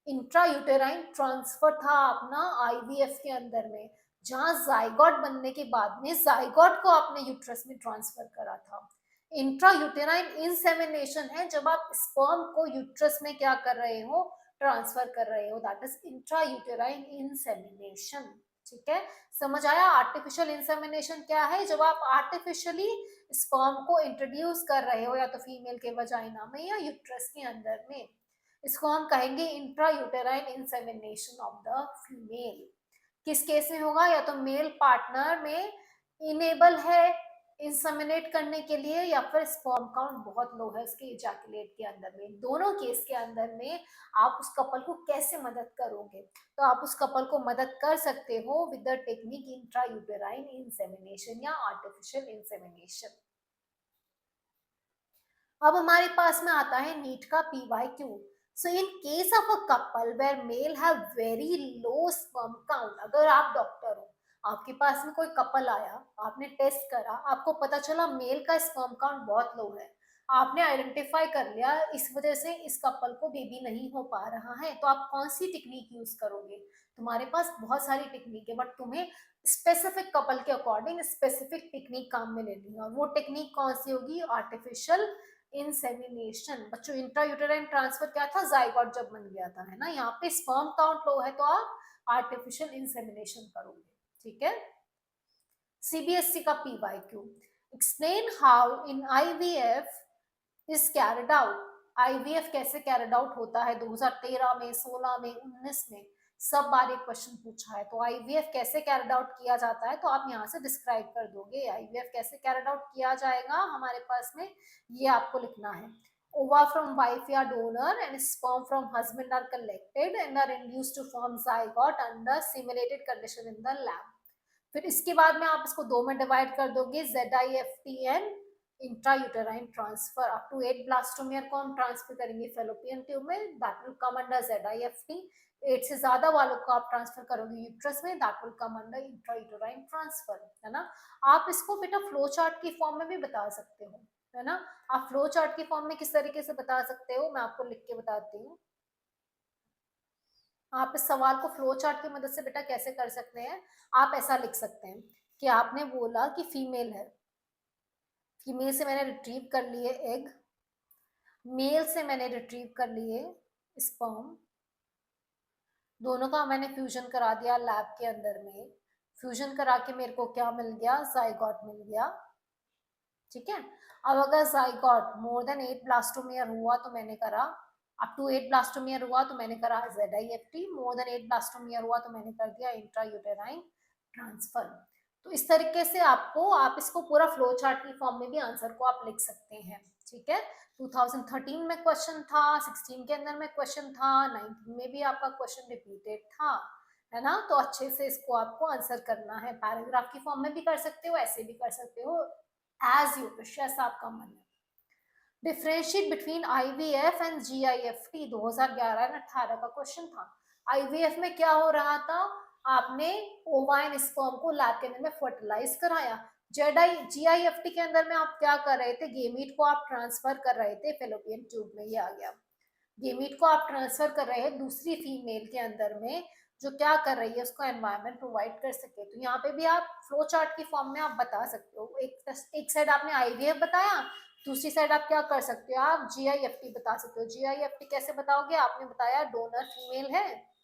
इंट्रायूटेराइन ट्रांसफर था अपना आईवीएफ के अंदर में, जहां जाइगोट बनने के बाद में जाइगोट को आपने यूट्रस में ट्रांसफर करा था। इंट्रायूटेराइन इंसेमिनेशन है जब आप स्पर्म को यूट्रस में क्या कर रहे हो, ट्रांसफर कर रहे हो, दैट इज इंट्रायूटेराइन इंसेमिनेशन। ठीक है, समझ आया? आर्टिफिशियल इंसेमिनेशन क्या है, जब आप आर्टिफिशियली स्पर्म को इंट्रोड्यूस कर रहे हो या तो फीमेल के वजाइना में या यूट्रस के अंदर में। इसको हम कहेंगे intrauterine insemination of the female. किस केस में होगा, या तो मेल पार्टनर में इनेबल है इंसेमिनेट करने के लिए या फिर स्पर्म काउंट बहुत लो है उसके इजैकुलेट के अंदर में। दोनों केस के अंदर में आप उस कपल को कैसे मदद करोगे? तो आप उस कपल को मदद कर सकते हो with the technique intrauterine insemination या आर्टिफिशियल इंसेमिनेशन। अब हमारे पास में आता है नीट का PYQ। So in case of a couple where male have very low sperm count, अगर आप डॉक्टर हो, आपके पास में कोई कपल आया, आपने टेस्ट करा, आपको पता चला मेल का स्पर्म काउंट बहुत लो है, आपने आइडेंटिफाई कर लिया इस वजह से इस कपल को बेबी नहीं हो पा रहा है, तो आप कौन सी टेक्निक यूज करोगे? तुम्हारे पास बहुत सारी टेक्निक है, बट तुम्हें स्पेसिफिक कपल के अकॉर्डिंग स्पेसिफिक टेक्निक काम में लेनी है, और वो टेक्निक कौन सी होगी? Artificial insemination. बच्चों इंट्रायूटेराइन ट्रांसफर क्या था, जाइगोट जब बन गया था, है ना, यहाँ पे स्पर्म काउंट लो है तो आप आर्टिफिशियल इंसेमिनेशन करोगे। ठीक है, सीबीएसई का PYQ, explain how in IVF is carried out. IVF कैसे कैरिड आउट होता है, 2013 में, 16 में, 19 में, सब बार एक क्वेश्चन पूछा है। तो आईवीएफ कैसे कैरिड आउट किया जाता है, तो आप यहाँ से डिस्क्राइब कर दोगे आईवीएफ कैसे कैरिड आउट किया जाएगा। हमारे पास में ये आपको लिखना है, ova from wife या donor and sperm from husband are collected and are induced to form zygote under simulated condition in the lab। फिर इसके बाद में आप इसको दो में डिवाइड कर दोगे, ZIFTN intrauterine transfer up to 8 blastomere को हम ट्रांसफर करेंगे फेलोपियन ट्यूब में, that will come under ZIFT। 8 से ज्यादा वालों को आप ट्रांसफर करोगे यूट्रस में, that will come under intrauterine transfer, है ना। आप इसको बेटा फ्लो चार्ट की फॉर्म में भी बता सकते हो, है ना। आप फ्लो चार्ट की फॉर्म में किस तरीके से बता सकते हो, मैं आपको लिख के बताती हूँ। आप इस सवाल को फ्लो चार्ट की मदद से बेटा कैसे कर सकते हैं, आप ऐसा लिख सकते हैं कि आपने बोला कि फीमेल है, फीमेल से मैंने रिट्रीव कर लिए एग, मेल से मैंने रिट्रीव कर लिए स्पर्म, दोनों का मैंने फ्यूजन करा दिया लैब के अंदर में, फ्यूजन करा के मेरे को क्या मिल गया, जाइगोट मिल गया, ठीक है। अब अगर जाइगोट मोर देन 8 ब्लास्टोमियर हुआ तो मैंने करा, अप टू 8 ब्लास्टोमियर हुआ तो मैंने करा ZIFT, मोर देन 8 ब्लास्टोमियर हुआ तो मैंने कर दिया इंट्रायूटेराइन ट्रांसफर। तो इस तरीके से आपको, आप इसको पूरा फ्लो चार्ट की फॉर्म में भी आंसर को आप लिख सकते हैं, ठीक है। 2013 में क्वेश्चन था, 16 के अंदर में क्वेश्चन था, 19 में भी आपका क्वेश्चन रिपीटेड था, है ना। तो अच्छे से इसको आपको आंसर करना है, पैराग्राफ की फॉर्म में भी कर सकते हो, ऐसे भी कर सकते हो, एज यू विश, जैसा आपका मन है। Differentiate between IVF and GIFT 2011 और 18 का क्वेश्चन था। IVF में क्या हो रहा था, आपने ओवाइन स्पर्म को लैब के अंदर में फर्टिलाइज कराया। GIFT के अंदर में आप क्या कर रहे थे, गेमीट को आप ट्रांसफर कर रहे थे फेलोपियन ट्यूब में, ये आ गया, गेमीट को आप ट्रांसफर कर रहे हैं दूसरी फीमेल के अंदर में, जो क्या कर रही है उसको एनवायरनमेंट प्रोवाइड कर सके। तो यहाँ पे भी आप फ्लो चार्ट की फॉर्म में आप बता सकते हो, एक साइड आपने IVF बताया, दूसरी साइड आप क्या कर सकते हो, आप GIFT बता सकते हो। GIFT कैसे बताओगे, आपने बताया डोनर फीमेल है,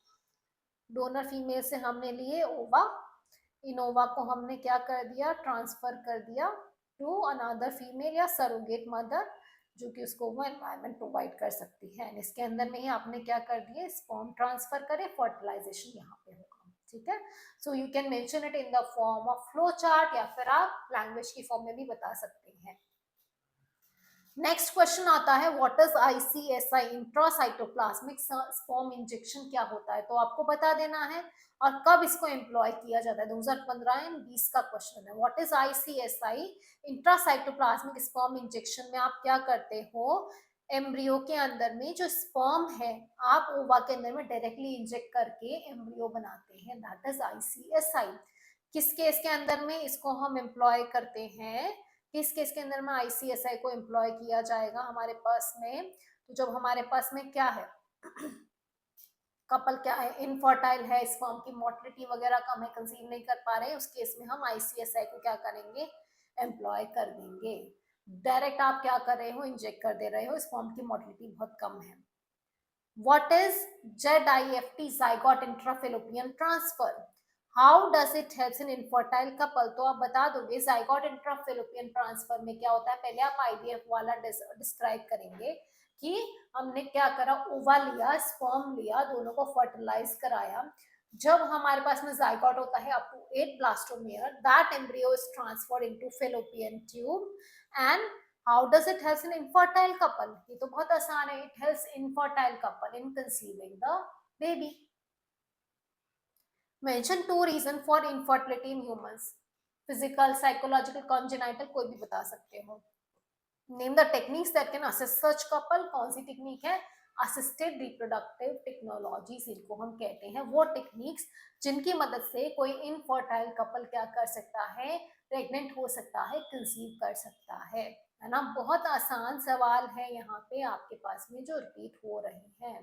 डोनर फीमेल से हमने लिए ओवा, इन ओवा को हमने क्या कर दिया, ट्रांसफर कर दिया टू अनदर फीमेल या सरोगेट मदर, जो कि उसको वो एनवायरनमेंट प्रोवाइड कर सकती है। इसके अंदर में ही आपने क्या कर दिया, स्पर्म ट्रांसफर करे, फर्टिलाइजेशन यहाँ पे होगा, ठीक है। So you can mention it in the form of flow chart, या फिर आप लैंग्वेज की फॉर्म में भी बता सकते हैं। नेक्स्ट क्वेश्चन आता है, what is ICSI, intracytoplasmic sperm injection क्या होता है, तो आपको बता देना है, और कब इसको एम्प्लॉय किया जाता है, 2015 एंड 20 का क्वेश्चन है। What is ICSI, intracytoplasmic sperm injection में आप क्या करते हो, एम्ब्रियो के अंदर में जो स्पर्म है आप ओवा के अंदर में डायरेक्टली इंजेक्ट करके एम्ब्रियो बनाते हैं, दैट इज ICSI। किस केस के अंदर में इसको हम एम्प्लॉय करते हैं, किस केस के अंदर में ICSI को एम्प्लॉय किया जाएगा हमारे पास में, तो जब हमारे पास में क्या है, कपल क्या है, इनफर्टाइल है, स्पर्म की मोटिलिटी वगैरह कम है, कंसीव नहीं कर पा रहे हैं, उस केस में हम ICSI को क्या करेंगे, एम्प्लॉय कर देंगे। डायरेक्ट आप क्या कर रहे हो, इंजेक्ट कर दे रहे हो, स्पर्म की मोटिलिटी बहुत कम है। What is ZIFT, zygote intrafallopian transfer? How does it helps in infertile couple? तो आप बता दोगे zygote intrafallopian transfer में क्या होता है, पहले आप IVF वाला डिस्क्राइब करेंगे कि हमने क्या करा, ओवा लिया, स्पर्म लिया, दोनों को फर्टिलाइज कराया, जब हमारे पास में जाइगोट होता है up to 8 blastomere, that embryo is transferred into fallopian tube, and how does it help in infertile couple, ये तो बहुत आसान है, it helps infertile couple in conceiving the baby. Mention 2 reason for infertility in humans, physical, psychological, congenital, कोई भी बता सकते हो। Name the techniques that can assist such couple, कौन सी टेक्निक है, असिस्टेड रिप्रोडक्टिव टेक्नोलॉजीज इनको हम कहते हैं, वो टेक्निक्स जिनकी मदद से कोई इनफर्टाइल कपल क्या कर सकता है, प्रेग्नेंट हो सकता है, कंसीव कर सकता है ना। बहुत आसान सवाल है यहाँ पे आपके पास में जो रिपीट हो रहे हैं।